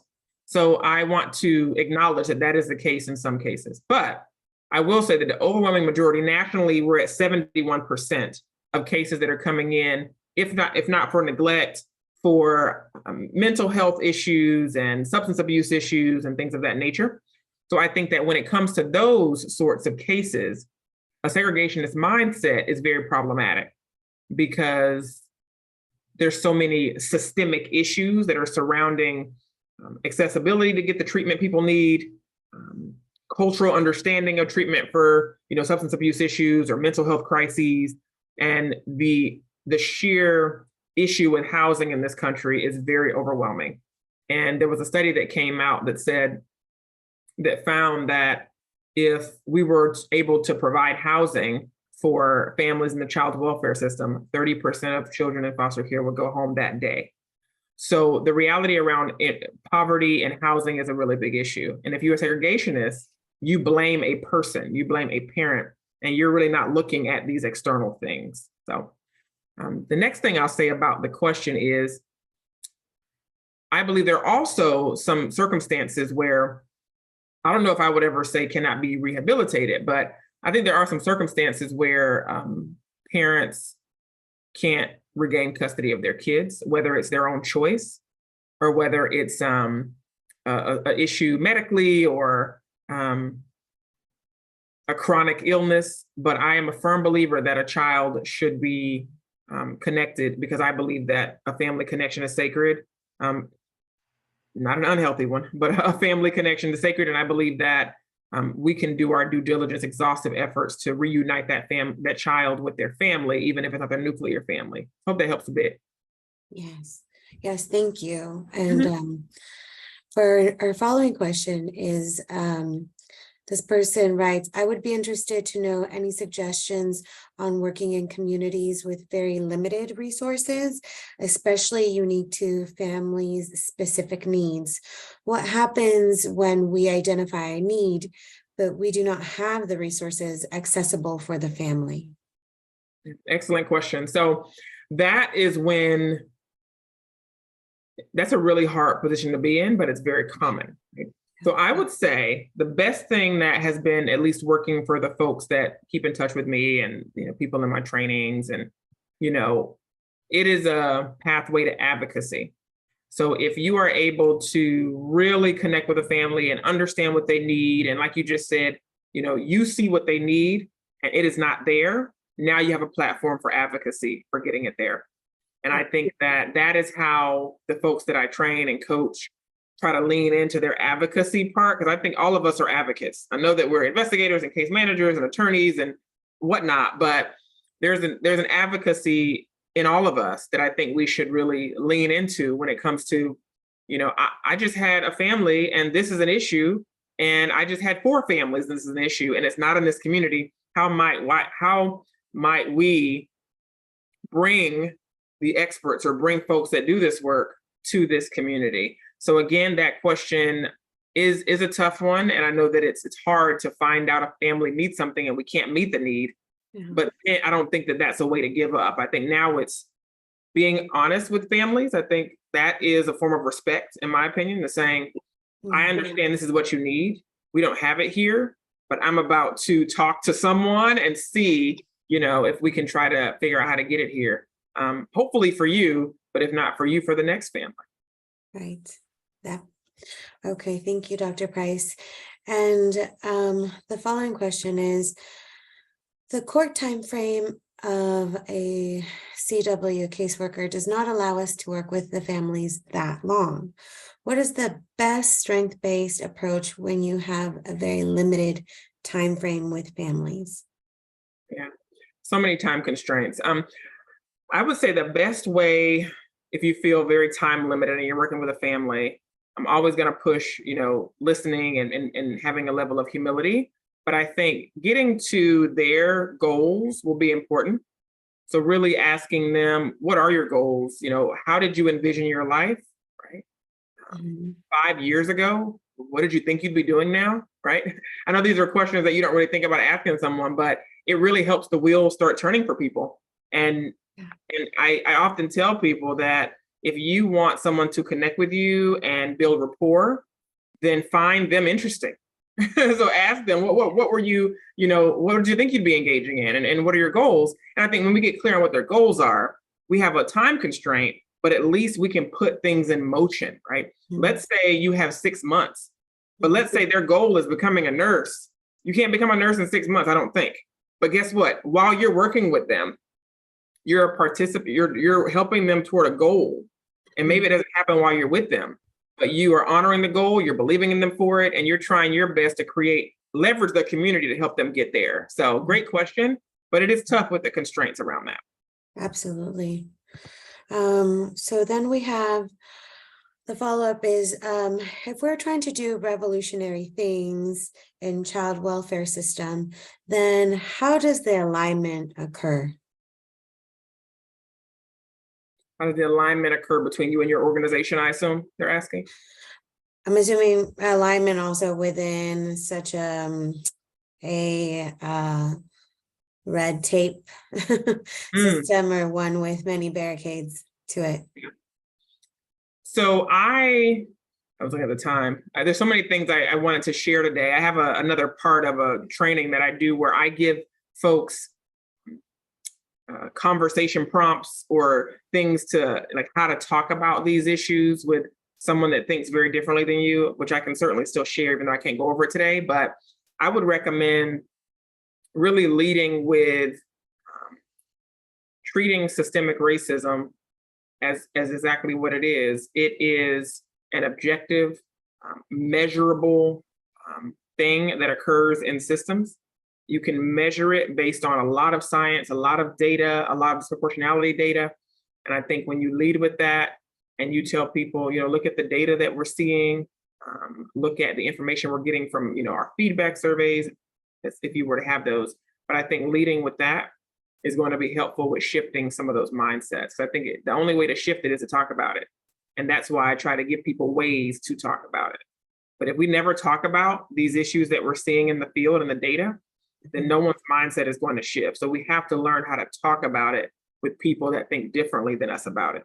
So I want to acknowledge that that is the case in some cases. But I will say that the overwhelming majority nationally, we're at 71% of cases that are coming in, if not for neglect, for mental health issues and substance abuse issues and things of that nature. So I think that when it comes to those sorts of cases, a segregationist mindset is very problematic because there's so many systemic issues that are surrounding accessibility to get the treatment people need, cultural understanding of treatment for substance abuse issues or mental health crises, and the sheer issue with housing in this country is very overwhelming. And there was a study that came out that found that if we were able to provide housing for families in the child welfare system, 30% of children in foster care would go home that day. So the reality around poverty and housing is a really big issue. And if you're a segregationist, you blame a person, you blame a parent, and you're really not looking at these external things. So the next thing I'll say about the question is, I believe there are also some circumstances where, I don't know if I would ever say cannot be rehabilitated, but I think there are some circumstances where parents can't regain custody of their kids, whether it's their own choice or whether it's a issue medically or a chronic illness. But I am a firm believer that a child should be connected, because I believe that a family connection is sacred. Not an unhealthy one, but a family connection is sacred. And I believe that we can do our due diligence, exhaustive efforts to reunite that child with their family, even if it's not their nuclear family. Hope that helps a bit. Yes, thank you. And for our following question is, this person writes, I would be interested to know any suggestions on working in communities with very limited resources, especially unique to families' specific needs. What happens when we identify a need, but we do not have the resources accessible for the family? Excellent question. So that's a really hard position to be in, but it's very common. Right? So I would say the best thing that has been at least working for the folks that keep in touch with me and people in my trainings, and it is a pathway to advocacy. So if you are able to really connect with a family and understand what they need, and like you just said, you see what they need and it is not there, now you have a platform for advocacy for getting it there. And I think that is how the folks that I train and coach try to lean into their advocacy part, because I think all of us are advocates. I know that we're investigators and case managers and attorneys and whatnot, but there's an advocacy in all of us that I think we should really lean into when it comes to, I just had a family and this is an issue, and I just had 4 families, this is an issue, and it's not in this community. How might we bring the experts or bring folks that do this work to this community? So again, that question is a tough one. And I know that it's hard to find out a family needs something and we can't meet the need, but I don't think that that's a way to give up. I think now it's being honest with families. I think that is a form of respect, in my opinion, to saying, I understand this is what you need. we don't have it here, but I'm about to talk to someone and see, if we can try to figure out how to get it here. Hopefully for you, but if not for you, for the next family. Right. Yeah. Okay. Thank you, Dr. Pryce. And the following question is, the court time frame of a CW caseworker does not allow us to work with the families that long. What is the best strength-based approach when you have a very limited time frame with families? Yeah, so many time constraints. I would say the best way, if you feel very time limited and you're working with a family, I'm always going to push, listening and having a level of humility. But I think getting to their goals will be important. So really asking them, what are your goals? How did you envision your life, right? 5 years ago, what did you think you'd be doing now, right? I know these are questions that you don't really think about asking someone, but it really helps the wheels start turning for people. And I often tell people that if you want someone to connect with you and build rapport, then find them interesting. So ask them, what were you, what did you think you'd be engaging in? And what are your goals? And I think when we get clear on what their goals are, we have a time constraint, but at least we can put things in motion, right? Mm-hmm. Let's say you have 6 months, but let's say their goal is becoming a nurse. You can't become a nurse in 6 months, I don't think. But guess what? While you're working with them, you're a participant, you're helping them toward a goal. And maybe it doesn't happen while you're with them, but you are honoring the goal, you're believing in them for it, and you're trying your best to leverage the community to help them get there. So great question, but it is tough with the constraints around that. Absolutely. So then we have the follow-up is, if we're trying to do revolutionary things in child welfare system, then how does the alignment occur? How does the alignment occur between you and your organization, I assume they're asking? I'm assuming alignment also within such a red tape system, or one with many barricades to it. So I was looking at the time. There's so many things I wanted to share today. I have another part of a training that I do where I give folks conversation prompts or things to like how to talk about these issues with someone that thinks very differently than you, which I can certainly still share, even though I can't go over it today. But I would recommend really leading with treating systemic racism as exactly what it is. It is an objective, measurable thing that occurs in systems. You can measure it based on a lot of science, a lot of data, a lot of proportionality data. And I think when you lead with that and you tell people, look at the data that we're seeing, look at the information we're getting from, our feedback surveys, if you were to have those. But I think leading with that is going to be helpful with shifting some of those mindsets. So I think the only way to shift it is to talk about it. And that's why I try to give people ways to talk about it. But if we never talk about these issues that we're seeing in the field and the data, then no one's mindset is going to shift. So we have to learn how to talk about it with people that think differently than us about it.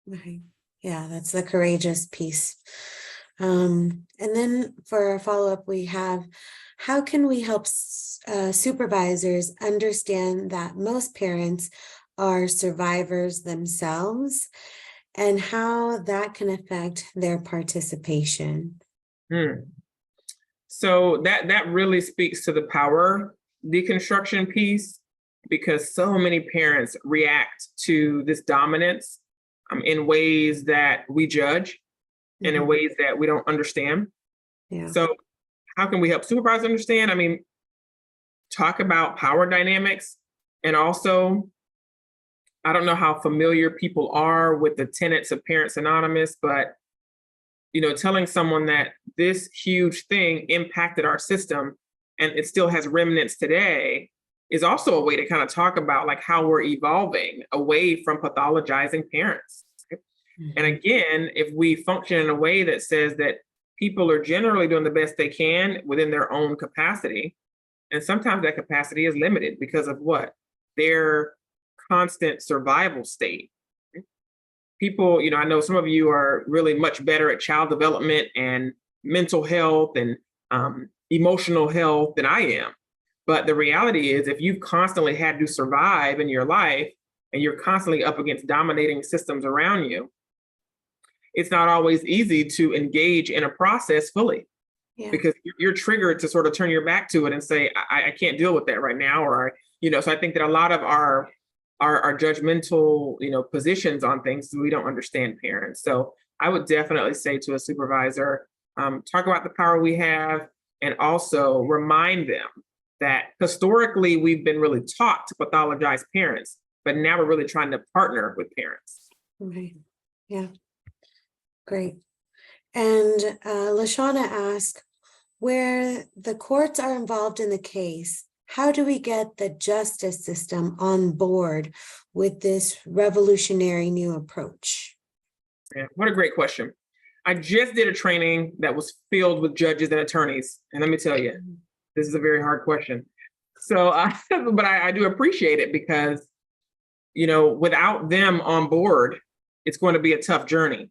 Right. Yeah, that's the courageous piece. And then for our follow-up, we have, how can we help supervisors understand that most parents are survivors themselves and how that can affect their participation? So that really speaks to the power deconstruction piece, because so many parents react to this dominance in ways that we judge and in ways that we don't understand. Yeah. So how can we help supervisors understand? I mean, talk about power dynamics. And also, I don't know how familiar people are with the tenets of Parents Anonymous, but telling someone that this huge thing impacted our system and it still has remnants today is also a way to kind of talk about like how we're evolving away from pathologizing parents. And again, if we function in a way that says that people are generally doing the best they can within their own capacity, and sometimes that capacity is limited because of what? Their constant survival state. People, I know some of you are really much better at child development and mental health and emotional health than I am. But the reality is, if you've constantly had to survive in your life and you're constantly up against dominating systems around you, it's not always easy to engage in a process fully. Yeah. Because you're triggered to sort of turn your back to it and say, I can't deal with that right now. Or, so I think that a lot of our judgmental, positions on things, we don't understand parents. So I would definitely say to a supervisor, talk about the power we have, and also remind them that historically we've been really taught to pathologize parents, but now we're really trying to partner with parents. Right. Yeah. Great. And Lashana asked, where the courts are involved in the case, how do we get the justice system on board with this revolutionary new approach? Yeah, what a great question. I just did a training that was filled with judges and attorneys. And let me tell you, this is a very hard question. So, but I do appreciate it because, without them on board, it's going to be a tough journey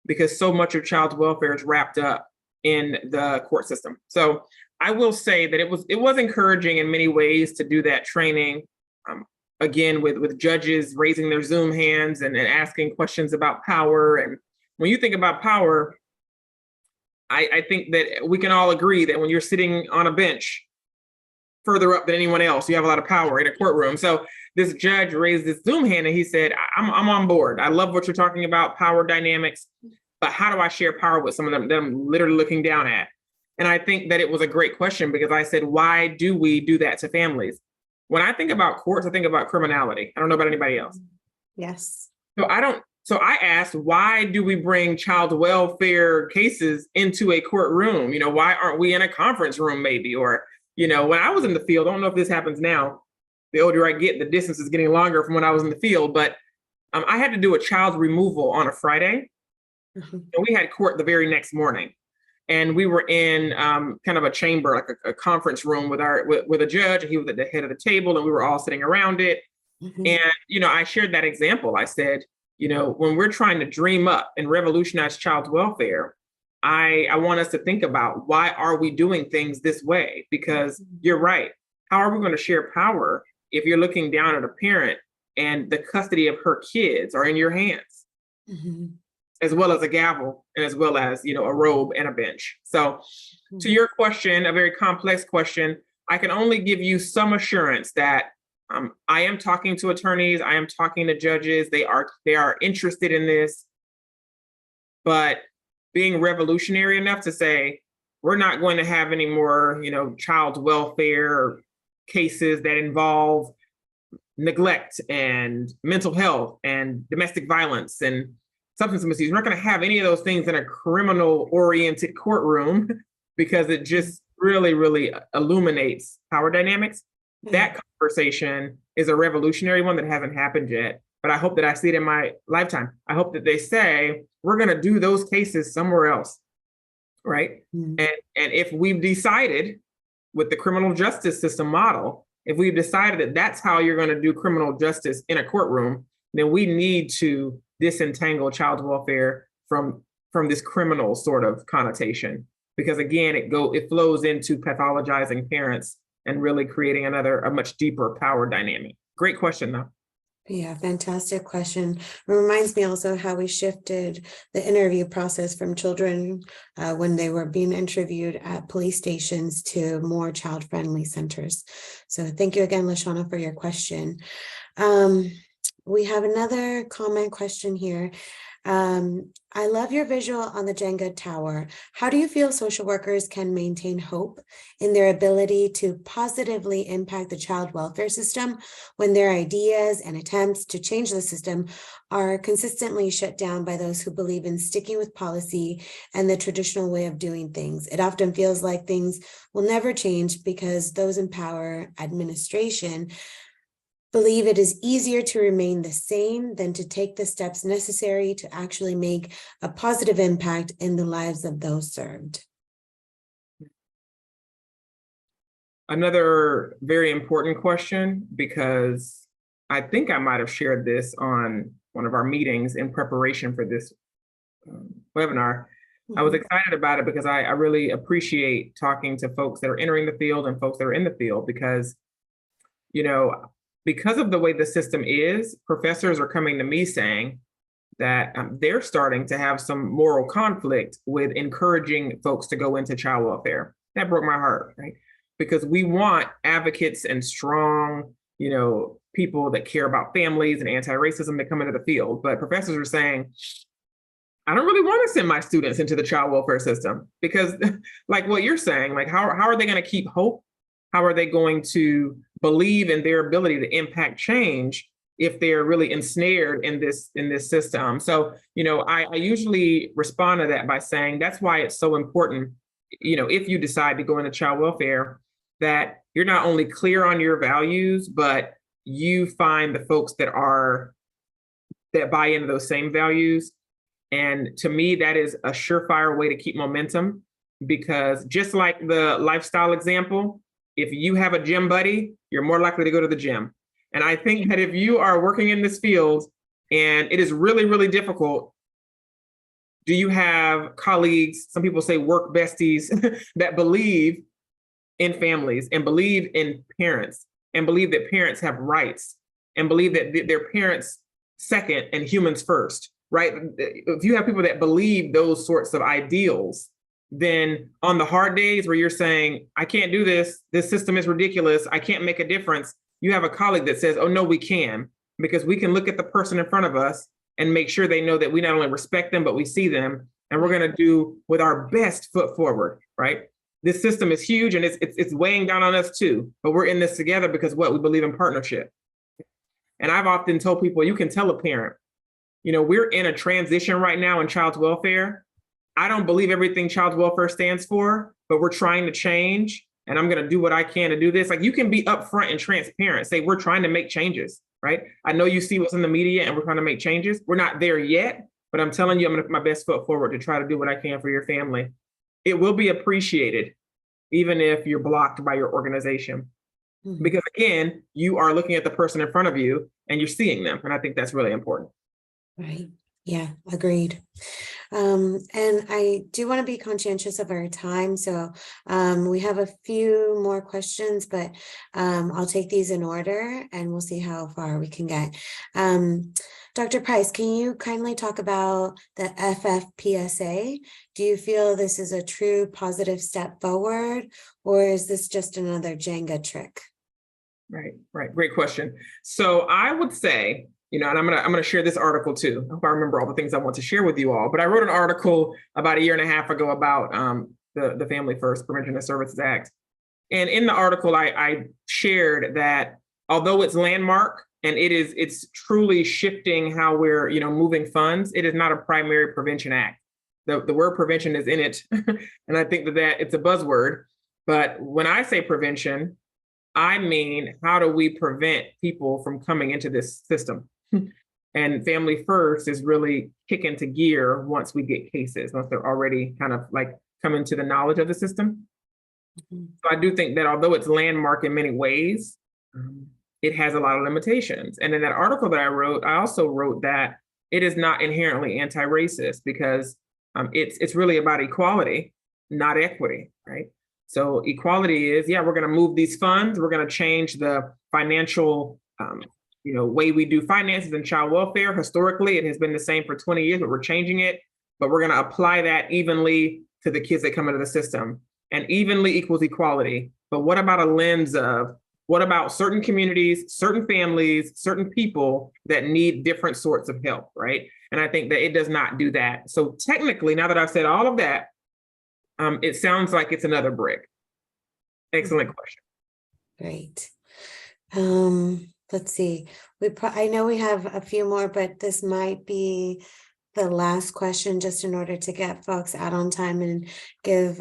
because so much of child welfare is wrapped up in the court system. So I will say that it was encouraging in many ways to do that training. Again, with judges raising their Zoom hands and asking questions about power. And when you think about power, I think that we can all agree that when you're sitting on a bench further up than anyone else, you have a lot of power in a courtroom. So this judge raised this Zoom hand and he said, I'm on board. I love what you're talking about, power dynamics, but how do I share power with some of them that I'm literally looking down at? And I think that it was a great question because I said, why do we do that to families? When I think about courts, I think about criminality. I don't know about anybody else. Yes. So I asked, why do we bring child welfare cases into a courtroom? Why aren't we in a conference room maybe? Or, when I was in the field, I don't know if this happens now. The older I get, the distance is getting longer from when I was in the field. But I had to do a child removal on a Friday. Mm-hmm. And we had court the very next morning. And we were in kind of a chamber, like a conference room with a judge. And he was at the head of the table and we were all sitting around it. Mm-hmm. And, I shared that example. I said, when we're trying to dream up and revolutionize child welfare, I want us to think about why are we doing things this way? Because you're right. How are we going to share power if you're looking down at a parent and the custody of her kids are in your hands, mm-hmm. as well as a gavel and as well as, a robe and a bench? So to your question, a very complex question, I can only give you some assurance that I am talking to attorneys. I am talking to judges. They are interested in this, but being revolutionary enough to say, we're not going to have any more, child welfare cases that involve neglect and mental health and domestic violence and substance misuse. We're not going to have any of those things in a criminal-oriented courtroom because it just really, really illuminates power dynamics. That conversation is a revolutionary one that hasn't happened yet, but I hope that I see it in my lifetime. I hope that they say, we're going to do those cases somewhere else, right? Mm-hmm. And if we've decided with the criminal justice system model, if we've decided that that's how you're going to do criminal justice in a courtroom, then we need to disentangle child welfare from this criminal sort of connotation. Because again, it flows into pathologizing parents and really creating a much deeper power dynamic. Great question, though. Yeah, fantastic question. It reminds me also how we shifted the interview process from children when they were being interviewed at police stations to more child-friendly centers. So thank you again, Lashana, for your question. We have another comment question here. I love your visual on the Jenga tower. How do you feel social workers can maintain hope in their ability to positively impact the child welfare system when their ideas and attempts to change the system are consistently shut down by those who believe in sticking with policy and the traditional way of doing things? It often feels like things will never change because those in power, administration, believe it is easier to remain the same than to take the steps necessary to actually make a positive impact in the lives of those served. Another very important question, because I think I might have shared this on one of our meetings in preparation for this webinar. I was Mhm. excited about it because I really appreciate talking to folks that are entering the field and folks that are in the field because, you know, because of the way the system is, professors are coming to me saying that they're starting to have some moral conflict with encouraging folks to go into child welfare. That broke my heart, right? Because we want advocates and strong, people that care about families and anti-racism to come into the field. But professors are saying, I don't really want to send my students into the child welfare system because, like what you're saying, like how are they going to keep hope? How are they going to believe in their ability to impact change if they're really ensnared in this system? So, I usually respond to that by saying that's why it's so important, if you decide to go into child welfare, that you're not only clear on your values, but you find the folks that buy into those same values. And to me, that is a surefire way to keep momentum because just like the lifestyle example, if you have a gym buddy, you're more likely to go to the gym. And I think that if you are working in this field and it is really, really difficult, do you have colleagues, some people say work besties, that believe in families and believe in parents and believe that parents have rights and believe that their parents second and humans first? Right? If you have people that believe those sorts of ideals, then on the hard days where you're saying, I can't do this system is ridiculous, I can't make a difference, you have a colleague that says, oh no, we can, because we can look at the person in front of us and make sure they know that we not only respect them, but we see them, and we're going to do with our best foot forward, right? This system is huge and it's weighing down on us too, but we're in this together because we believe in partnership. And I've often told people, you can tell a parent, we're in a transition right now in child welfare. I don't believe everything child welfare stands for, but we're trying to change. And I'm going to do what I can to do this. Like, you can be upfront and transparent, say, we're trying to make changes, right? I know you see what's in the media and we're trying to make changes. We're not there yet, but I'm telling you, I'm going to put my best foot forward to try to do what I can for your family. It will be appreciated, even if you're blocked by your organization. Mm-hmm. Because again, you are looking at the person in front of you and you're seeing them. And I think that's really important. Right. Yeah, agreed. And I do want to be conscientious of our time. So we have a few more questions, but I'll take these in order and we'll see how far we can get. Dr. Pryce, can you kindly talk about the FFPSA? Do you feel this is a true positive step forward, or is this just another Jenga trick? Right. Great question. So I would say, and I'm gonna share this article too. I hope I remember all the things I want to share with you all. But I wrote an article about 1.5 years ago about the Family First Prevention and Services Act. And in the article, I shared that although it's landmark and it's truly shifting how we're moving funds, it is not a primary prevention act. The word prevention is in it, and I think that it's a buzzword. But when I say prevention, I mean, how do we prevent people from coming into this system? And Family First is really kicking into gear once we get cases, once they're already kind of like coming to the knowledge of the system. Mm-hmm. So I do think that although it's landmark in many ways, it has a lot of limitations. And in that article that I wrote, I also wrote that it is not inherently anti-racist because it's really about equality, not equity, right? So equality is, we're going to move these funds. We're going to change the financial, way we do finances in child welfare. Historically, it has been the same for 20 years, but we're changing it. But we're going to apply that evenly to the kids that come into the system. And evenly equals equality. But what about a lens of, what about certain communities, certain families, certain people that need different sorts of help, right? And I think that it does not do that. So technically, now that I've said all of that, it sounds like it's another brick. Excellent question. Great. Let's see. I know we have a few more, but this might be the last question, just in order to get folks out on time and give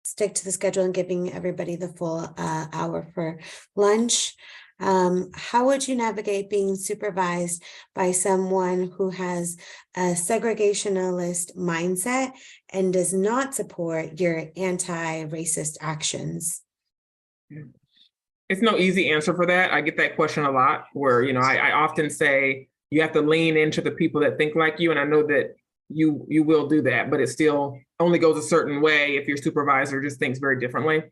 stick to the schedule and giving everybody the full hour for lunch. How would you navigate being supervised by someone who has a segregationalist mindset and does not support your anti-racist actions? It's no easy answer for that. I get that question a lot where, I often say you have to lean into the people that think like you. And I know that you will do that, but it still only goes a certain way if your supervisor just thinks very differently.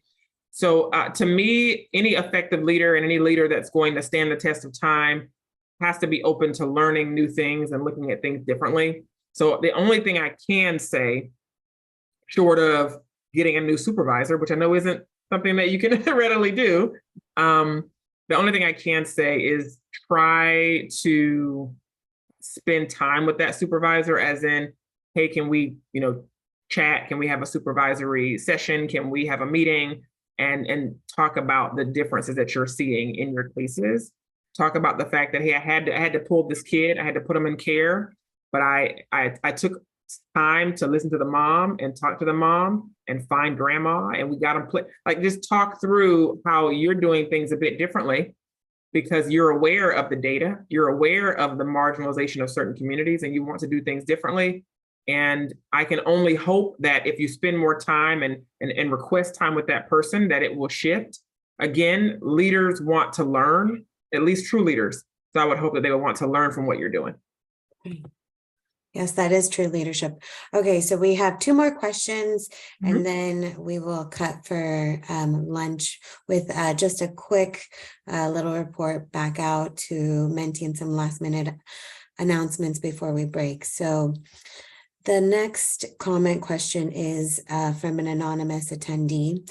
So to me, any effective leader and any leader that's going to stand the test of time has to be open to learning new things and looking at things differently. So the only thing I can say, short of getting a new supervisor, which I know isn't something that you can readily do, the only thing I can say is try to spend time with that supervisor, as in, hey, can we, chat? Can we have a supervisory session? Can we have a meeting and talk about the differences that you're seeing in your cases? Talk about the fact that, hey, I had to pull this kid, I had to put him in care, but I took time to listen to the mom and talk to the mom and find grandma, and we got them just talk through how you're doing things a bit differently, because you're aware of the data, you're aware of the marginalization of certain communities, and you want to do things differently. And I can only hope that if you spend more time and request time with that person, that it will shift. Again, leaders want to learn, at least true leaders. So I would hope that they would want to learn from what you're doing. Yes, that is true leadership. Okay, so we have 2 more questions, and then we will cut for lunch with just a quick little report back out to Menti and some last minute announcements before we break. So the next comment question is from an anonymous attendee.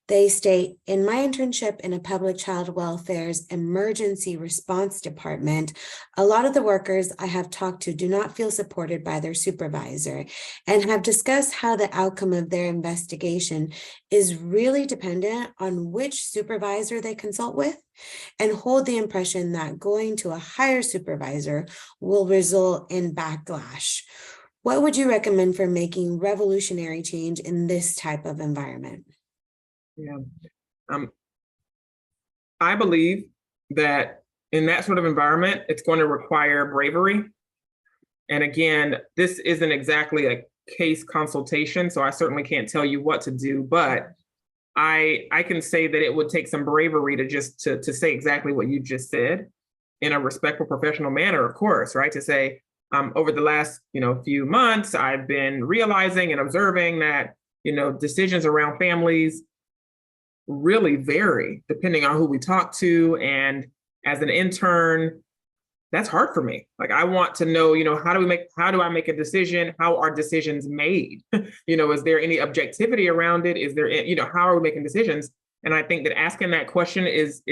They state, in my internship in a public child welfare's emergency response department, a lot of the workers I have talked to do not feel supported by their supervisor and have discussed how the outcome of their investigation is really dependent on which supervisor they consult with, and hold the impression that going to a higher supervisor will result in backlash. What would you recommend for making revolutionary change in this type of environment? Yeah. I believe that in that sort of environment, it's going to require bravery. And again, this isn't exactly a case consultation, so I certainly can't tell you what to do, but I can say that it would take some bravery to just to say exactly what you just said in a respectful, professional manner, of course, right? To say, over the last, few months, I've been realizing and observing that, decisions around families really vary depending on who we talk to. And as an intern, that's hard for me. Like, I want to know, how do I make a decision? How are decisions made? Is there any objectivity around it? Is there, how are we making decisions? And I think that asking that question is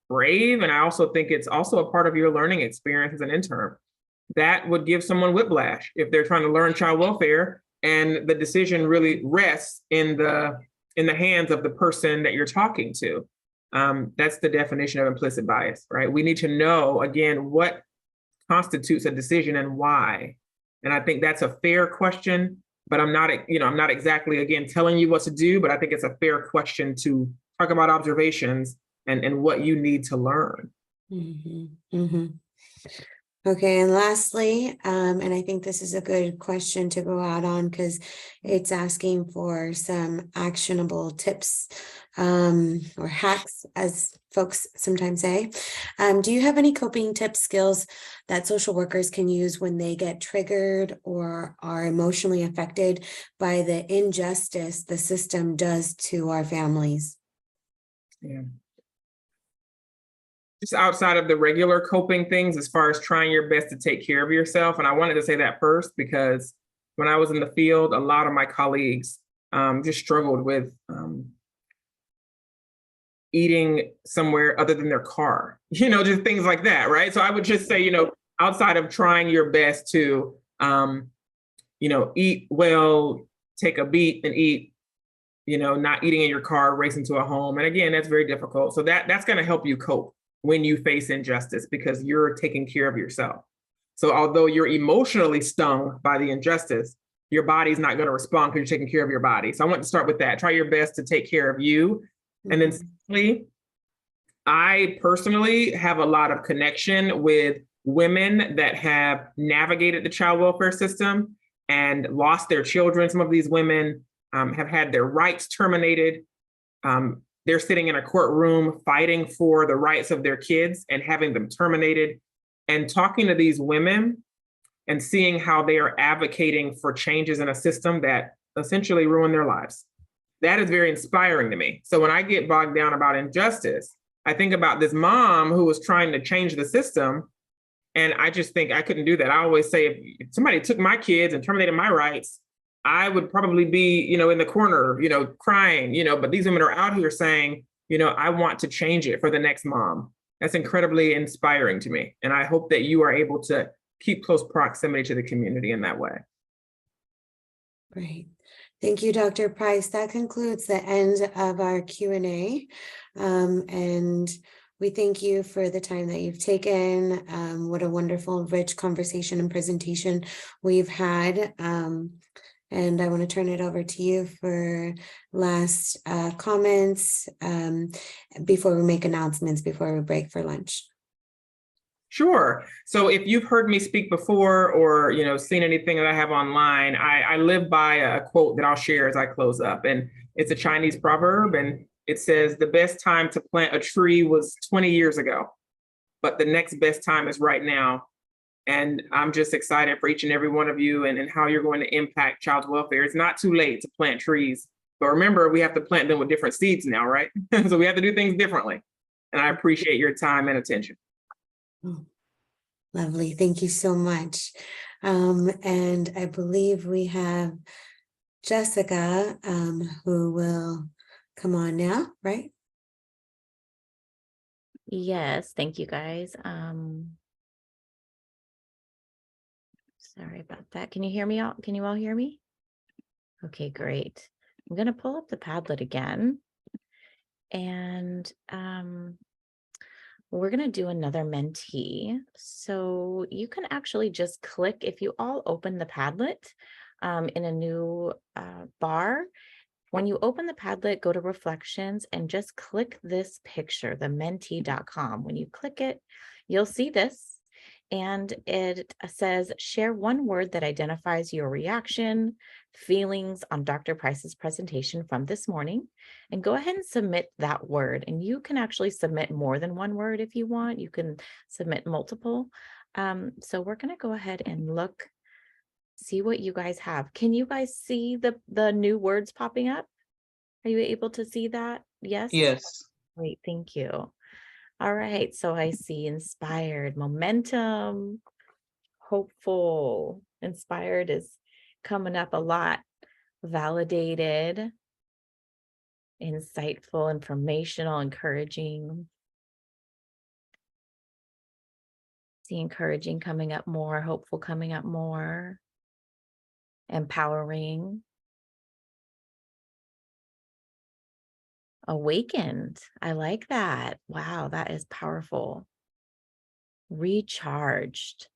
brave. And I also think it's also a part of your learning experience as an intern. That would give someone whiplash if they're trying to learn child welfare and the decision really rests in the hands of the person that you're talking to. That's the definition of implicit bias, right? We need to know, again, what constitutes a decision and why. And I think that's a fair question, but I'm not exactly, again, telling you what to do, but I think it's a fair question to talk about observations and what you need to learn. Okay, and lastly, and I think this is a good question to go out on because it's asking for some actionable tips or hacks, as folks sometimes say. Do you have any coping tips, skills that social workers can use when they get triggered or are emotionally affected by the injustice the system does to our families? Yeah. Just outside of the regular coping things, as far as trying your best to take care of yourself. And I wanted to say that first, because when I was in the field, a lot of my colleagues just struggled with eating somewhere other than their car, just things like that, right? So I would just say, outside of trying your best to, eat well, take a beat and eat, not eating in your car, racing to a home. And again, that's very difficult. So that's going to help you cope when you face injustice, because you're taking care of yourself. So although you're emotionally stung by the injustice, your body's not going to respond because you're taking care of your body. So I want to start with that. Try your best to take care of you. And then secondly, I personally have a lot of connection with women that have navigated the child welfare system and lost their children. Some of these women have had their rights terminated. They're sitting in a courtroom fighting for the rights of their kids and having them terminated. And talking to these women, and seeing how they are advocating for changes in a system that essentially ruined their lives. That is very inspiring to me. So when I get bogged down about injustice, I think about this mom who was trying to change the system. And I just think I couldn't do that. I always say, if somebody took my kids and terminated my rights, I would probably be, in the corner, crying, but these women are out here saying, I want to change it for the next mom. That's incredibly inspiring to me. And I hope that you are able to keep close proximity to the community in that way. Great. Thank you, Dr. Pryce. That concludes the end of our Q&A. And we thank you for the time that you've taken. What a wonderful, rich conversation and presentation we've had. And I want to turn it over to you for last comments before we make announcements, before we break for lunch. Sure. So if you've heard me speak before or, seen anything that I have online, I live by a quote that I'll share as I close up. And it's a Chinese proverb, and it says, the best time to plant a tree was 20 years ago, but the next best time is right now. And I'm just excited for each and every one of you and how you're going to impact child's welfare. It's not too late to plant trees, but remember, we have to plant them with different seeds now, right? So we have to do things differently. And I appreciate your time and attention. Oh, lovely. Thank you so much. And I believe we have Jessica, who will come on now, right? Yes, thank you guys. Sorry about that. Can you hear me all? Can you all hear me? Okay, great. I'm going to pull up the Padlet again. And we're going to do another mentee. So you can actually just click, if you all open the Padlet in a new bar, when you open the Padlet, go to reflections and just click this picture, the mentee.com. When you click it, you'll see this. And it says, share one word that identifies your reaction, feelings on Dr. Pryce's presentation from this morning, and go ahead and submit that word. And you can actually submit more than one word if you want. You can submit multiple. So we're going to go ahead and look, see what you guys have. Can you guys see the new words popping up? Are you able to see that? Yes? Yes. Great, thank you. All right, so I see inspired, momentum, hopeful. Inspired is coming up a lot. Validated, insightful, informational, encouraging. See encouraging coming up more, hopeful coming up more, empowering. Awakened. I like that. Wow, that is powerful. Recharged.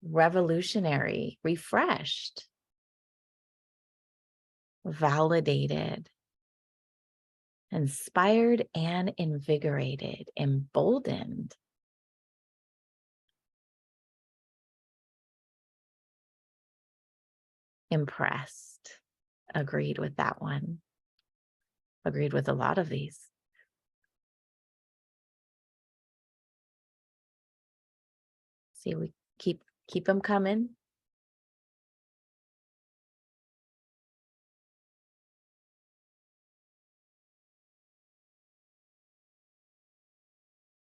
Revolutionary. Refreshed. Validated. Inspired and invigorated. Emboldened. Impressed. Agreed with that one. Agreed with a lot of these. See, we keep them coming.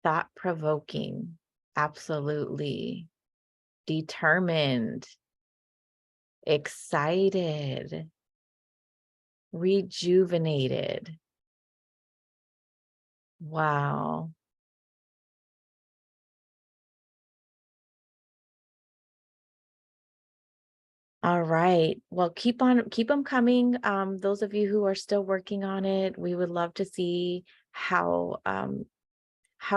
Thought-provoking. Absolutely. Determined. Excited, rejuvenated. Wow. All right. Well, keep them coming. Those of you who are still working on it, we would love to see how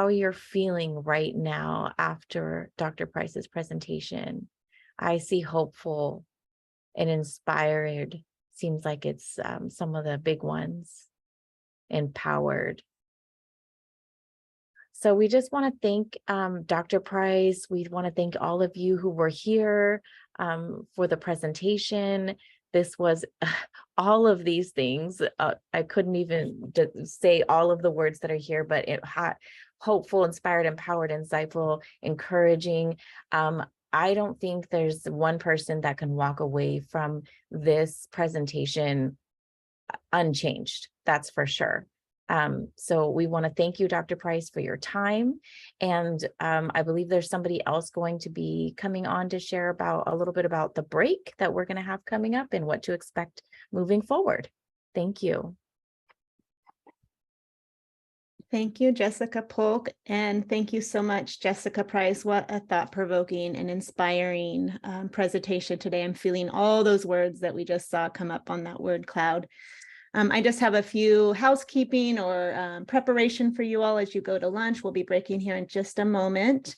you're feeling right now after Dr. Pryce's presentation. I see hopeful and inspired. Seems like it's some of the big ones. Empowered. So we just want to thank Dr. Pryce. We want to thank all of you who were here for the presentation. This was all of these things. I couldn't even say all of the words that are here, but hopeful, inspired, empowered, insightful, encouraging. I don't think there's one person that can walk away from this presentation unchanged. That's for sure. So we want to thank you, Dr. Pryce, for your time. And I believe there's somebody else going to be coming on to share about a little bit about the break that we're going to have coming up and what to expect moving forward. Thank you. Thank you, Jessica Polk, and thank you so much, Jessica Pryce. What a thought-provoking and inspiring presentation today. I'm feeling all those words that we just saw come up on that word cloud. I just have a few housekeeping or preparation for you all as you go to lunch. We'll be breaking here in just a moment.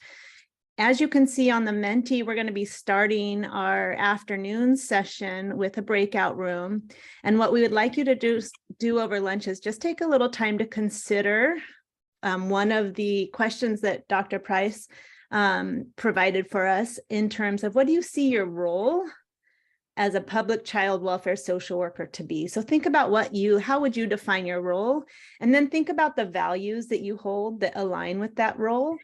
As you can see on the Menti, we're going to be starting our afternoon session with a breakout room. And what we would like you to do over lunch is just take a little time to consider one of the questions that Dr. Pryce provided for us in terms of what do you see your role as a public child welfare social worker to be. So think about how would you define your role? And then think about the values that you hold that align with that role,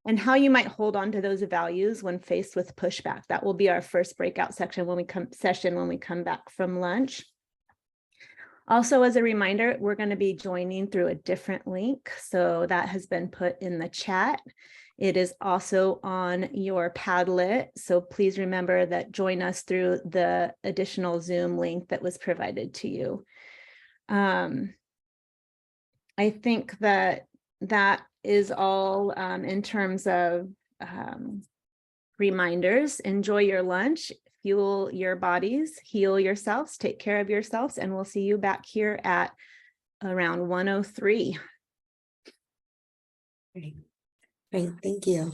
and how you might hold on to those values when faced with pushback. That will be our first breakout section when we come back from lunch. Also, as a reminder, we're going to be joining through a different link. So that has been put in the chat. It is also on your Padlet. So please remember that join us through the additional Zoom link that was provided to you. I think that is all in terms of reminders. Enjoy your lunch, fuel your bodies, heal yourselves, take care of yourselves, and we'll see you back here at around 1:03. Great. Thank you.